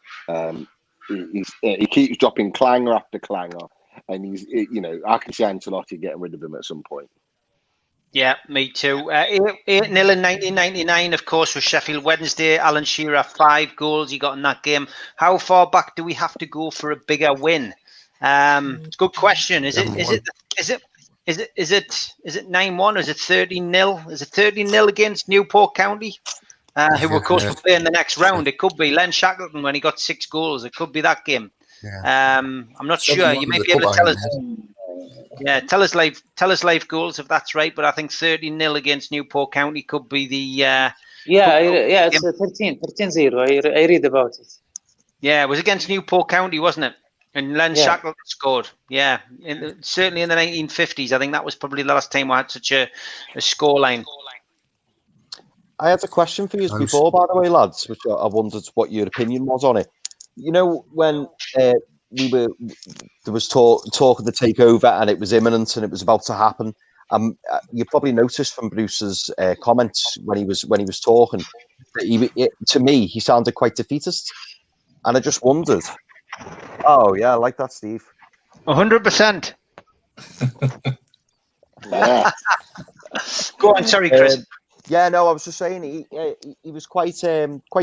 He keeps dropping clanger after clanger, and I can see Ancelotti getting rid of him at some point. Yeah, me too. 8-0 in 1999, of course, was Sheffield Wednesday. Alan Shearer, 5 goals he got in that game. How far back do we have to go for a bigger win? Good question. Is it 9-1 or is it 13-0? Is it 13-0 against Newport County? Who of course will play in the next round. It could be Len Shackleton when he got 6 goals. It could be that game. Yeah. I'm not sure. You may be able to tell us. Yeah, tell us live goals if that's right. But I think 13-0 against Newport County could be the. It's 13-0. I read about it. Yeah, it was against Newport County, wasn't it? And Len Shackleton scored. Yeah, certainly in the 1950s. I think that was probably the last time we had such a scoreline. I had a question for you before, by the way, lads, which I wondered what your opinion was on it. You know, when there was talk of the takeover and it was imminent and it was about to happen. You probably noticed from Bruce's comments when he was talking that to me he sounded quite defeatist, and I just wondered. Oh yeah, I like that, Steve. 100%. Yeah. Go on, sorry, Chris. Yeah, no, I was just saying he was quite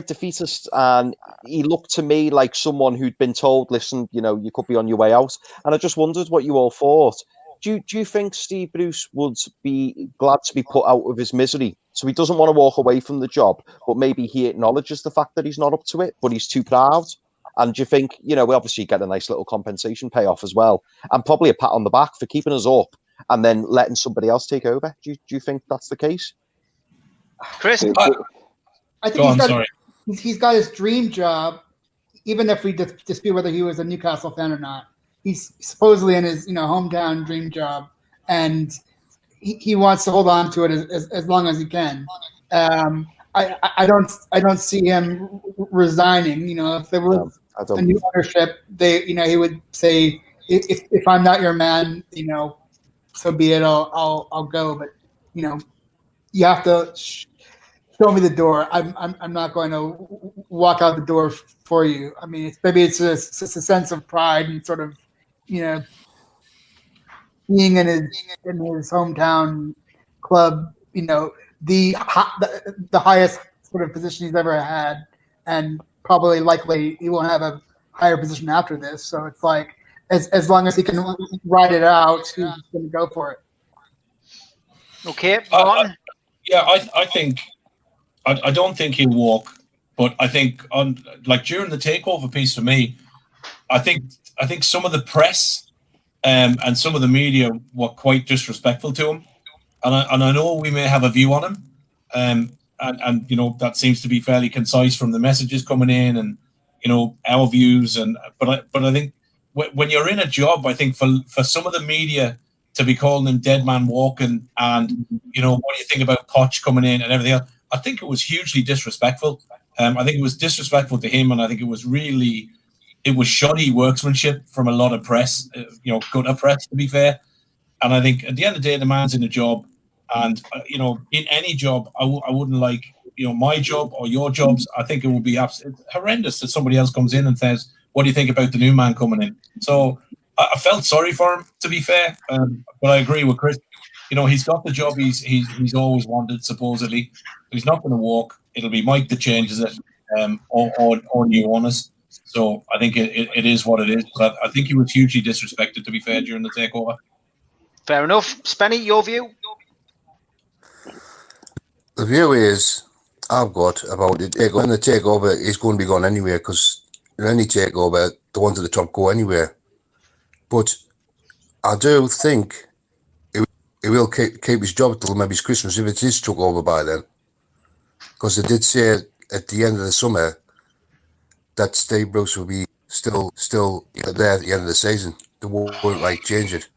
defeatist, and he looked to me like someone who'd been told, "Listen, you could be on your way out." And I just wondered what you all thought. Do you think Steve Bruce would be glad to be put out of his misery? So he doesn't want to walk away from the job, but maybe he acknowledges the fact that he's not up to it, but he's too proud. And do you think, we obviously get a nice little compensation payoff as well, and probably a pat on the back for keeping us up and then letting somebody else take over? Do you think that's the case? Chris? I think he's got his dream job, even if we dispute whether he was a Newcastle fan or not. He's supposedly in his hometown dream job, and he wants to hold on to it as long as he can. I don't see him resigning. If there was a new ownership, he would say, if I'm not your man, so be it. I'll go. But you have to show me the door. I'm not going to walk out the door for you. I mean, maybe it's just a sense of pride and sort of being in his hometown club. The highest sort of position he's ever had, and probably likely he won't have a higher position after this. So it's like as long as he can ride it out, he's going to go for it. Okay, Martin. I think I don't think he'll walk, but I think during the takeover piece for me, I think some of the press and some of the media were quite disrespectful to him, and I know we may have a view on him, and that seems to be fairly concise from the messages coming in, and our views, but I think when you're in a job, I think for some of the media to be calling him dead man walking, and what do you think about Poch coming in and everything else, I think it was hugely disrespectful. I think it was disrespectful to him, and I think it was shoddy workmanship from a lot of press, gutter press, to be fair. And I think at the end of the day, the man's in a job, and in any job, I wouldn't like my job or your jobs. I think it would be absolutely horrendous that somebody else comes in and says, "What do you think about the new man coming in?" So I felt sorry for him, to be fair, but I agree with Chris. He's got the job he's always wanted, supposedly. He's not going to walk. It'll be Mike that changes it, or new owners. So I think it is what it is. But I think he was hugely disrespected, to be fair, during the takeover. Fair enough. Spenny, your view? The view is I've got about it. When the takeover is going to be gone anywhere, because in any takeover, the ones at the top go anywhere. But I do think he will keep his job till maybe Christmas if it is took over by then. Because they did say at the end of the summer that Steve Bruce will be still there at the end of the season. They won't change it,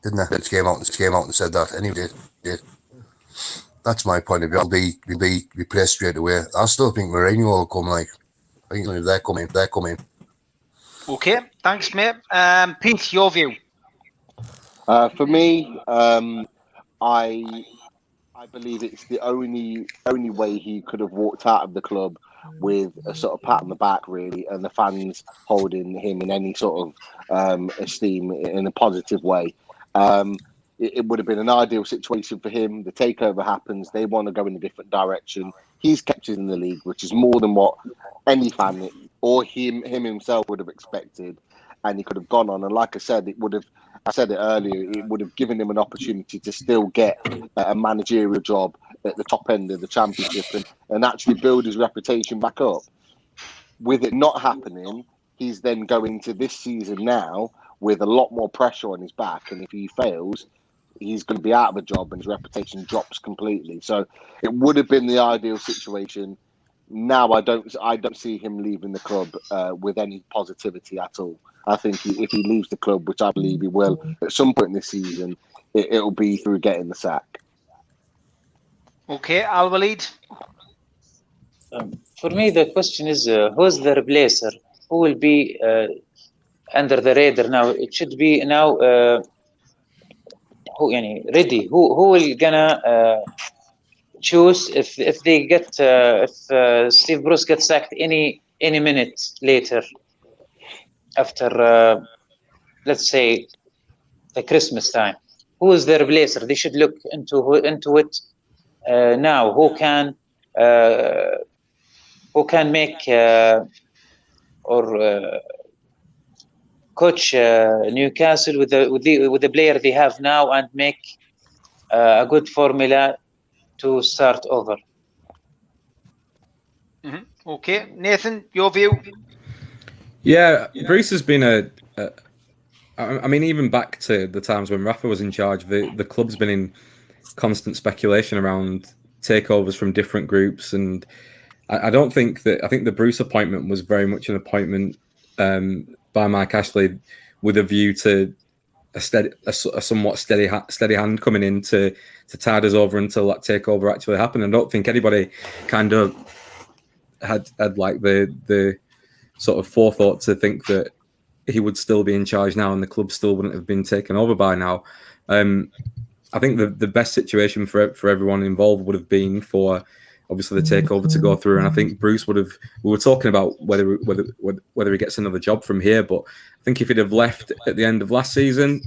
didn't they? It came out and said that. Anyway, did. That's my point of view. I'll be replaced straight away. I still think Mourinho will come. I think if they're coming. Okay, thanks, mate. Pete, your view? For me, I believe it's the only way he could have walked out of the club with a sort of pat on the back, really, and the fans holding him in any sort of esteem in a positive way. It would have been an ideal situation for him. The takeover happens. They want to go in a different direction. He's kept us in the league, which is more than what any fan or him himself would have expected. And he could have gone on. And like I said, I said it earlier, it would have given him an opportunity to still get a managerial job at the top end of the championship and actually build his reputation back up. With it not happening, he's then going to this season now with a lot more pressure on his back. And if he fails, he's going to be out of a job and his reputation drops completely. So it would have been the ideal situation. Now I don't see him leaving the club with any positivity at all. I think if he leaves the club, which I believe he will at some point in this season, it'll be through getting the sack. Okay, Al-Walid. For me, the question is who's the replacer? Who will be under the radar now? It should be now. Ready? Who will gonna choose if they get if Steve Bruce gets sacked any minute later after let's say the Christmas time? Who is the replacer? They should look into it now. Who can make or coach Newcastle with the player they have now and make a good formula to start over. Mm-hmm. Okay, Nathan, your view? Yeah, Bruce has been I mean, even back to the times when Rafa was in charge, the club's been in constant speculation around takeovers from different groups, and I think the Bruce appointment was very much an appointment by Mike Ashley with a view to a somewhat steady hand coming in to tide us over until that takeover actually happened. I don't think anybody kind of had like the sort of forethought to think that he would still be in charge now and the club still wouldn't have been taken over by now. I think the best situation for everyone involved would have been for obviously the takeover to go through, and I think Bruce would have. We were talking about whether he gets another job from here, but I think if he'd have left at the end of last season,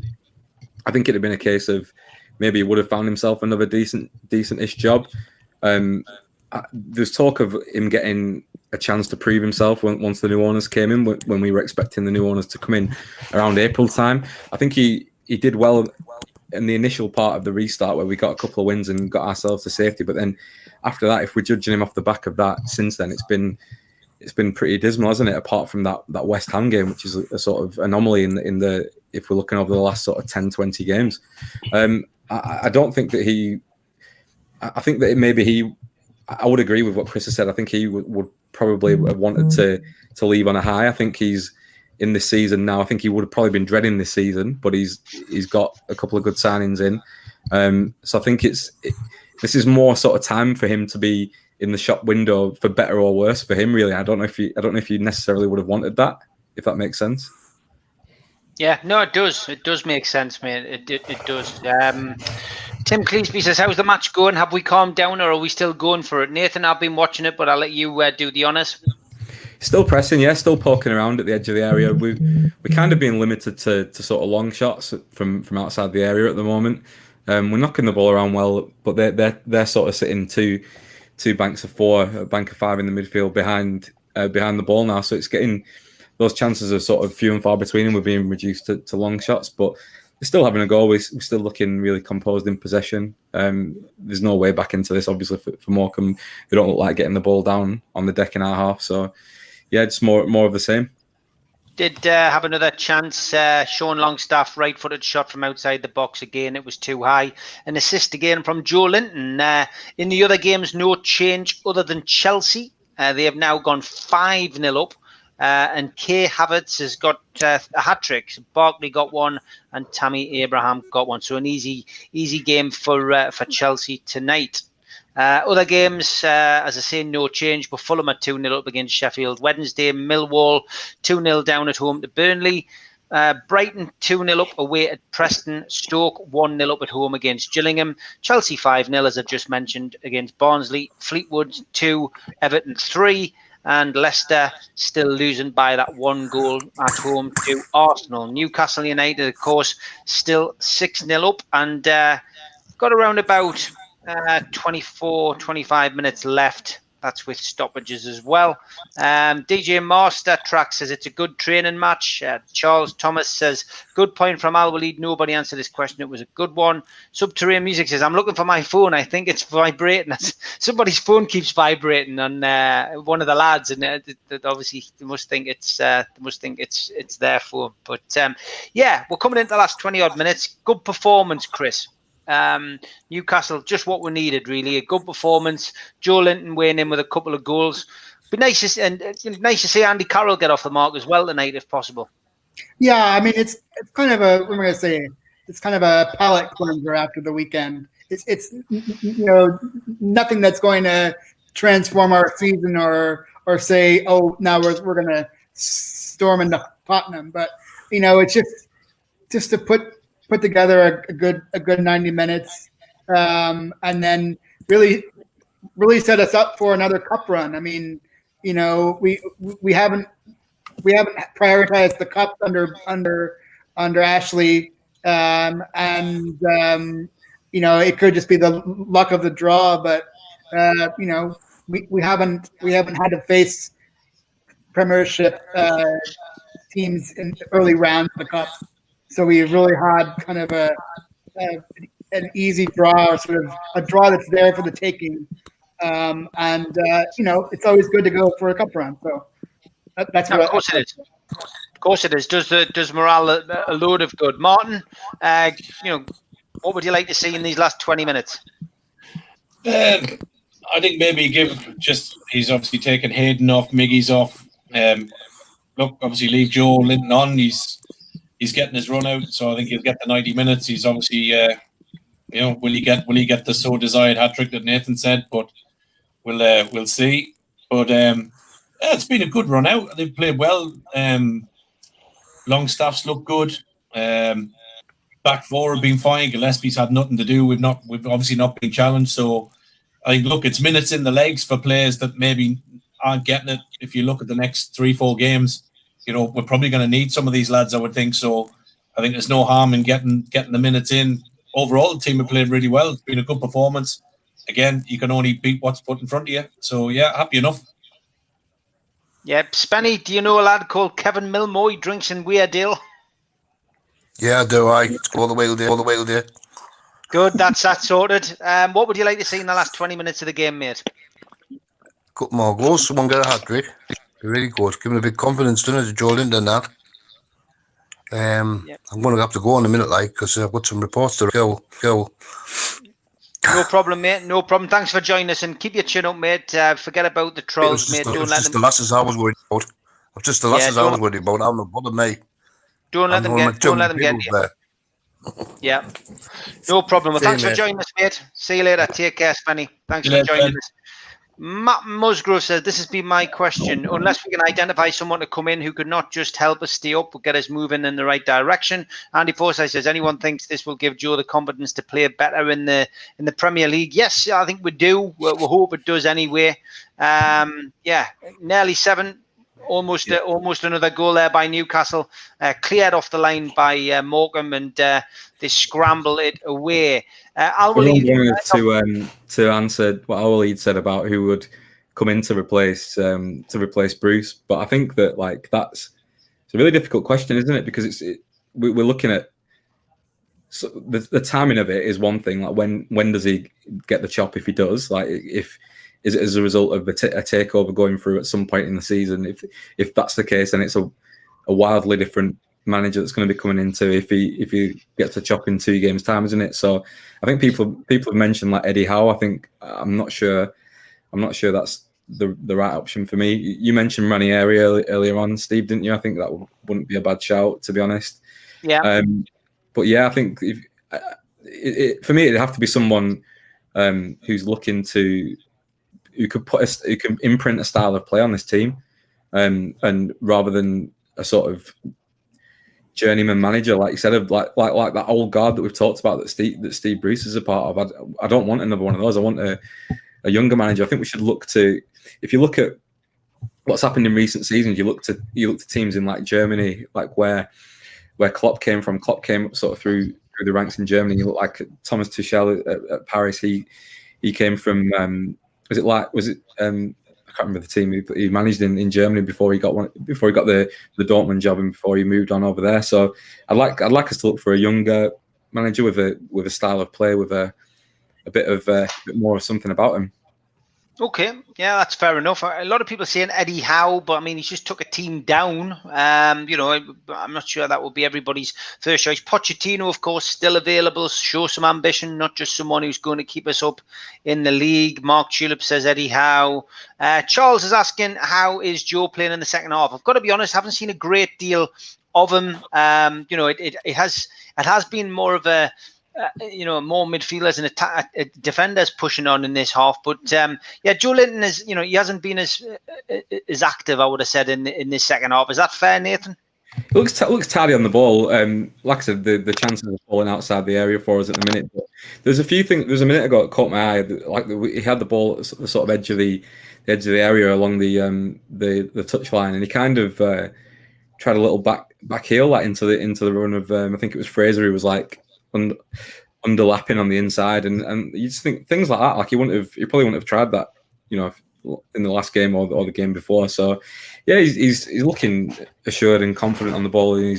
I think it'd have been a case of maybe he would have found himself another decent-ish job. There's talk of him getting a chance to prove himself once the new owners came in, when we were expecting the new owners to come in around April time. I think he did well in the initial part of the restart where we got a couple of wins and got ourselves to safety. But then after that, if we're judging him off the back of that, since then it's been pretty dismal, hasn't it? Apart from that West Ham game, which is a sort of anomaly in the if we're looking over the last sort of 10, 20 games. I don't think that I think that I would agree with what Chris has said. I think he would probably have wanted to leave on a high. I think he's in this season now. I think he would have probably been dreading this season, but he's got a couple of good signings in. So I think this is more sort of time for him to be in the shop window, for better or worse for him. Really, I don't know if you necessarily would have wanted that, if that makes sense. Yeah, no, it does. It does make sense, mate. It does. Tim Cleesby says, how's the match going? Have we calmed down or are we still going for it? Nathan, I've been watching it, but I'll let you do the honours. Still pressing, yeah, still poking around at the edge of the area. We're kind of being limited to sort of long shots from outside the area at the moment. We're knocking the ball around well, but they're sort of sitting two banks of four, a bank of five in the midfield behind the ball now. So it's getting those chances are sort of few and far between, and we're being reduced to long shots. But we're still having a goal. We're still looking really composed in possession. There's no way back into this, obviously, for Morecambe. They don't look like getting the ball down on the deck in our half. So yeah, just more of the same. Did have another chance. Sean Longstaff, right-footed shot from outside the box again. It was too high. An assist again from Joelinton. In the other games, no change other than Chelsea. They have now gone 5-0 up. And Kay Havertz has got a hat-trick. Barkley got one and Tammy Abraham got one. So an easy game for Chelsea tonight. Other games, as I say, no change, but Fulham are 2-0 up against Sheffield Wednesday. Millwall 2-0 down at home to Burnley. Brighton 2-0 up away at Preston. Stoke 1-0 up at home against Gillingham. Chelsea 5-0, as I just mentioned, against Barnsley. Fleetwood 2, Everton 3. And Leicester still losing by that one goal at home to Arsenal. Newcastle United, of course, still 6-0 up and got around about 24, 25 minutes left. That's with stoppages as well. DJ Master Track says it's a good training match. Charles Thomas says, good point from Al Walid. Nobody answered this question. It was a good one. Subterranean Music says, I'm looking for my phone. I think it's vibrating. Somebody's phone keeps vibrating on one of the lads, and obviously they must think it's their phone. But yeah, we're coming into the last 20 odd minutes. Good performance, Chris. Newcastle, just what we needed, really. A good performance. Joelinton weighing in with a couple of goals. Be nice to see Andy Carroll get off the mark as well tonight, if possible. Yeah, I mean it's kind of a what am I going to say? It's kind of a palate cleanser after the weekend. It's nothing that's going to transform our season or say, oh, now we're going to storm into Tottenham. But it's just to put together a good 90 minutes, and then really set us up for another cup run. I mean, we haven't prioritized the cup under Ashley, it could just be the luck of the draw, but we haven't had to face Premiership teams in the early rounds of the cup. So we really had kind of an easy draw, or sort of a draw that's there for the taking. It's always good to go for a cup run. So that's what. Of course it is. Of course it is. Does morale a load of good. Martin, what would you like to see in these last 20 minutes? I think maybe he's obviously taken Hayden off, Miggy's off. Look, obviously leave Joelinton on. He's getting his run out, so I think he'll get the 90 minutes. He's obviously, will he get the so desired hat trick that Nathan said? But we'll see. But it's been a good run out. They've played well. Longstaff's looked good. Back four have been fine. Gillespie's had nothing to do. We've obviously not been challenged. So I think, look, it's minutes in the legs for players that maybe aren't getting it. If you look at the next 3-4 games, we're probably going to need some of these lads, I would think. So I think there's no harm in getting the minutes in. Overall, the team have played really well. It's been a good performance. Again, you can only beat what's put in front of you. So, yeah, happy enough. Yeah, Spenny, do you know a lad called Kevin Milmo? He drinks in Weardale. Yeah, I do. It's all the way to there. Good, that's that sorted. What would you like to see in the last 20 minutes of the game, mate? Couple more goals. Someone get a hat trick. Be really good. Give him a bit of confidence, doesn't it, to Joelinton and that. I'm going to have to go in a minute, because I've got some reports to go. No problem, mate. No problem. Thanks for joining us, and keep your chin up, mate. Forget about the trolls, mate. Don't let them. The lasses I was worried about. It's just the lasses I was worried about. I'm not bothered, mate. Don't let them get you. Yeah. No problem. Well, thanks for joining us, mate. See you later. Take care, Spenny. Thanks for joining us. Matt Musgrove says, this has been my question. Unless we can identify someone to come in who could not just help us stay up, but get us moving in the right direction. Andy Forsyth says, anyone thinks this will give Joe the confidence to play better in the Premier League? Yes, I think we do. We hope it does anyway. Nearly 7. Almost another goal there by Newcastle, cleared off the line by Morecambe, and they scramble it away. Wanted to answer what Al-Walid said about who would come in to replace Bruce, but I think that it's a really difficult question, isn't it? Because we're looking at the timing of it is one thing. Like when does he get the chop if he does? Is it as a result of a takeover going through at some point in the season? If that's the case, then it's a wildly different manager that's going to be coming into if he gets a chop in 2 games' time, isn't it? So I think people have mentioned Eddie Howe. I'm not sure that's the right option for me. You mentioned Ranieri earlier on, Steve, didn't you? I think that wouldn't be a bad shout, to be honest. Yeah. But yeah, I think for me it'd have to be someone who's looking to. Who can imprint a style of play on this team, and rather than a sort of journeyman manager, like you said, of like that old guard that we've talked about that Steve Bruce is a part of. I don't want another one of those. I want a younger manager. I think we should look to, if you look at what's happened in recent seasons, you look to teams in Germany, where Klopp came from. Klopp came up sort of through the ranks in Germany. You look like Thomas Tuchel at Paris. He came from. I can't remember the team he managed in Germany before he got the Dortmund job and before he moved on over there. So I'd like us to look for a younger manager with a style of play, with a bit more of something about him. Okay, yeah, that's fair enough. A lot of people saying Eddie Howe, but I mean, he's just took a team down. I'm not sure that will be everybody's first choice. Pochettino, of course, still available. Show some ambition, not just someone who's going to keep us up in the league. Mark Tulip says Eddie Howe. Charles is asking, how is Joe playing in the second half? I've got to be honest, I haven't seen a great deal of him. It has been more of a more midfielders and defenders pushing on in this half, but Joelinton is, he hasn't been as active, I would have said, in this second half. Is that fair, Nathan? It looks tidy on the ball. Like I said, the chances of falling outside the area for us at the minute. But there's a few things. There's a minute ago that caught my eye. He had the ball at the sort of edge of the area along the touch line, and he kind of tried a little back heel into the run of I think it was Fraser, who was underlapping on the inside, and you just think things like that. He probably wouldn't have tried that, in the last game or the game before. So yeah, he's looking assured and confident on the ball, and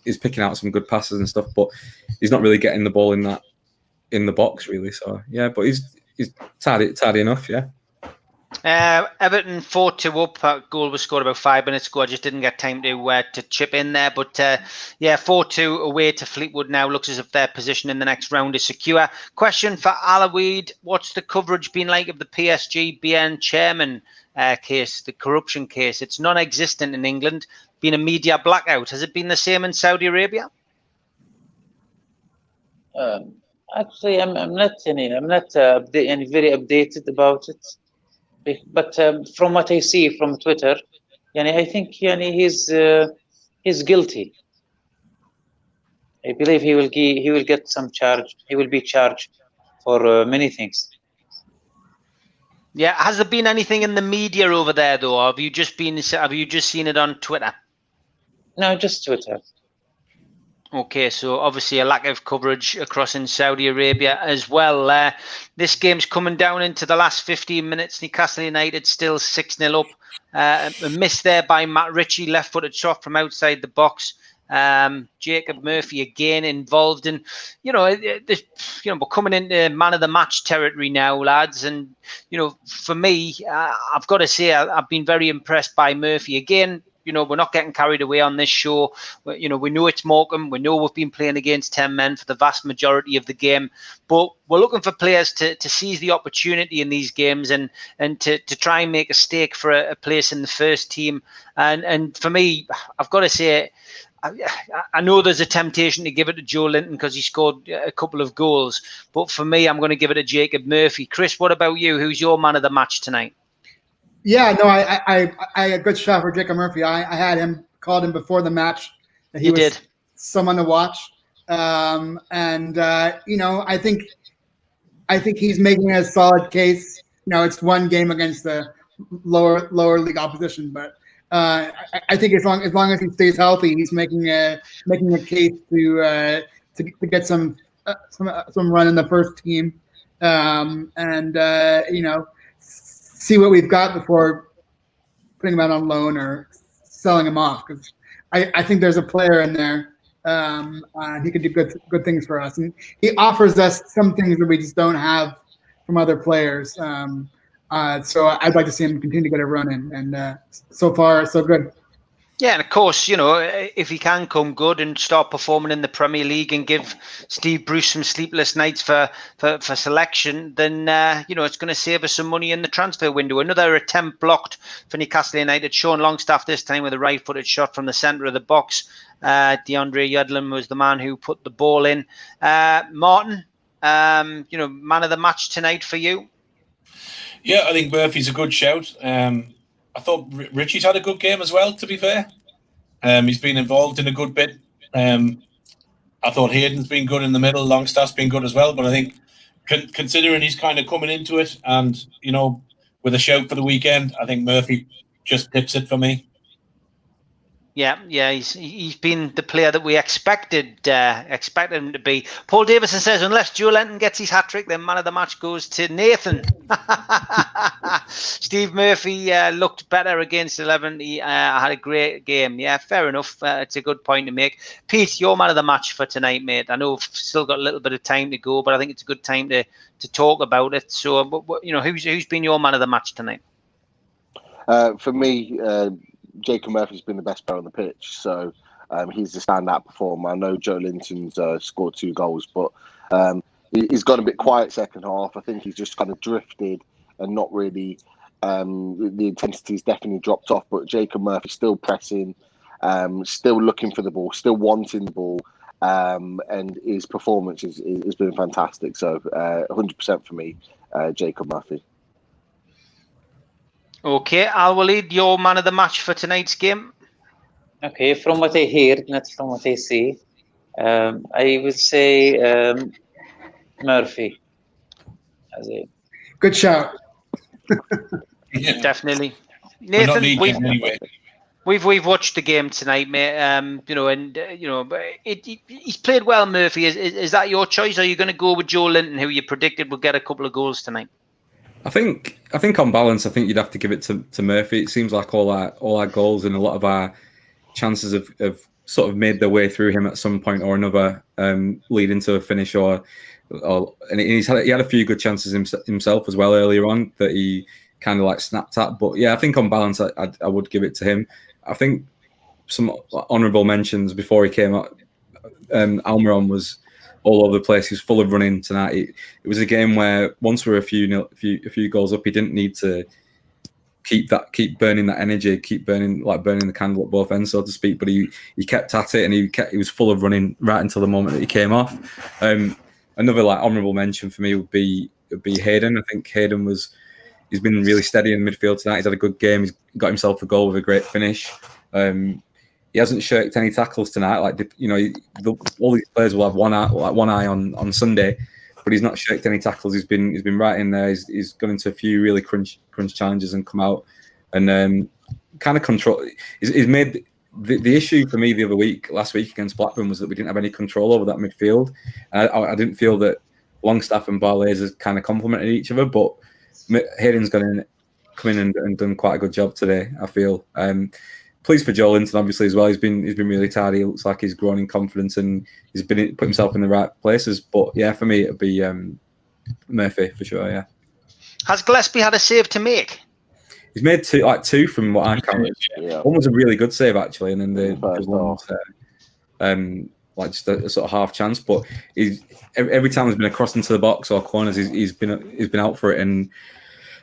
he's picking out some good passes and stuff, but he's not really getting the ball in the box really. So yeah, but he's tidy enough. Yeah. Everton 4-2 up. That goal was scored about 5 minutes ago. I just didn't get time to chip in there. But 4-2 away to Fleetwood now. Looks as if their position in the next round is secure. Question for Alaweed. What's the coverage been like of the PSG BN chairman case, the corruption case? It's non-existent in England. Been a media blackout. Has it been the same in Saudi Arabia? Actually, I'm not very updated about it. But from what I see from Twitter, I think he's guilty. I believe he will get some charge. He will be charged for many things. Yeah, has there been anything in the media over there though? Or have you just seen it on Twitter? No, just Twitter. Okay, so obviously a lack of coverage across in Saudi Arabia as well. This game's coming down into the last 15 minutes. Newcastle United still 6-0 up. A miss there by Matt Ritchie, left-footed shot from outside the box. Jacob Murphy again involved, and we're coming into man of the match territory now, lads. And for me, I've got to say I've been very impressed by Murphy again. We're not getting carried away on this show. We know it's Morecambe. We know we've been playing against 10 men for the vast majority of the game. But we're looking for players to seize the opportunity in these games and to try and make a stake for a place in the first team. And for me, I've got to say, I know there's a temptation to give it to Joelinton because he scored a couple of goals. But for me, I'm going to give it to Jacob Murphy. Chris, what about you? Who's your man of the match tonight? Yeah, no, I a good shot for Jacob Murphy. I called him before the match. That he was someone to watch, I think he's making a solid case. It's one game against the lower league opposition, but I think as long as he stays healthy, he's making a case to get some run in the first team, see what we've got before putting him out on loan or selling him off, because I think there's a player in there. He could do good things for us, and he offers us some things that we just don't have from other players. So I'd like to see him continue to get a run in, and so far so good. Yeah, and of course, if he can come good and start performing in the Premier League and give Steve Bruce some sleepless nights for selection, then it's going to save us some money in the transfer window. Another attempt blocked for Newcastle United. Sean Longstaff this time with a right-footed shot from the centre of the box. DeAndre Yedlin was the man who put the ball in. Martin, man of the match tonight for you? Yeah, I think Murphy's a good shout. I thought Richie's had a good game as well, to be fair. He's been involved in a good bit. I thought Hayden's been good in the middle. Longstaff's been good as well. But I think considering he's kind of coming into it and, with a shout for the weekend, I think Murphy just tips it for me. Yeah, he's been the player that we expected him to be. Paul Davison says, unless Joelinton gets his hat-trick, then man of the match goes to Nathan. Steve Murphy looked better against 11. He had a great game. Yeah, fair enough. It's a good point to make. Pete, your man of the match for tonight, mate. I know we've still got a little bit of time to go, but I think it's a good time to talk about it. So, who's been your man of the match tonight? For me, Jacob Murphy's been the best player on the pitch, so he's the standout performer. I know Joelinton's scored 2 goals, but he's gone a bit quiet second half. I think he's just kind of drifted and not really. The intensity's definitely dropped off, but Jacob Murphy's still pressing, still looking for the ball, still wanting the ball, and his performance has been fantastic. So 100% for me, Jacob Murphy. Okay, Al Walid, your man of the match for tonight's game. Okay, from what I hear, not from what I see, I would say Murphy. Good shout. Yeah. Definitely, Nathan. We've watched the game tonight, mate. He's played well. Murphy, is that your choice? Or are you going to go with Joelinton, who you predicted would get a couple of goals tonight? I think on balance, I think you'd have to give it to Murphy. It seems like all our goals and a lot of our chances have sort of made their way through him at some point or another, leading to a finish and he had a few good chances himself as well earlier on that he kind of like snapped at. But yeah, I think on balance, I would give it to him. I think some honourable mentions before he came up. Almiron was all over the place. He was full of running tonight. It was a game where once we were a few goals up, he didn't need to keep burning that energy, keep burning the candle at both ends, so to speak. But he kept at it, and he was full of running right until the moment that he came off. Another honourable mention for me would be Hayden. I think Hayden he's been really steady in midfield tonight. He's had a good game. He's got himself a goal with a great finish. He hasn't shirked any tackles tonight. All these players will have one eye on Sunday, but he's not shirked any tackles. He's been right in there. He's gone into a few really crunch challenges and come out and kind of control. He's made the issue for me last week against Blackburn was that we didn't have any control over that midfield. I didn't feel that Longstaff and Barlaser kind of complemented each other, but Hayden's come in and done quite a good job today, I feel. pleased for Joelinton obviously as well. He's been really tidy. It looks like he's grown in confidence and he's put himself in the right places. But yeah, for me it'd be Murphy for sure. Yeah. Has Gillespie had a save to make? He's made two from what I counted. Yeah. One was a really good save actually, and then the First one was like just a sort of half chance. But every time there's been a cross into the box or corners, he's been out for it and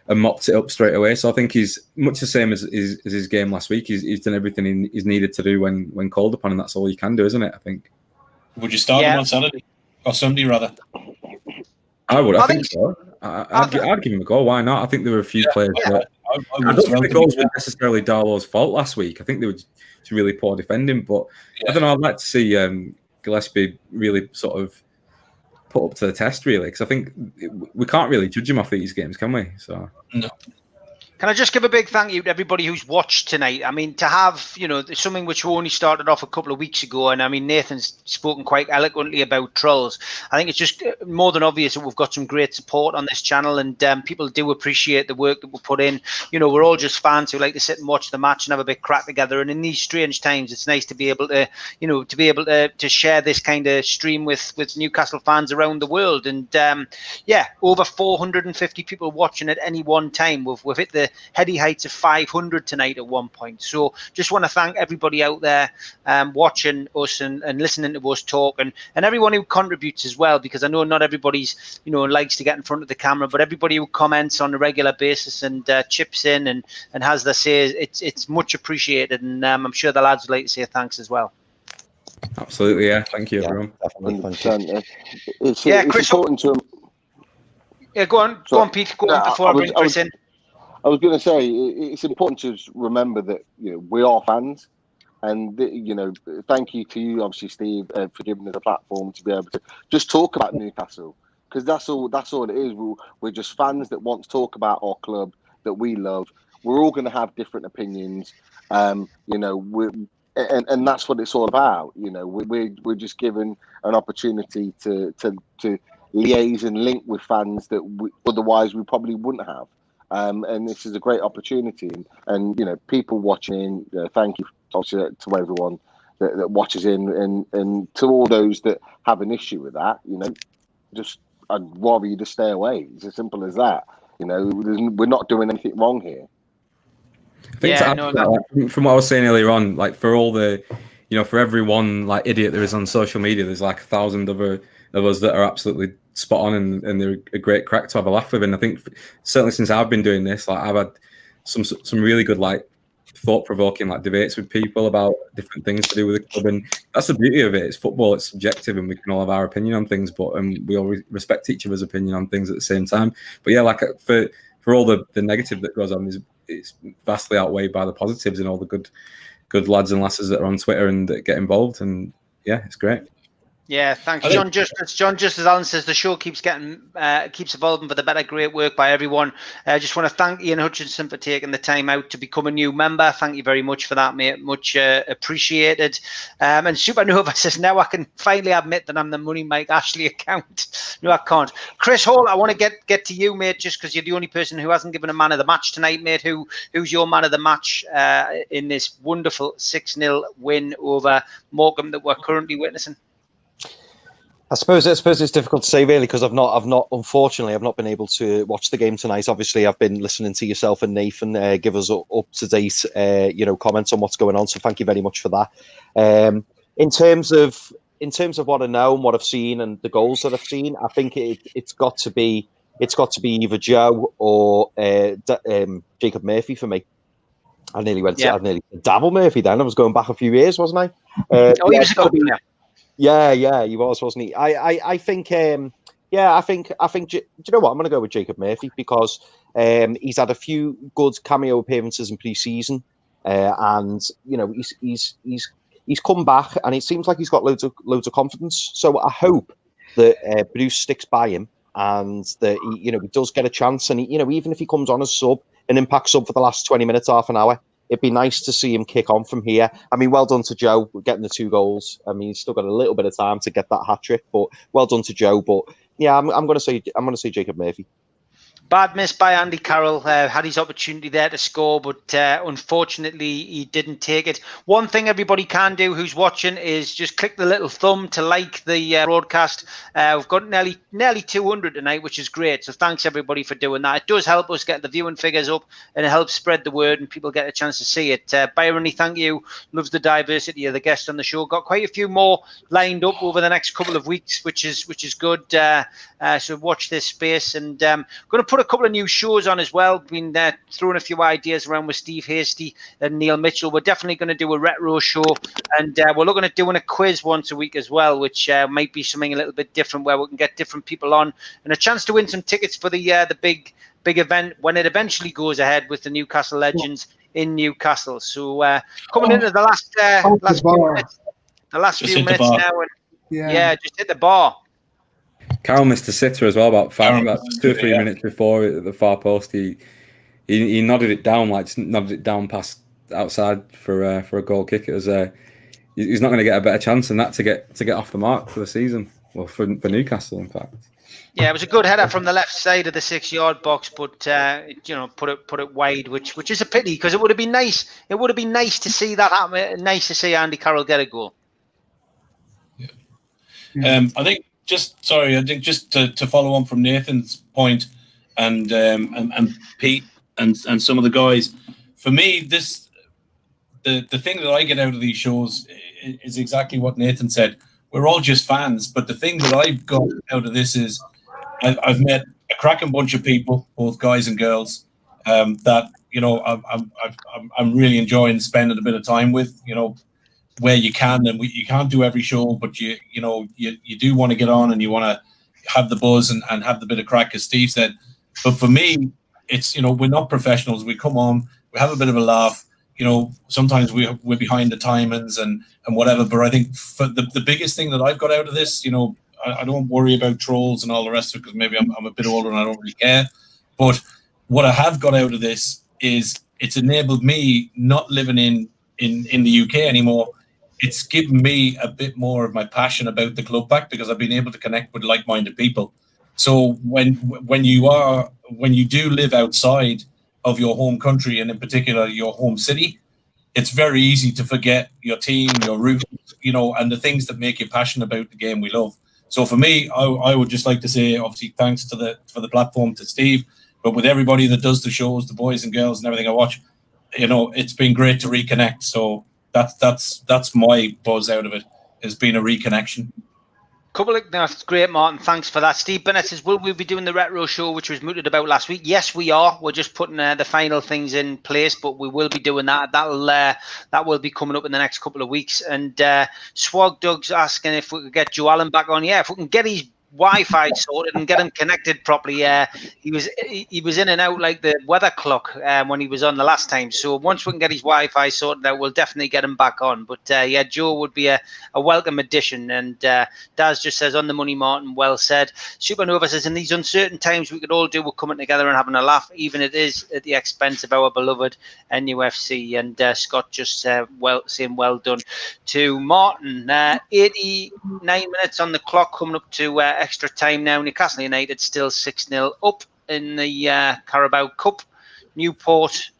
mopped it up straight away. So I think he's much the same as his game last week. He's done everything he's needed to do when called upon, and that's all you can do, isn't it? I think. Would you start him on Saturday or Sunday rather? I would. I think so. I'd give him a go. Why not? I think there were a few players. I don't think the goals were necessarily Darlow's fault last week. I think they were just really poor defending. But I don't know. I'd like to see Gillespie really sort of put up to the test, really, because I think we can't really judge him off these games, can we? So no. Can I just give a big thank you to everybody who's watched tonight? I mean, to have, something which we only started off a couple of weeks ago, and I mean, Nathan's spoken quite eloquently about trolls. I think it's just more than obvious that we've got some great support on this channel, and people do appreciate the work that we put in. We're all just fans who like to sit and watch the match and have a bit crack together. And in these strange times, it's nice to be able to, to share this kind of stream with Newcastle fans around the world. And over 450 people watching at any one time. We've hit the heady heights of 500 tonight at one point. So just want to thank everybody out there watching us and listening to us talk, and everyone who contributes as well, because I know not everybody's likes to get in front of the camera, but everybody who comments on a regular basis and chips in and has their say, it's much appreciated, and I'm sure the lads would like to say thanks as well. Absolutely, yeah. Thank you, everyone. It's Chris, important to. Yeah, go on, Pete. Go on before I bring Chris in. I was going to say it's important to remember that we are fans, and thank you to you, obviously, Steve, for giving us a platform to be able to just talk about Newcastle, because that's all it is. We're just fans that want to talk about our club that we love. We're all going to have different opinions, and that's what it's all about. We're just given an opportunity to liaise and link with fans that otherwise we probably wouldn't have. And this is a great opportunity, and people watching. Thank you, obviously, to everyone that watches in, and to all those that have an issue with that. I'd rather you just stay away. It's as simple as that. We're not doing anything wrong here. I think from what I was saying earlier on, like for all the, for everyone like idiot there is on social media, there's like 1,000 other of us that are absolutely spot on, and they're a great crack to have a laugh with. And I think certainly since I've been doing this, like I've had some really good like thought-provoking like debates with people about different things to do with the club, and that's the beauty of it. It's football, it's subjective, and we can all have our opinion on things, but we all respect each other's opinion on things at the same time. But yeah, like for all the negative that goes on, it's vastly outweighed by the positives and all the good lads and lasses that are on Twitter and that get involved, and yeah, it's great. Yeah, thanks, John. Just as Alan says, the show keeps evolving for the better. Great work by everyone. I just want to thank Ian Hutchinson for taking the time out to become a new member. Thank you very much for that, mate. Much appreciated. And Supernova says, now I can finally admit that I'm the Money Mike Ashley account. No, I can't. Chris Hall, I want to get to you, mate, just because you're the only person who hasn't given a man of the match tonight, mate. Who's your man of the match in this wonderful 6-0 win over Morecambe that we're currently witnessing? I suppose it's difficult to say really, because unfortunately I've not been able to watch the game tonight. Obviously, I've been listening to yourself and Nathan give us up to date, comments on what's going on. So thank you very much for that. In terms of what I know and what I've seen and the goals that I've seen, I think it's got to be either Joe or Jacob Murphy for me. I nearly said Dabble Murphy then. I was going back a few years, wasn't I? He was a good player. Yeah, he was, wasn't he? I think, do you know what? I'm going to go with Jacob Murphy, because he's had a few good cameo appearances in pre-season, and he's come back, and it seems like he's got loads of confidence. So I hope that Bruce sticks by him, and that he does get a chance, and even if he comes on as an impact sub for the last 20 minutes, half an hour. It'd be nice to see him kick on from here. I mean, well done to Joe getting the 2 goals. I mean, he's still got a little bit of time to get that hat trick, but well done to Joe. But yeah, I'm going to say Jacob Murphy. Bad miss by Andy Carroll. Had his opportunity there to score, but unfortunately he didn't take it. One thing everybody can do who's watching is just click the little thumb to like the broadcast. We've got nearly 200 tonight, which is great. So thanks everybody for doing that. It does help us get the viewing figures up, and it helps spread the word, and people get a chance to see it. Byron, thank you. Loves the diversity of the guests on the show. Got quite a few more lined up over the next couple of weeks, which is good. So watch this space, and going to put a couple of new shows on as well. Been throwing a few ideas around with Steve Hasty and Neil Mitchell. We're definitely going to do a retro show, and we're looking at doing a quiz once a week as well, which might be something a little bit different, where we can get different people on and a chance to win some tickets for the big event when it eventually goes ahead with the Newcastle Legends in Newcastle. So coming into the last few minutes now, and yeah, just hit the bar. Carroll missed a sitter as well about 2 or 3 minutes before at the far post. He nodded it down, past outside for a goal kick. It was he's not going to get a better chance than that to get off the mark for the season. Well, for Newcastle, in fact. Yeah, it was a good header from the left side of the 6-yard box, but put it wide, which is a pity, because it would have been nice. It would have been nice to see that happen. Nice to see Andy Carroll get a goal. Yeah. I think just to follow on from Nathan's point, and Pete and some of the guys. For me, the thing that I get out of these shows is exactly what Nathan said. We're all just fans, but the thing that I've got out of this is I've met a cracking bunch of people, both guys and girls, that I'm really enjoying spending a bit of time with. Where you can, and you can't do every show, but you do want to get on and you want to have the buzz and have the bit of crack, as Steve said. But for me, it's we're not professionals. We come on, we have a bit of a laugh. Sometimes we're behind the timings and whatever. But I think for the biggest thing that I've got out of this, I don't worry about trolls and all the rest of it, because maybe I'm a bit older and I don't really care. But what I have got out of this is it's enabled me not living in the UK anymore. It's given me a bit more of my passion about the club back, because I've been able to connect with like-minded people. So when you do live outside of your home country, and in particular your home city, it's very easy to forget your team, your roots, and the things that make you passionate about the game we love. So for me, I would just like to say, obviously, thanks for the platform to Steve, but with everybody that does the shows, the boys and girls and everything I watch, it's been great to reconnect. So that's my buzz out of it, has been a reconnection. That's great, Martin. Thanks for that. Steve Bennett says, will we be doing the retro show, which was mooted about last week? Yes, we are. We're just putting the final things in place, but we will be doing that. That will be coming up in the next couple of weeks. And Swag Doug's asking if we could get Joe Allen back on. Yeah, if we can get his Wi-Fi sorted and get him connected properly. He was in and out like the weather clock when he was on the last time. So once we can get his Wi-Fi sorted out, we'll definitely get him back on. But Joe would be a welcome addition. And Daz just says, on the money, Martin, well said. Supernova says, in these uncertain times, we could all do with coming together and having a laugh, even if it is at the expense of our beloved NUFC. And Scott just saying well done to Martin. 89 minutes on the clock, coming up to extra time now. Newcastle United still 6-0 up in the Carabao Cup. Newport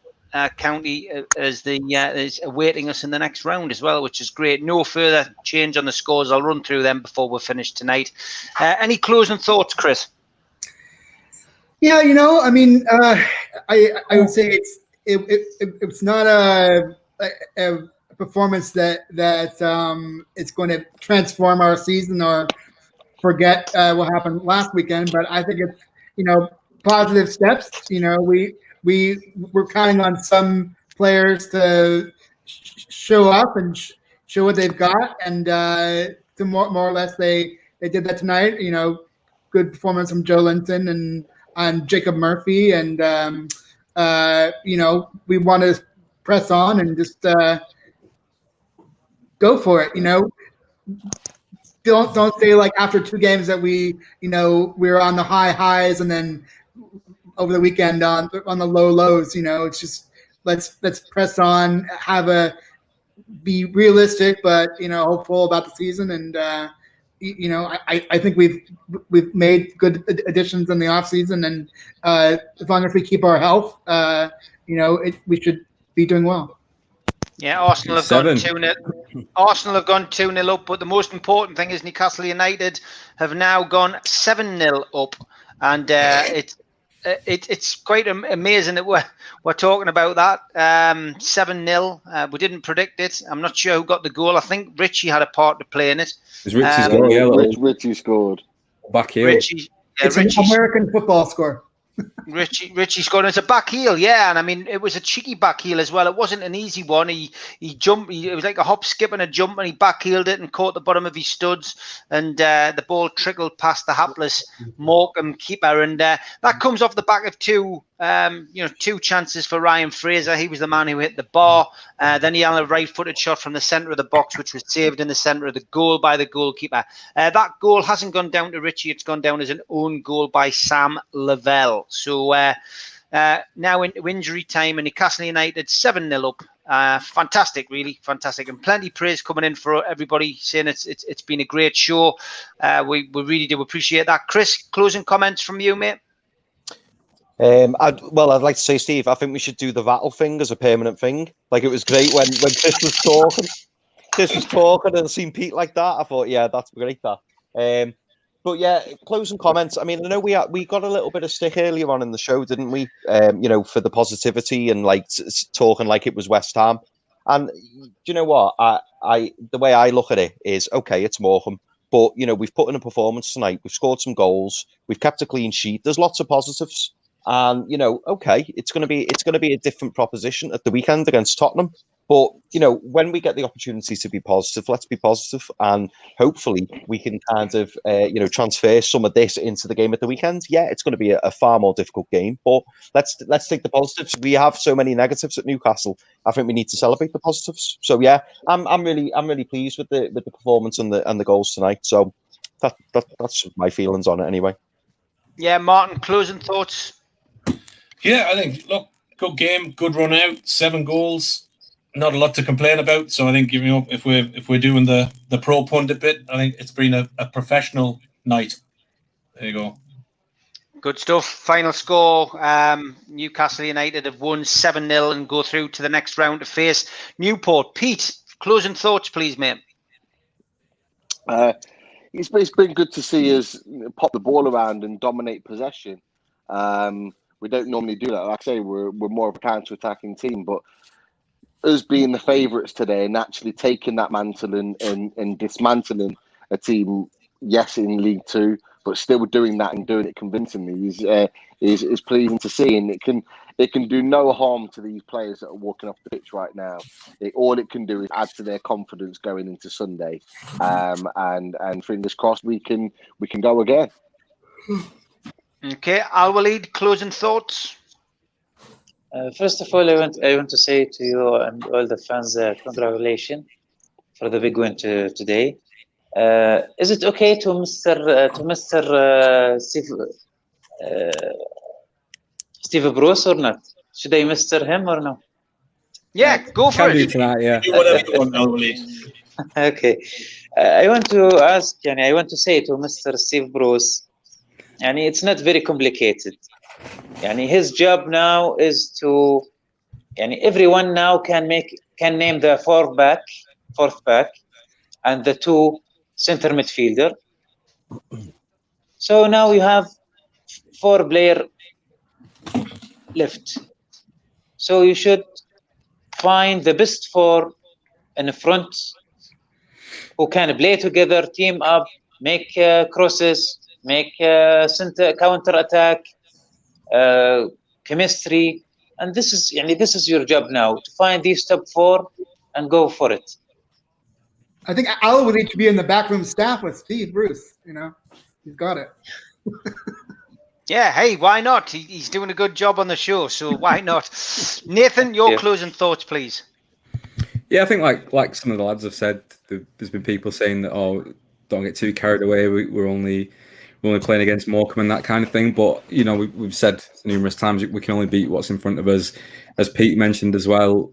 County is awaiting us in the next round as well, which is great. No further change on the scores. I'll run through them before we're finished tonight. Any closing thoughts, Chris? Yeah, I would say it's not a performance that it's going to transform our season or forget what happened last weekend, but I think it's positive steps. We're counting on some players to show up and show what they've got, and to more or less they did that tonight. Good performance from Joelinton and Jacob Murphy, and we want to press on and just go for it. Don't say like after 2 games that we're on the highs and then over the weekend on the lows. It's just let's press on, be realistic, but hopeful about the season, and you know, I think we've made good additions in the offseason, and as long as we keep our health, you know, we should be doing well. Yeah, Arsenal have gone 2-0. Arsenal have gone 2-0 up, but the most important thing is Newcastle United have now gone 7-0 up, and it's quite amazing that we're talking about that 7-0. We didn't predict it. I'm not sure who got the goal. I think Richie had a part to play in it. It was Richie's goal, yeah. Richie scored. Back heel. Richie, It's an American football score. Richie scored. It's a back heel, yeah, and I mean it was a cheeky back heel as well. It wasn't an easy one. He jumped. It was like a hop, skip, and a jump, and he back heeled it and caught the bottom of his studs, and the ball trickled past the hapless Morecambe keeper, and that comes off the back of two chances for Ryan Fraser. He was the man who hit the bar. Then he had a right-footed shot from the centre of the box, which was saved in the centre of the goal by the goalkeeper. That goal hasn't gone down to Richie. It's gone down as an own goal by Sam Lavelle. So now into injury time, and Newcastle United 7-0 up. Fantastic, really fantastic, and plenty of praise coming in for everybody saying it's been a great show. We really do appreciate that. Chris, closing comments from you, mate. I'd like to say, Steve, I think we should do the Vattel thing as a permanent thing. Like, it was great when Chris was talking. Chris was talking and seeing Pete like that. I thought, yeah, that's great. That. But yeah, closing comments. I mean, I know we got a little bit of stick earlier on in the show, didn't we? For the positivity and like talking like it was West Ham. And you know what? The way I look at it is, okay, it's Morecambe, but we've put in a performance tonight. We've scored some goals. We've kept a clean sheet. There's lots of positives. And okay, it's going to be a different proposition at the weekend against Tottenham. But when we get the opportunity to be positive, let's be positive, and hopefully we can kind of transfer some of this into the game at the weekend. Yeah, it's going to be a far more difficult game, but let's take the positives. We have so many negatives at Newcastle. I think we need to celebrate the positives. So yeah, I'm really pleased with the performance and the goals tonight. So that's my feelings on it anyway. Yeah, Martin, closing thoughts. Yeah, I think, look, good game, good run out, 7 goals, not a lot to complain about. So I think, if we're doing the pro pundit bit, I think it's been a professional night. There you go. Good stuff. Final score, Newcastle United have won 7-0 and go through to the next round to face Newport. Pete, closing thoughts, please, mate. It's been good to see us pop the ball around and dominate possession. We don't normally do that. Like I say, we're more of a counter-attacking team, but us being the favourites today and actually taking that mantle and dismantling a team, yes, in League Two, but still doing that and doing it convincingly is pleasing to see. And it can do no harm to these players that are walking off the pitch right now. All it can do is add to their confidence going into Sunday. And fingers crossed we can go again. Okay, Al-Walid, closing thoughts. First of all, I want to say to you and all the fans, congratulations for the big win today. Is it okay to Mr. Steve Bruce or not? Should I Mr. him or no? Yeah, go for it. Tonight, yeah. Do whatever you want, Al-Walid. Okay. I want to ask, I want to say to Mr. Steve Bruce, it's not very complicated. His job now is to, everyone now can name the fourth back, and the 2 center midfielder. So now you have 4 players left. So you should find the best 4 in the front who can play together, team up, make crosses, make counter attack, chemistry, and this is your job now, to find these top 4 and go for it. I think Al would need to be in the backroom staff with Steve Bruce. He's got it. Yeah, hey, why not? He's doing a good job on the show, so why not? Nathan, your closing thoughts, please. Yeah, I think like some of the lads have said, there's been people saying that, don't get too carried away. We're only playing against Morecambe and that kind of thing. But we've said numerous times we can only beat what's in front of us, as Pete mentioned as well.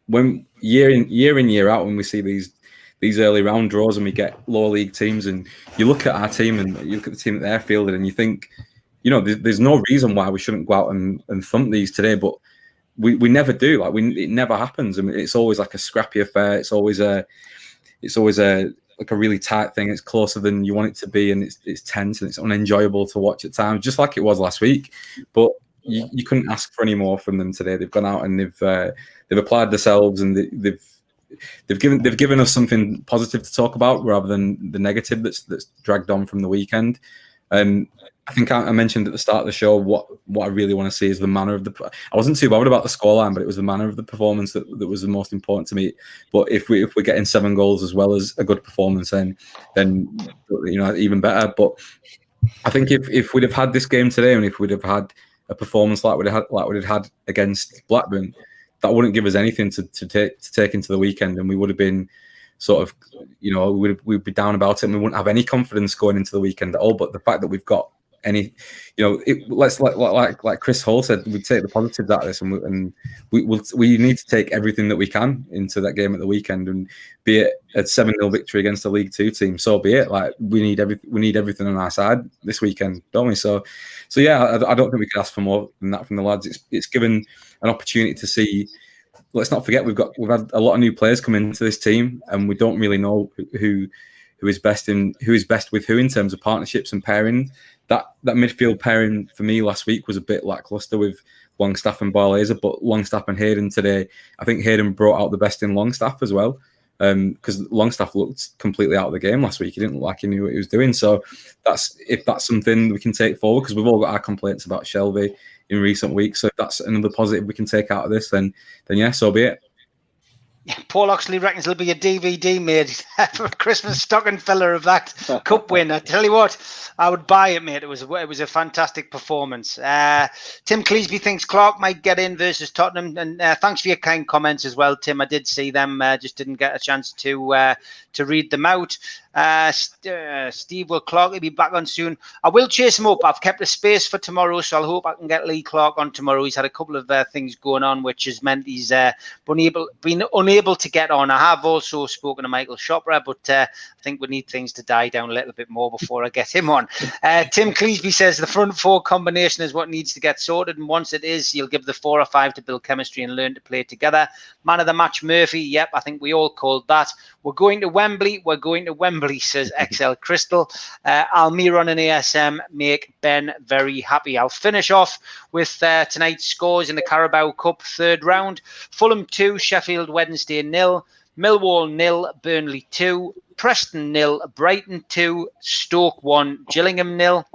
When year in year out, when we see these these early round draws and we get lower league teams, and you look at our team and you look at the team that they're fielded, and you think, you know, there's no reason why we shouldn't go out and thump these today, but we never do. Like it never happens. I mean, it's always like a scrappy affair. It's always a like a really tight thing. It's closer than you want it to be, and it's tense and it's unenjoyable to watch at times, just like it was last week. But you couldn't ask for any more from them today. They've gone out and they've applied themselves, and they've given us something positive to talk about rather than the negative that's dragged on from the weekend. And I think I mentioned at the start of the show what I really want to see is the manner of I wasn't too bothered about the scoreline, but it was the manner of the performance that was the most important to me. But if we're getting 7 goals as well as a good performance, then you know, even better. But I think if we'd have had this game today, and if we'd have had a performance like we'd have had against Blackburn, that wouldn't give us anything to take into the weekend, and we would have been sort of, you know, we'd be down about it, and we wouldn't have any confidence going into the weekend at all. But the fact that we've got any, you know, let's like Chris Hall said, we take the positives out of this, and we need to take everything that we can into that game at the weekend, and be it a 7-0 victory against a League 2 team, so be it. Like we need everything on our side this weekend, don't we? So yeah, I don't think we could ask for more than that from the lads. It's given an opportunity to see. Let's not forget we've had a lot of new players come into this team, and we don't really know who is best with who in terms of partnerships and pairing. That midfield pairing for me last week was a bit lackluster with Longstaff and Barlaser, but Longstaff and Hayden today, I think Hayden brought out the best in Longstaff as well, because Longstaff looked completely out of the game last week. He didn't look like he knew what he was doing. So if that's something we can take forward, because we've all got our complaints about Shelby in recent weeks. So if that's another positive we can take out of this, then yeah, so be it. Paul Oxley reckons there'll be a DVD made for a Christmas stocking filler of that cup win. I tell you what, I would buy it, mate. It was a fantastic performance. Tim Cleesby thinks Clark might get in versus Tottenham, and thanks for your kind comments as well, Tim. I did see them, just didn't get a chance to read them out. Steve, will Clark be back on soon? I will chase him up. I've kept a space for tomorrow, so I hope I can get Lee Clark on tomorrow. He's had a couple of things going on, which has meant he's been unable to get on. I have also spoken to Michael Shopra, but I think we need things to die down a little bit more before I get him on. Tim Cleesby says the front four combination is what needs to get sorted, and once it is, you'll give the 4 or 5 to build chemistry and learn to play together. Man of the match, Murphy. Yep, I think we all called that. We're going to Wembley, says XL Crystal. Almiron and ASM make Ben very happy. I'll finish off with tonight's scores in the Carabao Cup 3rd round. Fulham 2, Sheffield Wednesday 0, Millwall 0, Burnley 2, Preston 0, Brighton 2, Stoke 1, Gillingham 0,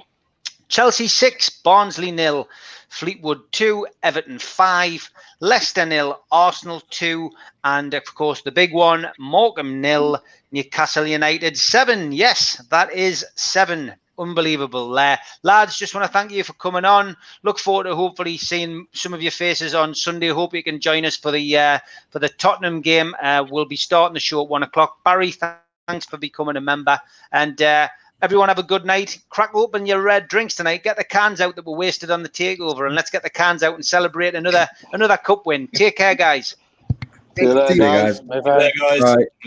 Chelsea 6, Barnsley 0, Fleetwood 2, Everton 5, Leicester 0, Arsenal 2, and of course the big one, Morecambe 0, Newcastle United 7. Yes, that is 7. Unbelievable. Lads, just want to thank you for coming on. Look forward to hopefully seeing some of your faces on Sunday. Hope you can join us for the Tottenham game. We'll be starting the show at 1 o'clock. Barry, thanks for becoming a member. And everyone have a good night. Crack open your red drinks tonight. Get the cans out that were wasted on the takeover, and let's get the cans out and celebrate another cup win. Take care, guys. See you later, guys. Bye, guys. Right.